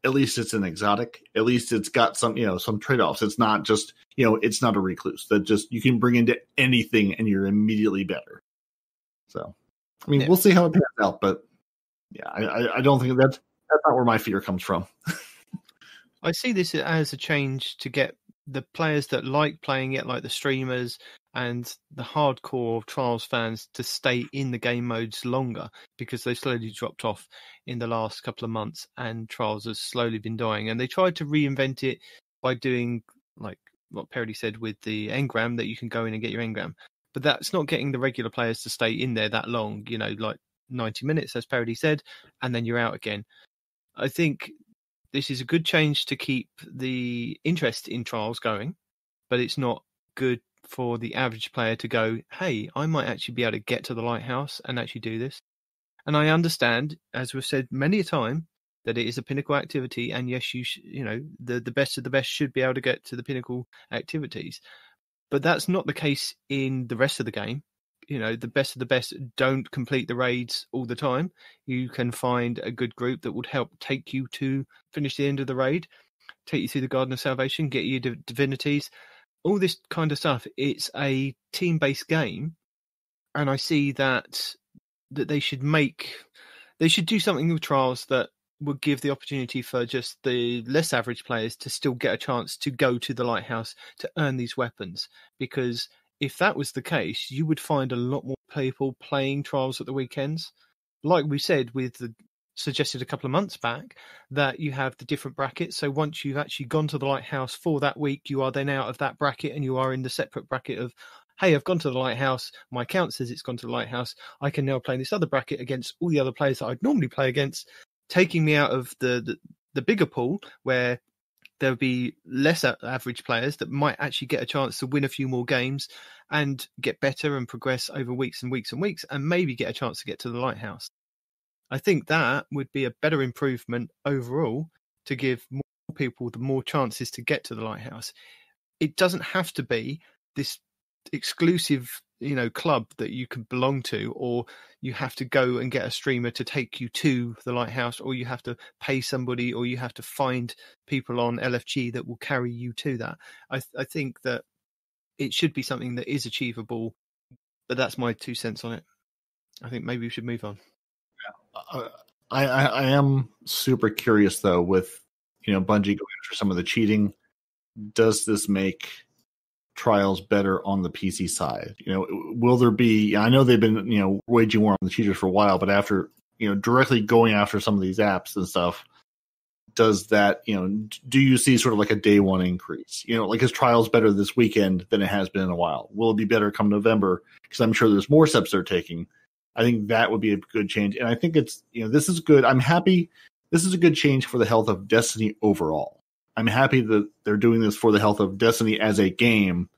at least it's an exotic. At least it's got some, some trade-offs. It's not just, it's not a recluse that just you can bring into anything and you're immediately better. So, I mean, we'll see how it pans out, but yeah, I don't think that's not where my fear comes from. I see this as a change to get the players that like playing it, like the streamers and the hardcore Trials fans, to stay in the game modes longer, because they slowly dropped off in the last couple of months and Trials has slowly been dying. And they tried to reinvent it by doing, like what Parody said, with the engram, that you can go in and get your engram. But that's not getting the regular players to stay in there that long, like 90 minutes, as Parody said, and then you're out again. I think this is a good change to keep the interest in Trials going, but it's not good for the average player to go, hey, I might actually be able to get to the lighthouse and actually do this. And I understand, as we've said many a time, that it is a pinnacle activity, and yes, the best of the best should be able to get to the pinnacle activities. But that's not the case in the rest of the game. The best of the best don't complete the raids all the time. You can find a good group that would help take you to finish the end of the raid, take you through the Garden of Salvation, get you divinities, all this kind of stuff. It's a team-based game, and I see that they should do something with Trials that would give the opportunity for just the less average players to still get a chance to go to the lighthouse to earn these weapons. Because if that was the case, you would find a lot more people playing Trials at the weekends. Like we said, suggested a couple of months back, that you have the different brackets. So once you've actually gone to the lighthouse for that week, you are then out of that bracket and you are in the separate bracket of, hey, I've gone to the lighthouse. My account says it's gone to the lighthouse. I can now play in this other bracket against all the other players that I'd normally play against, taking me out of the bigger pool where there would be less average players that might actually get a chance to win a few more games and get better and progress over weeks and weeks and weeks, and maybe get a chance to get to the lighthouse. I think that would be a better improvement overall to give more people the more chances to get to the lighthouse. It doesn't have to be this exclusive, club that you can belong to, or you have to go and get a streamer to take you to the lighthouse, or you have to pay somebody, or you have to find people on LFG that will carry you to that. I think that it should be something that is achievable, but that's my 2 cents on it. I think maybe we should move on. I am super curious though, with Bungie going after some of the cheating. Does this make Trials better on the PC side? Will there be? I know they've been waging war on the cheaters for a while, but after directly going after some of these apps and stuff, does that do you see sort of like a day one increase? Like, is Trials better this weekend than it has been in a while? Will it be better come November? Because I'm sure there's more steps they're taking. I think that would be a good change, and I think it's this is good. I'm happy. This is a good change for the health of Destiny overall. I'm happy that they're doing this for the health of Destiny as a game.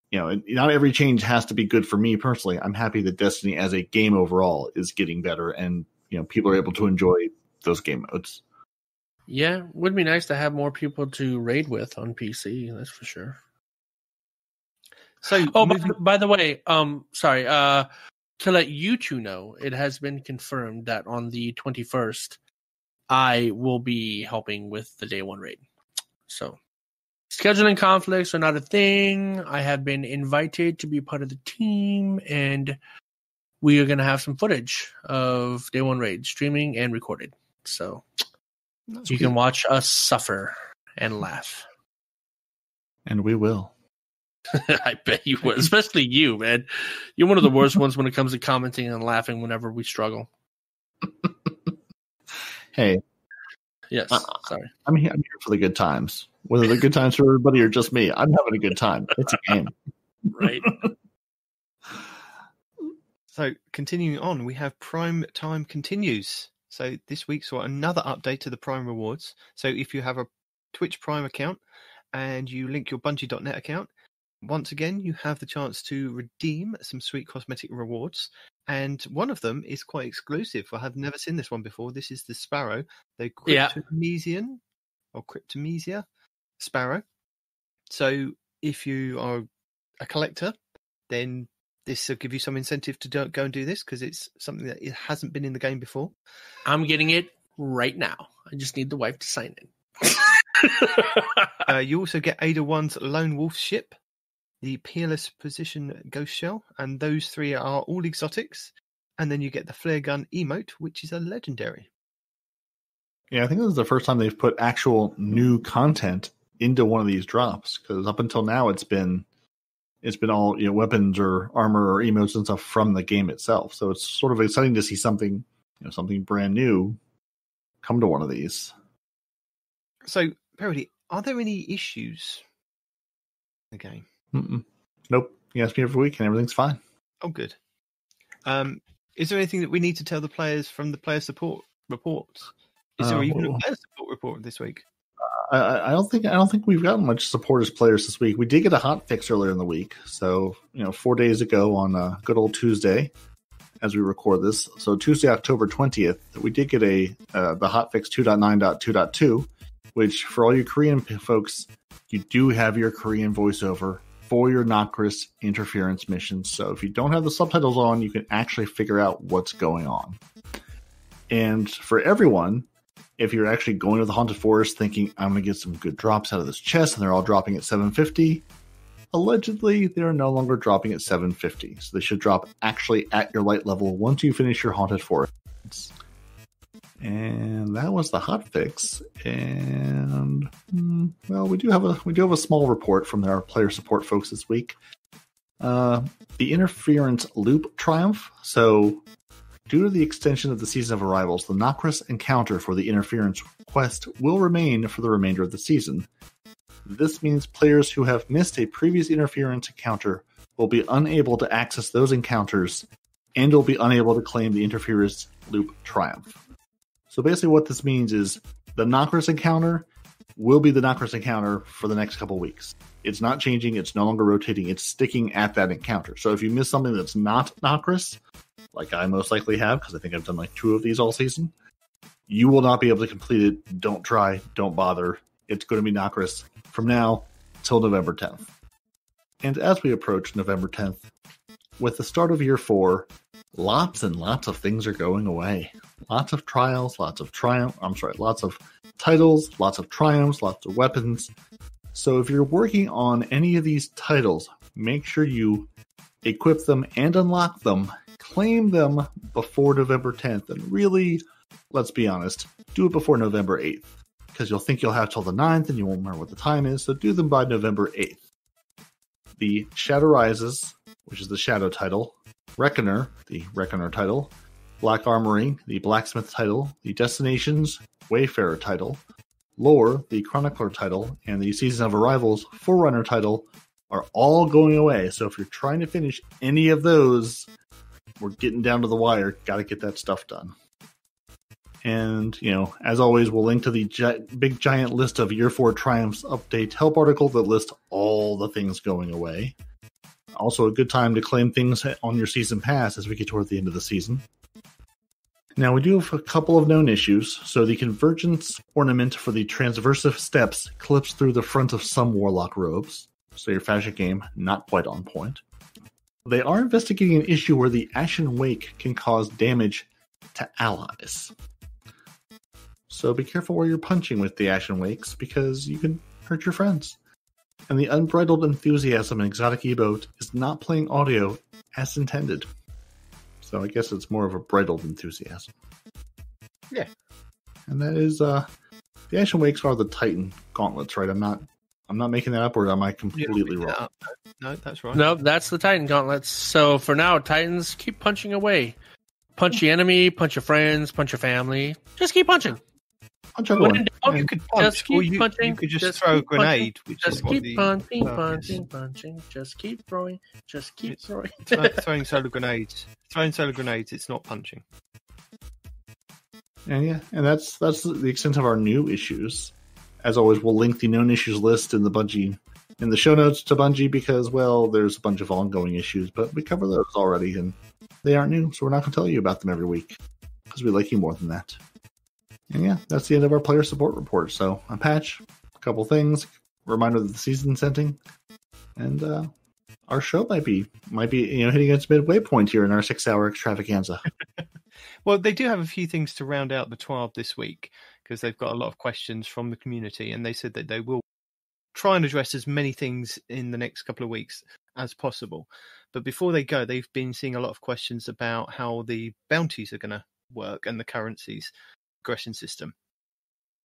You know, not every change has to be good for me personally. I'm happy that Destiny as a game overall is getting better, and you know, people are able to enjoy those game modes. Yeah, would be nice to have more people to raid with on PC. That's for sure. So, by the way, sorry, to let you two know, it has been confirmed that on the 21st, I will be helping with the day one raid. So, scheduling conflicts are not a thing. I have been invited to be part of the team, and we are going to have some footage of day one raid, streaming and recorded. So, you can watch us suffer and laugh. And we will. I bet you would, especially you, man. You're one of the worst ones when it comes to commenting and laughing whenever we struggle. Hey. Yes, sorry. I'm here for the good times. Whether they're good times for everybody or just me, I'm having a good time. It's a game. Right. So, continuing on, we have Prime Time Continues. So, this week saw another update to the Prime rewards. So, if you have a Twitch Prime account and you link your Bungie.net account, once again, you have the chance to redeem some sweet cosmetic rewards. And one of them is quite exclusive. I have never seen this one before. This is the Sparrow, the Cryptomesian or Cryptomesia Sparrow. So if you are a collector, then this will give you some incentive to go and do this, because it's something that it hasn't been in the game before. I'm getting it right now. I just need the wife to sign it. You also get Ada 1's Lone Wolf ship, the Peerless Position Ghost Shell, and those three are all exotics. And then you get the Flare Gun emote, which is a legendary. Yeah, I think this is the first time they've put actual new content into one of these drops, because up until now it's been all, you know, weapons or armor or emotes and stuff from the game itself. So it's sort of exciting to see something brand new come to one of these. So, Parody, are there any issues in the game? Nope. You ask me every week and everything's fine. Oh, good. Is there anything that we need to tell the players from the player support reports? Is there even a player support report this week? I don't think we've gotten much support as players this week. We did get a hot fix earlier in the week. So, 4 days ago on good old Tuesday, as we record this. So Tuesday, October 20th, we did get the hotfix 2.9.2.2, which for all you Korean folks, you do have your Korean voiceover for your Nocris interference missions. So if you don't have the subtitles on, you can actually figure out what's going on. And for everyone, if you're actually going to the Haunted Forest thinking, I'm going to get some good drops out of this chest, and they're all dropping at 750, allegedly, they're no longer dropping at 750. So they should drop actually at your light level once you finish your Haunted Forest. And that was the hotfix. And well, we do have a small report from our player support folks this week. The interference loop triumph. So, due to the extension of the Season of Arrivals, the Nocris encounter for the interference quest will remain for the remainder of the season. This means players who have missed a previous interference encounter will be unable to access those encounters and will be unable to claim the interference loop triumph. So basically what this means is the Nocris encounter will be the Nocris encounter for the next couple weeks. It's not changing, it's no longer rotating, it's sticking at that encounter. So if you miss something that's not Nocris, like I most likely have, because I think I've done like 2 of these all season, you will not be able to complete it. Don't try, don't bother. It's going to be Nocris from now till November 10th. And as we approach November 10th, with the start of year 4, lots and lots of things are going away. Lots of trials, lots of titles, lots of triumphs, lots of weapons. So if you're working on any of these titles, make sure you equip them and unlock them, claim them before November 10th, and really, let's be honest, do it before November 8th. Because you'll think you'll have till the 9th and you won't remember what the time is, so do them by November 8th. The Shadow Rises, which is the Shadow title, Reckoner, the Reckoner title, Black Armory, the Blacksmith title, the Destinations, Wayfarer title, Lore, the Chronicler title, and the Season of Arrivals, Forerunner title are all going away. So if you're trying to finish any of those, we're getting down to the wire. Got to get that stuff done. And, as always, we'll link to the big giant list of Year 4 Triumphs update help article that lists all the things going away. Also a good time to claim things on your season pass as we get toward the end of the season. Now, we do have a couple of known issues. So the Convergence ornament for the Transversive Steps clips through the front of some Warlock robes. So your fashion game, not quite on point. They are investigating an issue where the Ashen Wake can cause damage to allies. So be careful where you're punching with the Ashen Wakes, because you can hurt your friends. And the Unbridled Enthusiasm in Exotic E-Boat is not playing audio as intended. So I guess it's more of a bridled enthusiasm. Yeah. And that is, the Ashen Wakes are the Titan gauntlets, right? I'm not making that up, or am I completely wrong? No, that's right. No, that's the Titan gauntlets. So for now, Titans, keep punching away. Punch the enemy, punch your friends, punch your family. Just keep punching. Punch everyone. You could punch, just keep or you punching. could just throw a grenade. Just keep punching. Just keep throwing. Just keep throwing. Throwing solar grenades. Throwing solar grenades. It's not punching. And that's the extent of our new issues. As always, we'll link the known issues list in the show notes to Bungie, because, well, there's a bunch of ongoing issues, but we cover those already, and they aren't new, so we're not going to tell you about them every week, because we like you more than that. And that's the end of our player support report. So a patch, a couple things, reminder of the season setting, and our show might be hitting its midway point here in our 6-hour extravaganza. Well, they do have a few things to round out the TWAB this week, because they've got a lot of questions from the community, and they said that they will try and address as many things in the next couple of weeks as possible. But before they go, they've been seeing a lot of questions about how the bounties are going to work and the currencies progression system.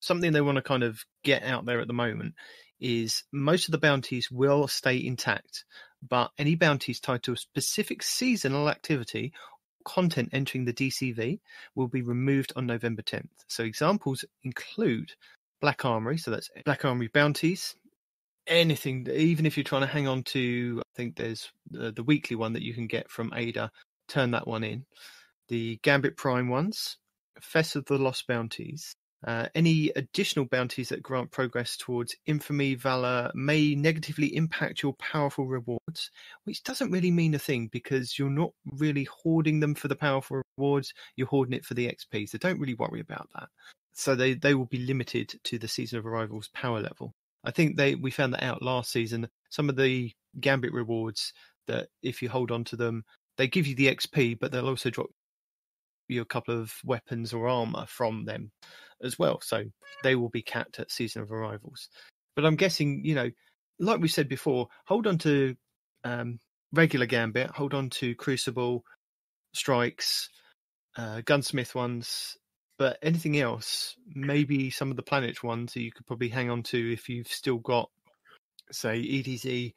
Something they want to kind of get out there at the moment is most of the bounties will stay intact, but any bounties tied to a specific seasonal activity or content entering the DCV will be removed on November 10th. So examples include Black Armory, so that's Black Armory bounties, anything, even if you're trying to hang on to, I think there's the weekly one that you can get from Ada, turn that one in. The Gambit Prime ones, Fest of the Lost bounties, any additional bounties that grant progress towards infamy, valor may negatively impact your powerful rewards, which doesn't really mean a thing, because you're not really hoarding them for the powerful rewards, you're hoarding it for the XP, so don't really worry about that. So they will be limited to the Season of Arrival's power level. I think we found that out last season. Some of the Gambit rewards, that if you hold on to them, they give you the XP, but they'll also drop you a couple of weapons or armor from them as well. So they will be capped at Season of Arrivals. But I'm guessing, like we said before, hold on to regular Gambit, hold on to Crucible, Strikes, Gunsmith ones, but anything else, maybe some of the Planet ones that you could probably hang on to if you've still got, say, EDZ,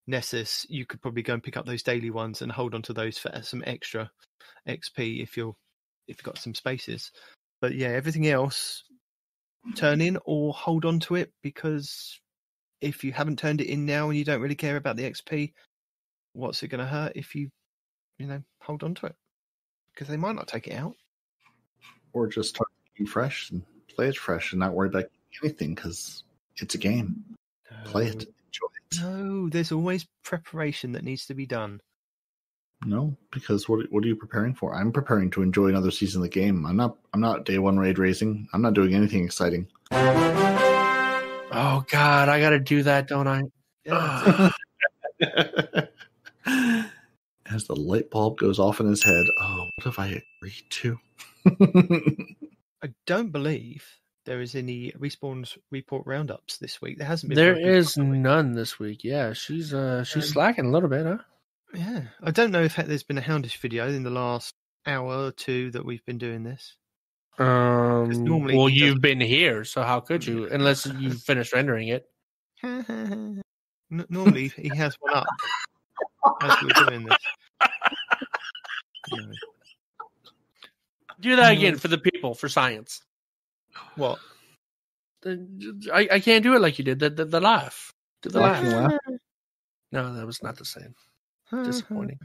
Nessus, you could probably go and pick up those daily ones and hold on to those for some extra XP if you've got some spaces. But everything else, turn in or hold on to it, because if you haven't turned it in now and you don't really care about the XP, what's it going to hurt if you hold on to it? Because they might not take it out. Or just start being fresh and play it fresh and not worry about anything, because it's a game. Play it, enjoy it. No, there's always preparation that needs to be done. No, because what are you preparing for? I'm preparing to enjoy another season of the game. I'm not day one raid raising. I'm not doing anything exciting. Oh God, I gotta do that, don't I? Yeah. As the light bulb goes off in his head, what have I agreed to? I don't believe there is any Respawn's report roundups this week. There hasn't been. There is none this week. Yeah, she's slacking a little bit, huh? Yeah, I don't know if there's been a Houndish video in the last hour or two that we've been doing this. Well, you've been here, so how could you? Unless you finished rendering it. Normally, he has one up as we're doing this. Anyway. Do that again for the people, for science. What? I can't do it like you did. The laugh. Do the laugh. No, that was not the same. Disappointing.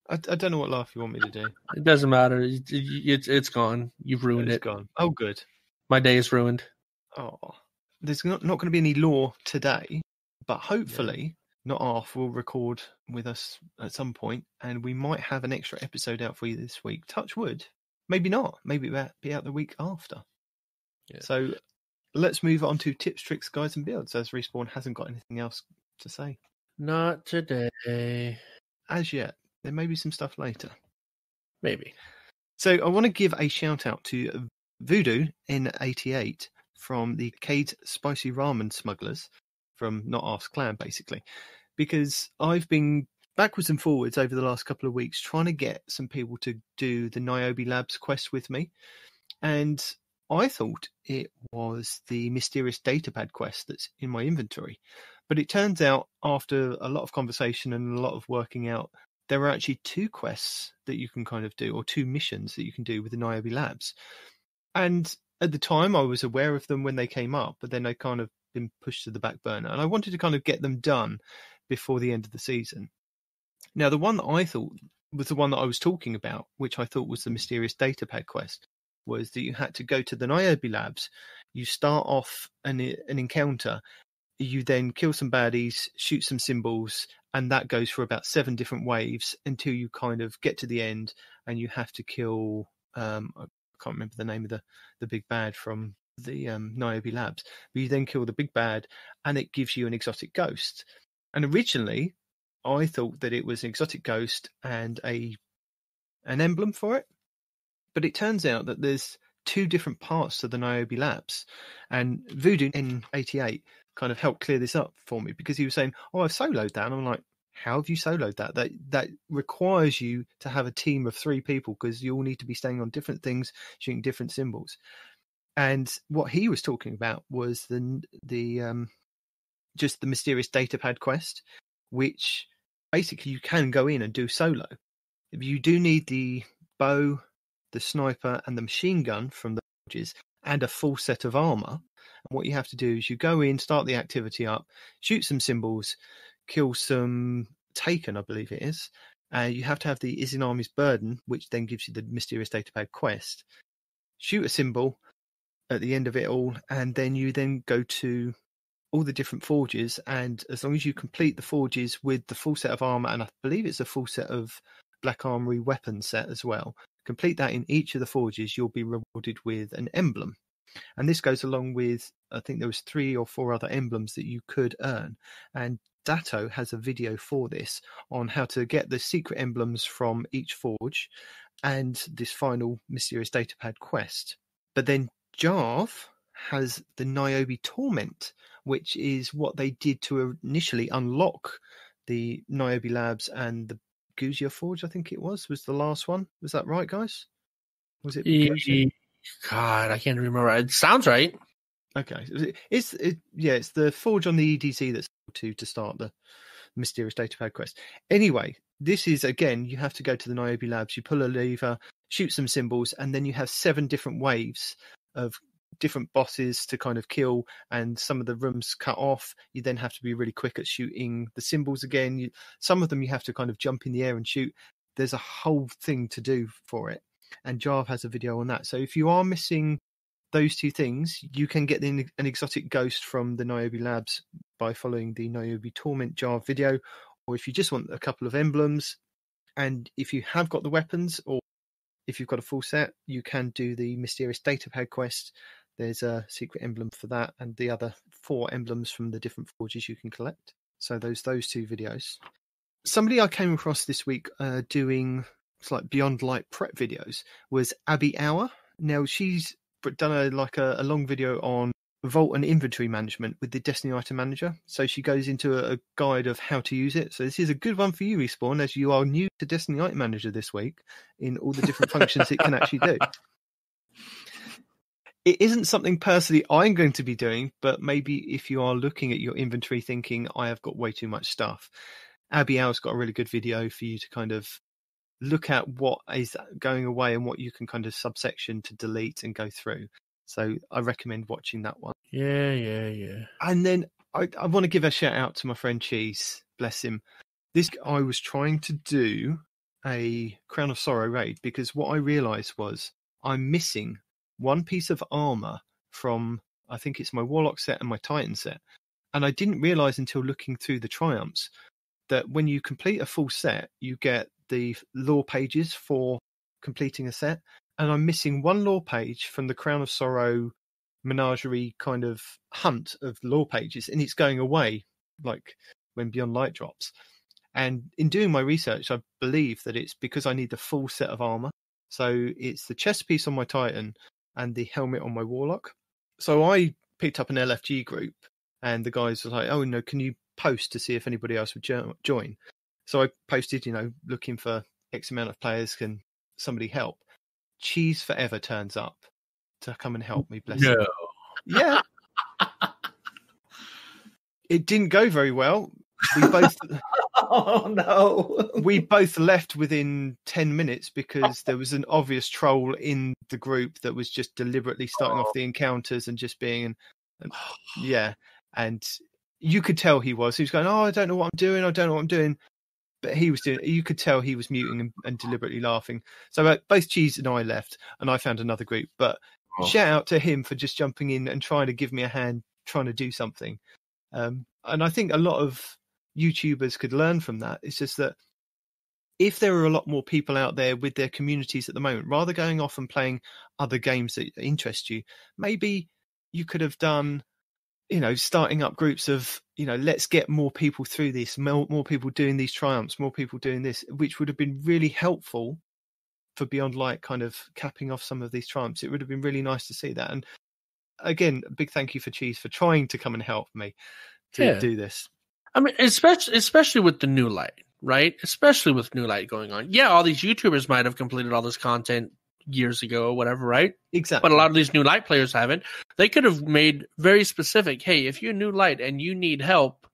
I don't know what laugh you want me to do. It doesn't matter. It's gone. You've ruined It's it. gone. Oh, good. My day is ruined. Oh, there's not going to be any lore today, but hopefully Not Arf will record with us at some point, and we might have an extra episode out for you this week. Touch wood. Maybe not. Maybe it'll be out the week after. Yeah. So let's move on to tips, tricks, guides, and builds, as Respawn hasn't got anything else to say. Not today. As yet. There may be some stuff later. Maybe. So I want to give a shout out to Voodoo N88 from the Cade Spicy Ramen Smugglers from Not Arf's clan, basically, because I've been backwards and forwards over the last couple of weeks trying to get some people to do the Niobe Labs quest with me, and I thought it was the Mysterious Datapad quest that's in my inventory, but it turns out after a lot of conversation and a lot of working out, there are actually 2 quests that you can kind of do, or 2 missions that you can do with the Niobe Labs. And at the time, I was aware of them when they came up, but then they kind of been pushed to the back burner. And I wanted to kind of get them done before the end of the season. Now, the one that I thought was the one that I was talking about, which I thought was the Mysterious Datapad quest, was that you had to go to the Niobe Labs. You start off an encounter. You then kill some baddies, shoot some symbols, and that goes for about 7 different waves until you kind of get to the end and you have to kill, I can't remember the name of the big bad from the Niobe Labs, but you then kill the big bad and it gives you an exotic ghost. And originally, I thought that it was an exotic ghost and an emblem for it, but it turns out that there's 2 different parts to the Niobe Labs, and Voodoo N88 kind of helped clear this up for me, because he was saying, oh, I've soloed that, and I'm like, how have you soloed that? That requires you to have a team of 3 people, because you all need to be staying on different things, shooting different symbols. And what he was talking about was the just the Mysterious Datapad quest, which basically you can go in and do solo. You do need the bow, the sniper, and the machine gun from the forges, and a full set of armor. And what you have to do is you go in, start the activity up, shoot some symbols, kill some Taken, I believe it is. You have to have the Izinaami's Burden, which then gives you the Mysterious Datapad quest. Shoot a symbol at the end of it all, and then you then go to all the different forges, and as long as you complete the forges with the full set of armor, and I believe it's a full set of Black Armory weapon set as well, complete that in each of the forges, you'll be rewarded with an emblem. And this goes along with, I think there was 3 or 4 other emblems that you could earn. And Datto has a video for this on how to get the secret emblems from each forge and this final Mysterious Datapad quest. But then Jarv has the Niobe Torment, which is what they did to initially unlock the Niobe Labs and the Guzia Forge, I think it was the last one. Was that right, guys? Was it Guzia? God, I can't remember. It sounds right. Okay. It's the forge on the EDZ that's to start the Mysterious Datapad quest. Anyway, this is, again, you have to go to the Niobe Labs, you pull a lever, shoot some symbols, and then you have 7 different waves of different bosses to kind of kill, and some of the rooms cut off. You then have to be really quick at shooting the symbols again. Some of them you have to kind of jump in the air and shoot. There's a whole thing to do for it, and Jarv has a video on that. So if you are missing those 2 things, you can get an exotic ghost from the Niobe Labs by following the Niobe Torment Jarv video, or if you just want a couple of emblems, and if you have got the weapons, or if you've got a full set, you can do the Mysterious Datapad quest. There's a secret emblem for that, and the other 4 emblems from the different forges you can collect. So those 2 videos. Somebody I came across this week doing like Beyond Light prep videos was Abby Hour. Now she's done a long video on vault and inventory management with the Destiny Item Manager. So she goes into a guide of how to use it. So this is a good one for you, Respawn, as you are new to Destiny Item Manager this week in all the different functions it can actually do. It isn't something personally I'm going to be doing, but maybe if you are looking at your inventory thinking, I have got way too much stuff, Abby Hour's got a really good video for you to kind of look at what is going away and what you can kind of subsection to delete and go through. So I recommend watching that one. Yeah. And then I want to give a shout out to my friend Cheese. Bless him. This I was trying to do a Crown of Sorrow raid because what I realised was I'm missing one piece of armour from, I think it's my Warlock set and my Titan set. And I didn't realise until looking through the triumphs that when you complete a full set, you get the lore pages for completing a set. And I'm missing one lore page from the Crown of Sorrow menagerie kind of hunt of lore pages, and it's going away like when Beyond Light drops. And in doing my research, I believe that it's because I need the full set of armor. So it's the chest piece on my Titan and the helmet on my Warlock. So I picked up an LFG group, and the guys were like, "Oh no, can you post to see if anybody else would join?" So I posted, looking for X amount of players. Can somebody help? Cheese Forever turns up to come and help me. Bless him. Yeah. It didn't go very well. We both. Oh no! We both left within 10 minutes because there was an obvious troll in the group that was just deliberately starting off the encounters and just being, yeah. And you could tell he was going, "Oh, I don't know what I'm doing. I don't know what I'm doing." But he was doing. You could tell he was muting and deliberately laughing. So both Cheese and I left, and I found another group. But shout out to him for just jumping in and trying to give me a hand, trying to do something. And I think a lot of YouTubers could learn from that. It's just that if there are a lot more people out there with their communities at the moment, rather going off and playing other games that interest you, maybe you could have done, starting up groups of, let's get more people through this, more people doing these triumphs, more people doing this, which would have been really helpful for Beyond Light kind of capping off some of these triumphs. It would have been really nice to see that. And again, a big thank you for Cheese for trying to come and help me to do this. I mean, especially with the new light, right? Especially with new light going on. Yeah, all these YouTubers might have completed all this content years ago or whatever, right? Exactly. But a lot of these new light players haven't. They could have made very specific, hey, if you're new light and you need help,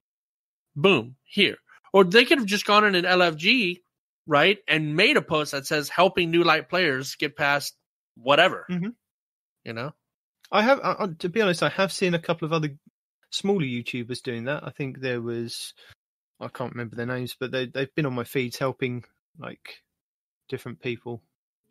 boom, here. Or they could have just gone in an LFG, right, and made a post that says helping new light players get past whatever. Mm-hmm. I have, to be honest, I have seen a couple of other smaller YouTubers doing that. I think there was, I can't remember their names, but they've been on my feeds helping like different people.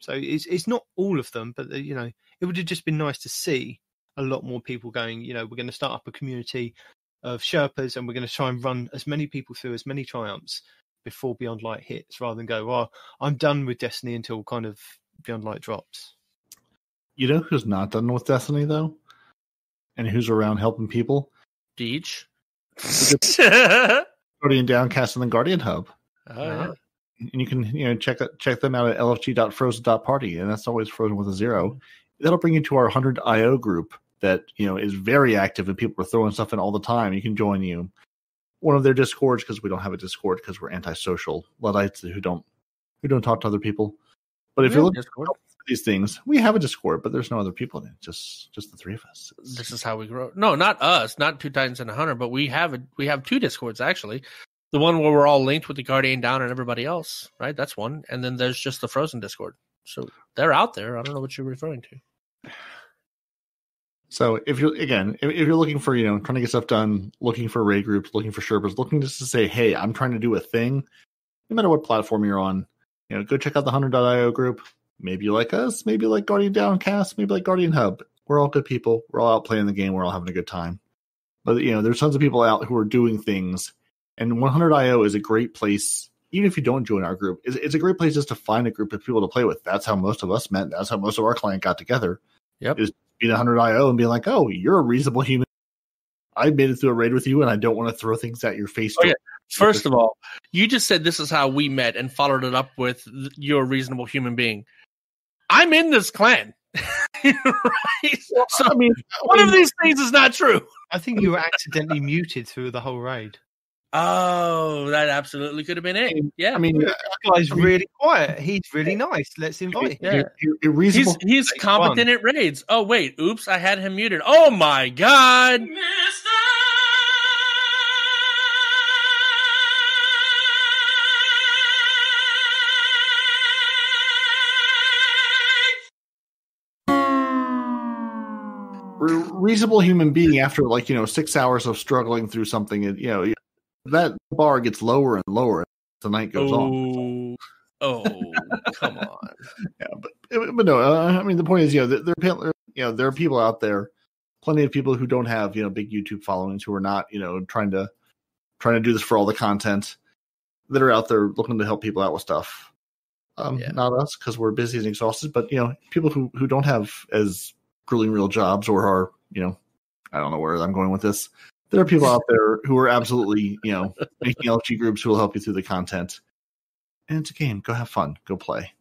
So it's not all of them, but it would have just been nice to see a lot more people going, we're going to start up a community of Sherpas and we're going to try and run as many people through as many triumphs before Beyond Light hits, rather than go, well, I'm done with Destiny until kind of Beyond Light drops. You know who's not done with Destiny though, and who's around helping people? Deej. Guardian Downcast and the Guardian Hub. Yeah. And you can check them out at lfg.frozen.party, and that's always frozen with a 0. That'll bring you to our 100 IO group that is very active and people are throwing stuff in all the time. You can join one of their Discords, because we don't have a Discord because we're antisocial Luddites who don't talk to other people. But if you're looking for these things, we have a Discord, but there's no other people in it. Just the three of us. This is how we grow. No, not us, not Two Titans and a Hunter, but we have two Discords actually. The one where we're all linked with the Guardian Down and everybody else, right? That's one. And then there's just the Frozen Discord. So they're out there. I don't know what you're referring to. So if you're looking for, trying to get stuff done, looking for raid groups, looking for Sherpas, looking just to say, hey, I'm trying to do a thing, no matter what platform you're on, go check out the 100.io group. Maybe you like us, maybe you like Guardian Downcast, maybe like Guardian Hub. We're all good people. We're all out playing the game. We're all having a good time. But, there's tons of people out who are doing things. And 100.io is a great place, even if you don't join our group. It's a great place just to find a group of people to play with. That's how most of us met. That's how most of our client got together. Yep. Is being 100.io and being like, oh, you're a reasonable human. I made it through a raid with you, and I don't want to throw things at your face. Okay. First of all, you just said this is how we met and followed it up with you're a reasonable human being. I'm in this clan. Right? Well, so, one of these things is not true. I think you were accidentally muted through the whole raid. Oh, that absolutely could have been it. Yeah. That guy's really quiet. He's really nice. Let's invite him. Yeah. He's competent at raids. Oh, wait. Oops. I had him muted. Oh, my God. Reasonable human being after 6 hours of struggling through something, and that bar gets lower and lower as the night goes on. Oh, come on. Yeah, but no, I mean, the point is, there are people out there, plenty of people who don't have, big YouTube followings, who are not, trying to do this for all the content, that are out there looking to help people out with stuff. Not us, because we're busy and exhausted, but people who don't have as grueling real jobs, or are, I don't know where I'm going with this. There are people out there who are absolutely, making LG groups who will help you through the content. And it's a game. Go have fun. Go play.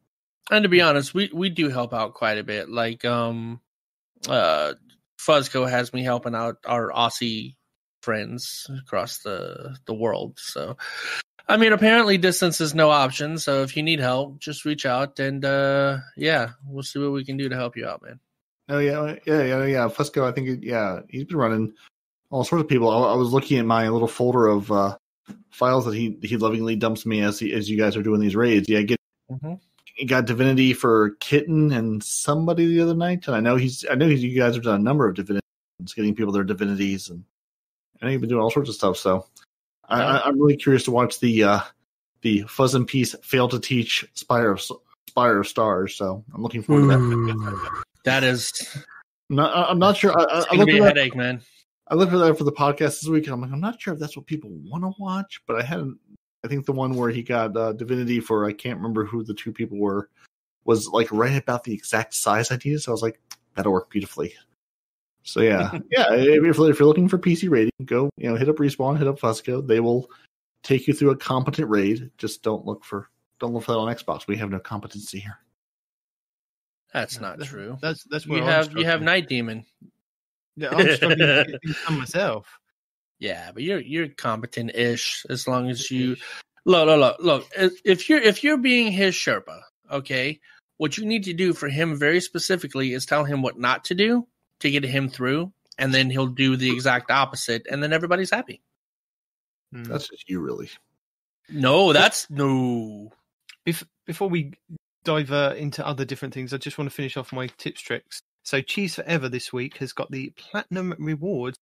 And to be honest, we do help out quite a bit. Like Fuzzco has me helping out our Aussie friends across the world. So, I mean, apparently distance is no option. So if you need help, just reach out, and we'll see what we can do to help you out, man. Oh yeah. Fuzzco, I think, he's been running all sorts of people. I was looking at my little folder of files that he lovingly dumps me as you guys are doing these raids. Yeah, he got Divinity for Kitten and somebody the other night, and I know you guys have done a number of Divinities, getting people their Divinities, and I know you've been doing all sorts of stuff. So I'm really curious to watch the Fuzz and Peace fail to teach Spire of Stars. So I'm looking forward to that. That is. I'm not sure. It's gonna be a headache, man. I looked for that for the podcast this week, and I'm like, I'm not sure if that's what people want to watch, but I think the one where he got Divinity for, I can't remember who the two people were, was like right about the exact size I needed. So I was like, that'll work beautifully. So yeah, if you're looking for PC rating, go, hit up Respawn, hit up Fuzzco. They will take you through a competent raid. Just don't look for that on Xbox. We have no competency here. That's not true. That's where you have Night Demon. Yeah, I'm struggling to get things done myself. Yeah, but you're competent-ish as long as you look. If you're being his Sherpa, okay, what you need to do for him very specifically is tell him what not to do to get him through, and then he'll do the exact opposite, and then everybody's happy. That's just you, really. No, that's no. Before we divert into other different things, I just want to finish off my tips tricks. So Cheese Forever this week has got the platinum rewards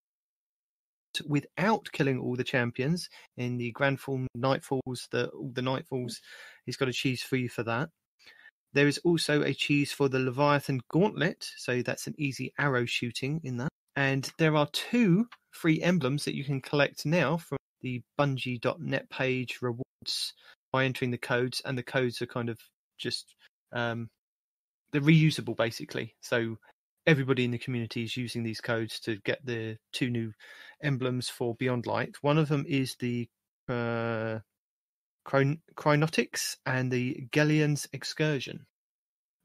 without killing all the champions in the Grandfall Nightfalls, the Nightfalls. He's got a cheese for you for that. There is also a cheese for the Leviathan Gauntlet, so that's an easy arrow shooting in that. And there are 2 free emblems that you can collect now from the Bungie.net page rewards by entering the codes, and the codes are kind of just they're reusable basically. So everybody in the community is using these codes to get the 2 new emblems for Beyond Light. One of them is the Chronotics and the Gellian's Excursion.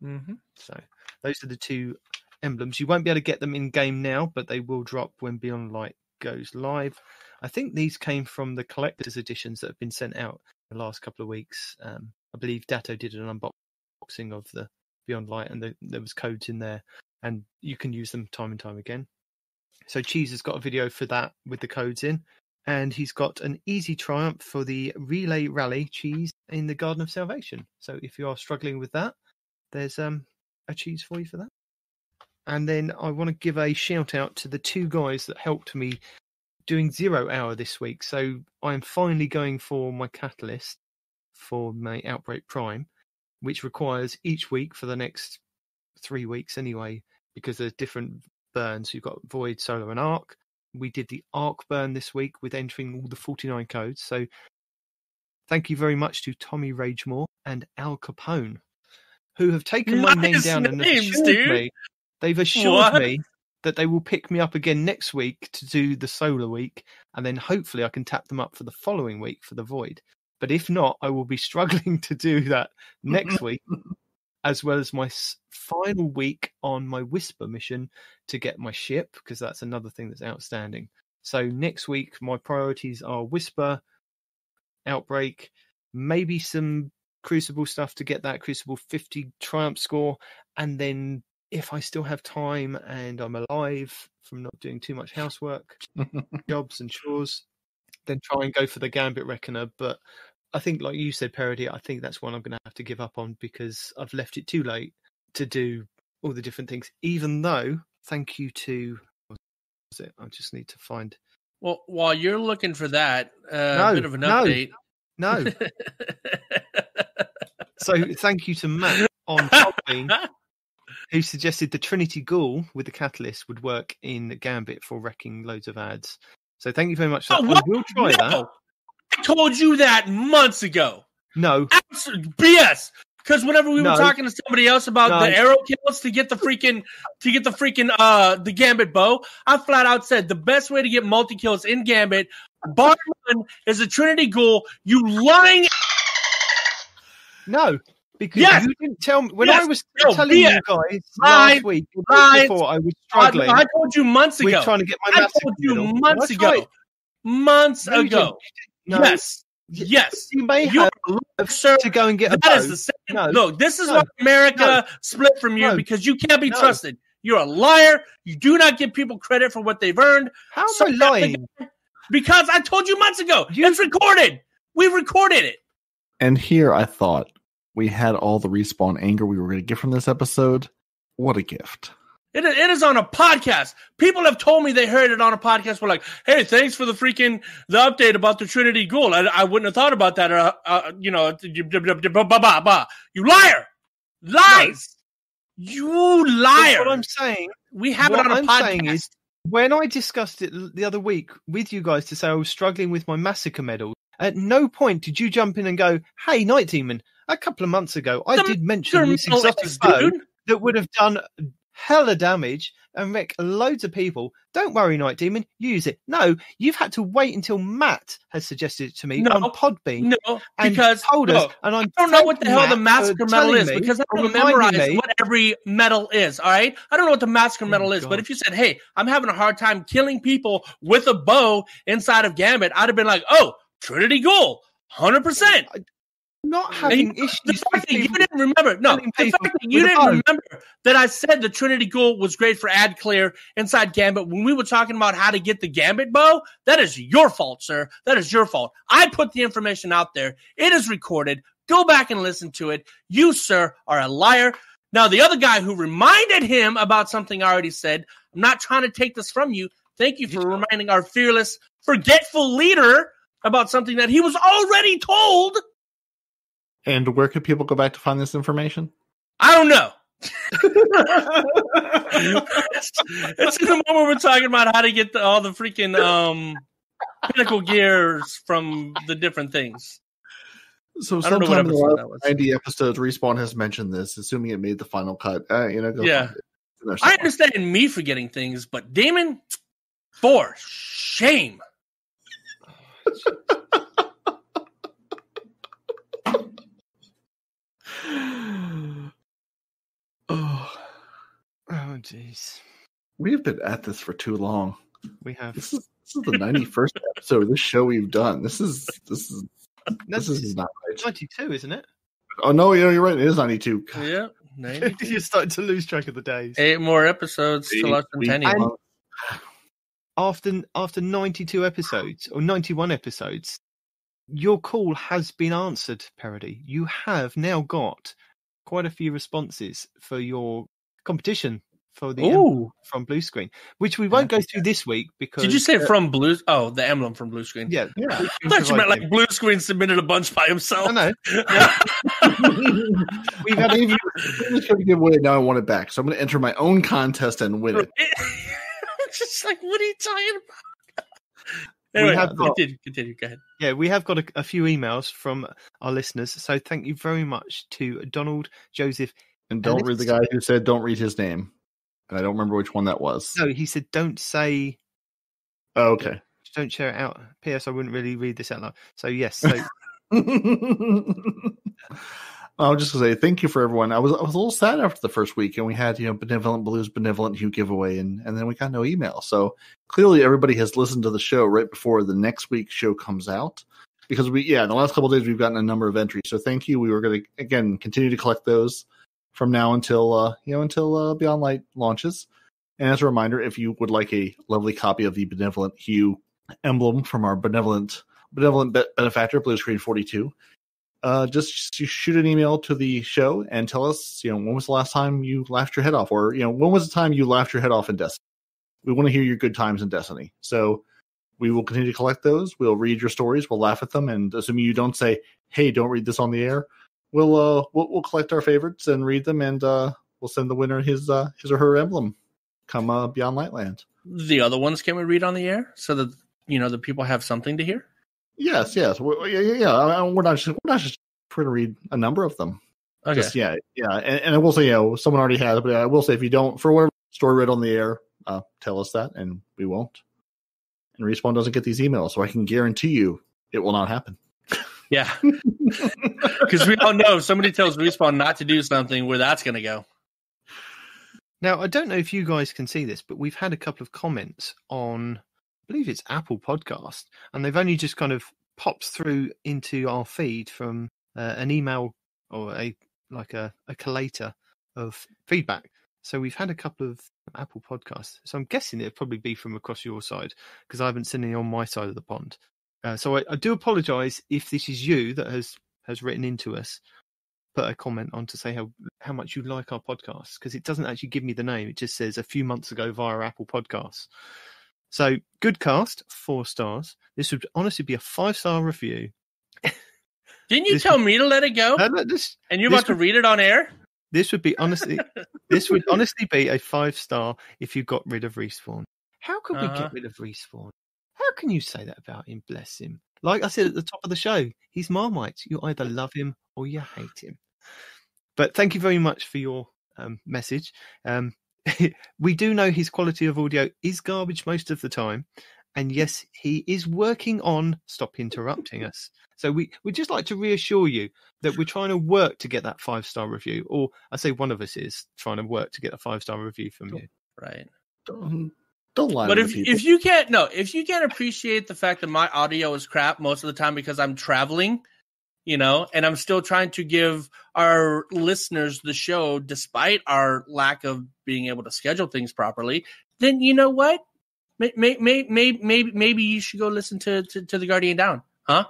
So those are the 2 emblems. You won't be able to get them in game now, but they will drop when Beyond Light goes live. I think these came from the collector's editions that have been sent out the last couple of weeks. I believe Datto did an unboxing of the Beyond Light, and there was codes in there, and you can use them time and time again. So Cheese has got a video for that with the codes in, and he's got an easy triumph for the Relay Rally Cheese in the Garden of Salvation. So if you are struggling with that, there's a cheese for you for that. And then I want to give a shout out to the 2 guys that helped me doing 0 hour this week. So I'm finally going for my catalyst for my Outbreak Prime, which requires each week for the next 3 weeks anyway, because there's different burns. You've got Void, Solar, and Arc. We did the Arc burn this week with entering all the 49 codes. So thank you very much to Tommy Ragemore and Al Capone, who have taken my name down and assured me. They've assured me that they will pick me up again next week to do the Solar week, and then hopefully I can tap them up for the following week for the Void. But if not, I will be struggling to do that next week, as well as my final week on my Whisper mission to get my ship, because that's another thing that's outstanding. So next week, my priorities are Whisper, Outbreak, maybe some Crucible stuff to get that Crucible 50 Triumph score, and then if I still have time and I'm alive from not doing too much housework, jobs and chores, then try and go for the Gambit Reckoner. But I think, like you said, Parody, I think that's one I'm going to have to give up on, because I've left it too late to do all the different things. Even though, thank you to... What was it? I just need to find... Well, while you're looking for that, a bit of an update. No. So thank you to Matt on Podbean, who suggested the Trinity Ghoul with the catalyst would work in Gambit for wrecking loads of ads. So thank you very much for that. I will try that. I told you that months ago. No. BS. Because whenever we were talking to somebody else about the arrow kills to get the freaking the Gambit bow, I flat out said the best way to get multi kills in Gambit, bar one, is a Trinity Ghoul. You lying. No, because you didn't tell me when I was telling you guys last week. Before I was struggling. I told you months ago. We're trying to get my I told you months ago. Months ago. No. Yes. You may have to go and get a bow. That is the same. Look, this is why America split from you because you can't be trusted. You're a liar. You do not give people credit for what they've earned. How am I lying? Because I told you months ago. It's recorded. We recorded it. And here I thought we had all the Respawn anger we were going to get from this episode. What a gift. It is on a podcast. People have told me they heard it on a podcast. We're like, hey, thanks for the update about the Trinity Ghoul. I wouldn't have thought about that. You liar. Lies. You liar. That's what I'm saying. We have it on a podcast. When I discussed it the other week with you guys to say I was struggling with my massacre medal, at no point did you jump in and go, hey, Night Demon, a couple of months ago, I did mention this exotic bow that would have done hella damage and wreck loads of people. Don't worry, Night Demon, use it. No, you've had to wait until Matt has suggested it to me on Podbean. No, because told us, and I don't know what the hell the massacre medal is because I don't memorize what every medal is. All right, I don't know what the massacre medal is. But if you said, "Hey, I'm having a hard time killing people with a bow inside of Gambit," I'd have been like, "Oh, Trinity Ghoul, 100%." Not having issues. The fact that you didn't remember. No, the fact that you didn't remember that I said the Trinity Ghoul was great for ad clear inside Gambit when we were talking about how to get the Gambit bow, that is your fault, sir. That is your fault. I put the information out there. It is recorded. Go back and listen to it. You, sir, are a liar. Now, the other guy who reminded him about something I already said, I'm not trying to take this from you. Thank you for reminding our fearless, forgetful leader about something that he was already told. And where could people go back to find this information? I don't know. It's in the moment we're talking about how to get all the freaking pinnacle gears from the different things. So sometime in the last 90 episodes, Respawn has mentioned this, assuming it made the final cut. Yeah. I understand me forgetting things, but Damon, for shame. Oh, jeez. We've been at this for too long. We have. This is the 91st episode of this show we've done. This is not right. 92, isn't it? Oh no, you're right. It is 92. Yeah, 92. You're starting to lose track of the days. 8 more episodes to less than 10. After 92 episodes or 91 episodes, your call has been answered, Parody. You have now got quite a few responses for your competition for the emblem from Blue Screen, which we won't go through this week because. Did you say from Blue? Oh, the emblem from Blue Screen. Yeah. I thought you meant like Blue Screen submitted a bunch by himself. I know. We've had to give away. Now I want it back, so I'm going to enter my own contest and win it. Just like, what are you talking about? Anyway, continue. Go ahead. Yeah, we have got a few emails from our listeners, so thank you very much to Donald, Joseph. And don't read the guy who said don't read his name. And I don't remember which one that was. No, he said don't say... Oh, okay. Don't share it out. P.S. I wouldn't really read this out loud. So, yes. So... I was just going to say thank you for everyone. I was a little sad after the first week, and we had Benevolent Blues, Benevolent Hue giveaway, and then we got no email. So clearly everybody has listened to the show right before the next week's show comes out. Because in the last couple of days we've gotten a number of entries. So thank you. We were going to, again, continue to collect those from now until Beyond Light launches. And as a reminder, if you would like a lovely copy of the Benevolent Hue emblem from our benevolent benefactor, Blue Screen 42, just shoot an email to the show and tell us, when was the last time you laughed your head off, or when was the time you laughed your head off in Destiny. We want to hear your good times in Destiny. So we will continue to collect those. We'll read your stories. We'll laugh at them, and assuming you don't say, "Hey, don't read this on the air," we'll collect our favorites and read them, and we'll send the winner his or her emblem come Beyond Lightland. The other ones can we read on the air so that the people have something to hear? Yes. Yeah. We're not just trying to read a number of them. Okay. Just, yeah. And I will say, someone already has, but I will say if you don't, for whatever story read on the air, tell us that, and we won't. And Respawn doesn't get these emails, so I can guarantee you it will not happen. Yeah. Because we don't know if somebody tells Respawn not to do something, where that's going to go. Now, I don't know if you guys can see this, but we've had a couple of comments on, I believe it's Apple Podcast, and they've only just kind of popped through into our feed from an email or a collator of feedback. So we've had a couple of Apple Podcasts. So I'm guessing it'd probably be from across your side, because I haven't seen any on my side of the pond. So I do apologise if this is you that has written into us, put a comment on to say how much you like our podcast, because it doesn't actually give me the name. It just says a few months ago via Apple Podcasts. So, good cast, 4 stars. This would honestly be a 5-star review. Didn't you tell me to let it go? And you're about to read it on air? This would honestly be a 5-star if you got rid of Respawn. How could we get rid of Respawn? How can you say that about him? Bless him. Like I said at the top of the show, he's Marmite. You either love him or you hate him. But thank you very much for your message. We do know his quality of audio is garbage most of the time. And yes, he is working on stop interrupting us. So we'd just like to reassure you that we're trying to work to get that 5-star review. Or I say one of us is trying to work to get a 5-star review from you. Right. Don't lie. But if you can't appreciate the fact that my audio is crap most of the time because I'm traveling, and I'm still trying to give our listeners the show despite our lack of being able to schedule things properly, then you know what? Maybe you should go listen to the Guardian Down. Huh?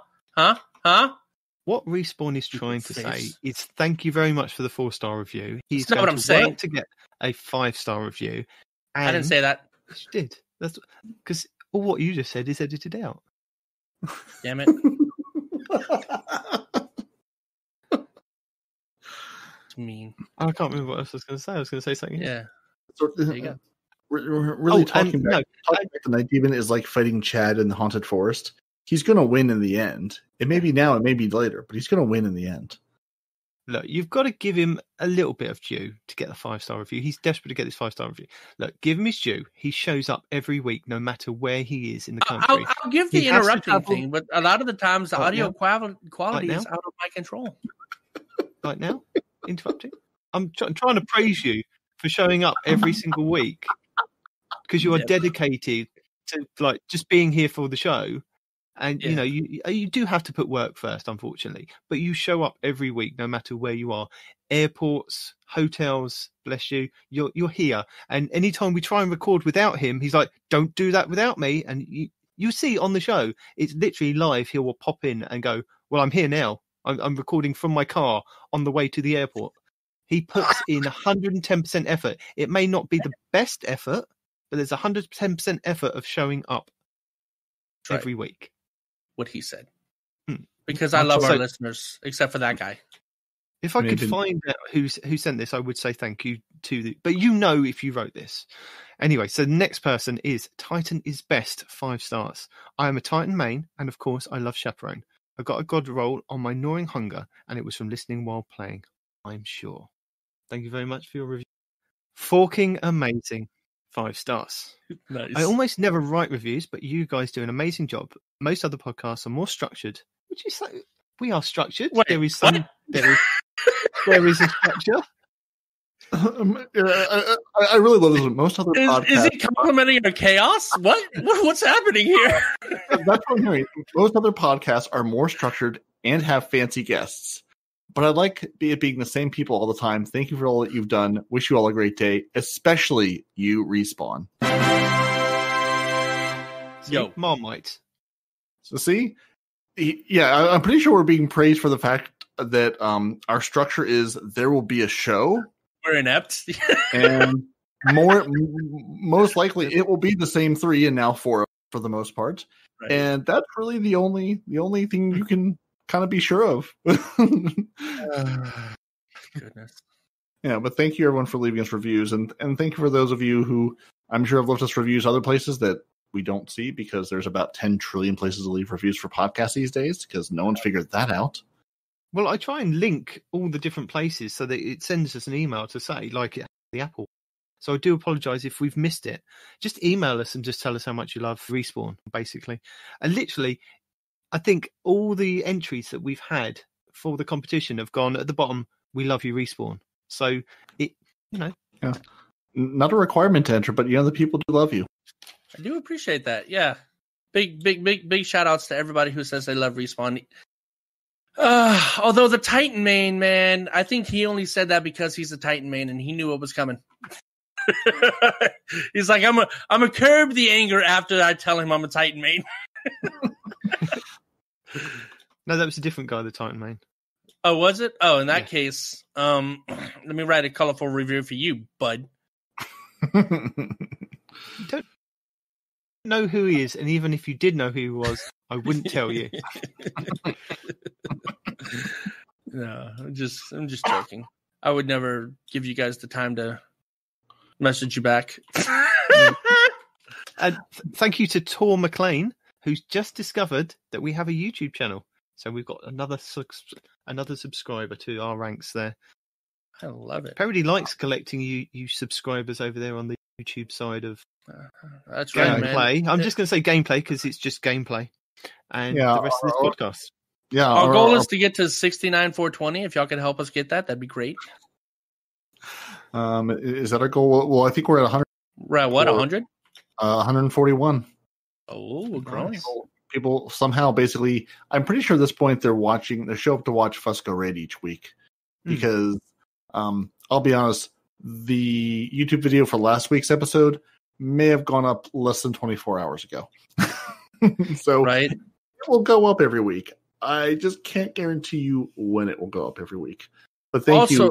What Respawn is trying to say is thank you very much for the 4-star review. He's That's not what I'm saying. To get a 5-star review. I didn't say that. You did. That's because all what you just said is edited out. Damn it. It's mean. I can't remember what else I was going to say. I was going to say something. Yeah. So, there you go. Really talking back to Night Demon is like fighting Chad in the Haunted Forest. He's going to win in the end. It may be now, it may be later, but he's going to win in the end. Look, you've got to give him a little bit of due to get the 5-star review. He's desperate to get this 5-star review. Look, give him his due. He shows up every week, no matter where he is in the country. I'll give the interrupting thing, but a lot of the times the audio quality is out of my control. Right now? Interrupting? I'm trying to praise you for showing up every single week because you are dedicated to just being here for the show. And, you do have to put work first, unfortunately. But you show up every week, no matter where you are. Airports, hotels, bless you. You're here. And anytime we try and record without him, he's like, don't do that without me. And you see on the show, it's literally live. He will pop in and go, well, I'm here now. I'm recording from my car on the way to the airport. He puts in 110% effort. It may not be the best effort, but there's 110% effort of showing up every week. What he said. Because I love our listeners, except for that guy. If I could find out who sent this, I would say thank you to but if you wrote this. Anyway, so the next person is Titan is Best, 5 stars. I am a Titan main, and of course I love Chaperone. I got a god roll on my gnawing hunger, and it was from listening while playing, I'm sure. Thank you very much for your review. Forking amazing, 5 stars. Nice. I almost never write reviews, but you guys do an amazing job. Most other podcasts are more structured. Would you say we are structured? Wait, there is a structure. I really love this one. Most other podcasts. Is it complimenting our chaos? What's happening here? That's what I'm hearing. Most other podcasts are more structured and have fancy guests. But I like it being the same people all the time. Thank you for all that you've done. Wish you all a great day, especially you, Respawn. Yo, Marmite. So see? Yeah, I'm pretty sure we're being praised for the fact that our structure is there will be a show. We're inept. And most likely it will be the same 3 and now 4 for the most part. Right. And that's really the only thing you can kind of be sure of. Goodness. Yeah, but thank you everyone for leaving us reviews, and thank you for those of you who I'm sure have left us reviews other places that we don't see, because there's about 10 trillion places to leave reviews for podcasts these days, because no one's figured that out. Well, I try and link all the different places so that it sends us an email to say, like the Apple. So I do apologise if we've missed it. Just email us and just tell us how much you love Respawn, basically. And literally, I think all the entries that we've had for the competition have gone at the bottom, we love you, Respawn. So, it, Yeah. Not a requirement to enter, but the people do love you. I do appreciate that. Yeah. Big shout outs to everybody who says they love Respawn. Although the Titan main, man, I think he only said that because he's a Titan main and he knew what was coming. He's like, I'm a curb the anger after I tell him I'm a Titan main. No, that was a different guy, the Titan main. Oh, was it? Oh, in that case, let me write a colorful review for you, bud. You don't know who he is, and even if you did know who he was, I wouldn't tell you. No, I'm just joking. I would never give you guys the time to message you back. And thank you to Tor McLean, who's just discovered that we have a YouTube channel. So we've got another subscriber to our ranks there. I love it. Parody likes collecting you subscribers over there on the YouTube side of that's right, gameplay. man. I'm just going to say gameplay because it's just gameplay, and the rest of this podcast. Yeah, our goal is to get to 69,420. If y'all could help us get that, that'd be great. Is that our goal? Well, I think we're at 100. We're at what, 100? 141. Oh, we're growing. People somehow basically, I'm pretty sure at this point they show up to watch Fusco Raid each week, because I'll be honest, the YouTube video for last week's episode may have gone up less than 24 hours ago. So right. It will go up every week. I just can't guarantee you when it will go up every week. But thank you,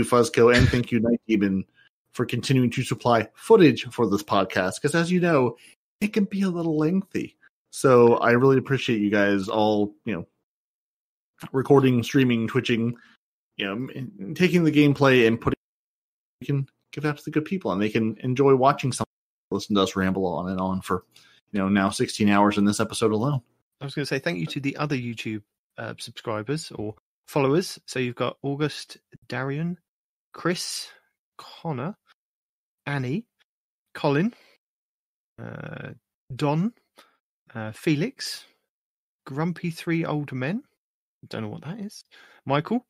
Fuzco, and thank you, Night Demon, for continuing to supply footage for this podcast, because as you know, it can be a little lengthy. So I really appreciate you guys all, recording, streaming, twitching, taking the gameplay and putting. You can give that to the good people, and they can enjoy watching something. Listen to us ramble on and on for, now 16 hours in this episode alone. I was going to say thank you to the other YouTube subscribers or followers. So you've got August, Darian, Chris, Connor, Annie, Colin, Don, Felix, Grumpy 3 Old Men. Don't know what that is. Michael,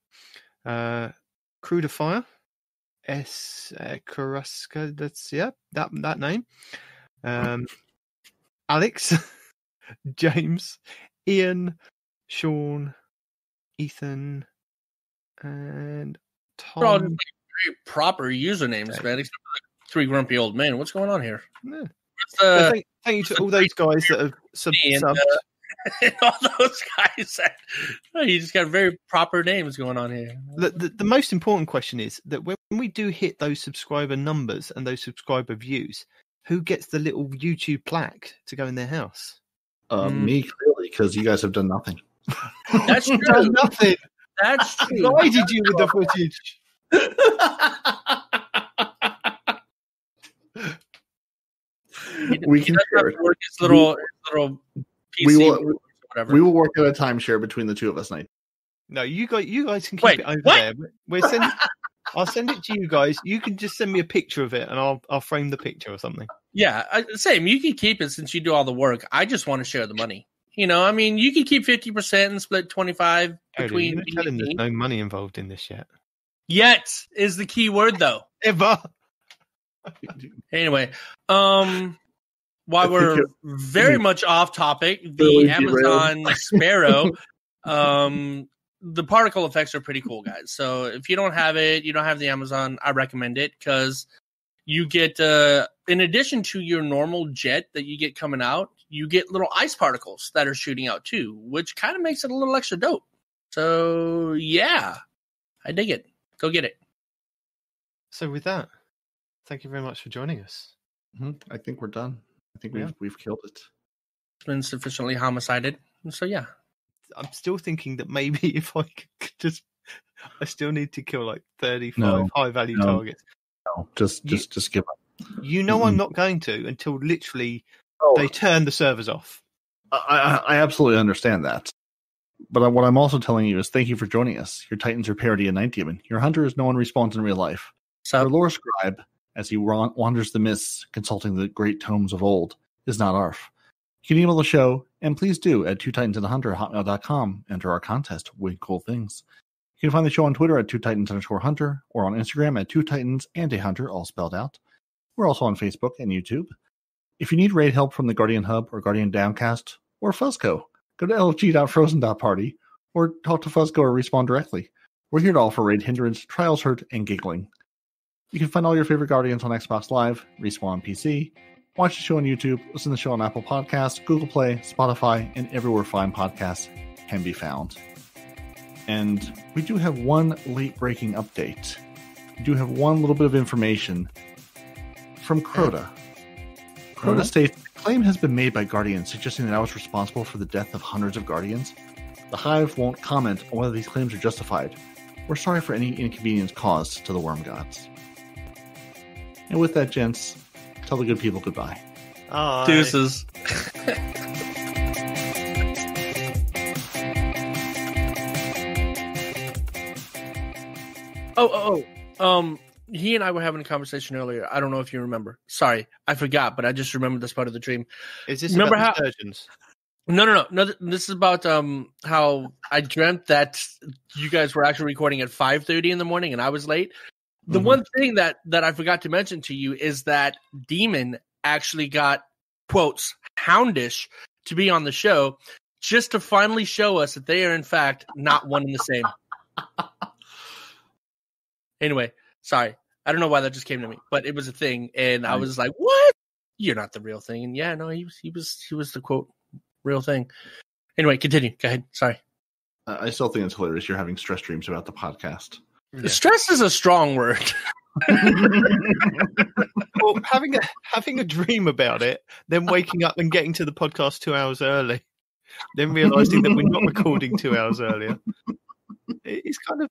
Crew to Fire, S. Karaska. That's that name. Alex, James, Ian, Sean, Ethan, and Tom. They're all just very proper usernames, man. Except for the 3 grumpy old men. What's going on here? Yeah. Thank you to all those guys that have subbed. And all those guys. You just got very proper names going on here. The most important question is that when we do hit those subscriber numbers and those subscriber views, who gets the little YouTube plaque to go in their house? Me, clearly, because you guys have done nothing. That's true. Done nothing. That's true. Why did you with the footage? We can share it. Work his little PC. We will work out a timeshare between the two of us, Night. No, you guys can keep it over there. I'll send it to you guys. You can just send me a picture of it, and I'll frame the picture or something. Yeah, same. You can keep it since you do all the work. I just want to share the money. You can keep 50% and split 25 between. You're telling there's no money involved in this yet. Yet is the key word, though. Ever. Anyway, while we're very much off topic, the Amazon Sparrow, the particle effects are pretty cool, guys. So if you don't have it, you don't have the Amazon, I recommend it, because you get, in addition to your normal jet that you get coming out, you get little ice particles that are shooting out too, which kind of makes it a little extra dope. So yeah, I dig it. Go get it. So with that, thank you very much for joining us. I think we're done. I think we've killed it. It's been sufficiently homicided. So yeah. I'm still thinking that maybe if I could just, I still need to kill like 35 No, high value no. targets. No, just give up. You know, I'm not going to until literally Oh, they turn the servers off. I absolutely understand that. But what I'm also telling you is thank you for joining us. Your Titans are parody of Night Demon. Your hunter is no one respawns in real life. Your lore scribe, as he wanders the mists, consulting the great tomes of old, is not ARF. You can email the show, and please do, at twotitansandahunter@hotmail.com. Enter our contest, win cool things. You can find the show on Twitter at twotitans_hunter, or on Instagram at twotitansandahunter, all spelled out. We're also on Facebook and YouTube. If you need raid help from the Guardian Hub or Guardian Downcast, or Fuzzco, go to lfg.frozen.party, or talk to Fuzzco or Respawn directly. We're here to offer raid hindrance, trials hurt, and giggling. You can find all your favorite Guardians on Xbox Live, Respawn PC, watch the show on YouTube, listen to the show on Apple Podcasts, Google Play, Spotify, and everywhere fine podcasts can be found. And we do have one late-breaking update. We do have one little bit of information from Crota. Crota states, the claim has been made by Guardians suggesting that I was responsible for the death of hundreds of Guardians. The Hive won't comment on whether these claims are justified. We're sorry for any inconvenience caused to the Worm Gods. And with that, gents, tell the good people goodbye. Deuces. He and I were having a conversation earlier. I don't know if you remember. Sorry, I forgot, but I just remembered this part of the dream. Is this remember about how? the surgeons? No. This is about how I dreamt that you guys were actually recording at 5:30 in the morning, and I was late. The one thing that I forgot to mention to you is that Demon actually got, quotes, houndish to be on the show just to finally show us that they are, in fact, not one and the same. Anyway, sorry. I don't know why that just came to me, but it was a thing, and I was like, what? You're not the real thing. And yeah, no, he was the, quote, real thing. Anyway, continue. Go ahead. Sorry. I still think it's hilarious you're having stress dreams about the podcast. Yeah. Stress is a strong word. Well, having a dream about it, then waking up and getting to the podcast 2 hours early, then realizing that we're not recording 2 hours earlier. It's kind of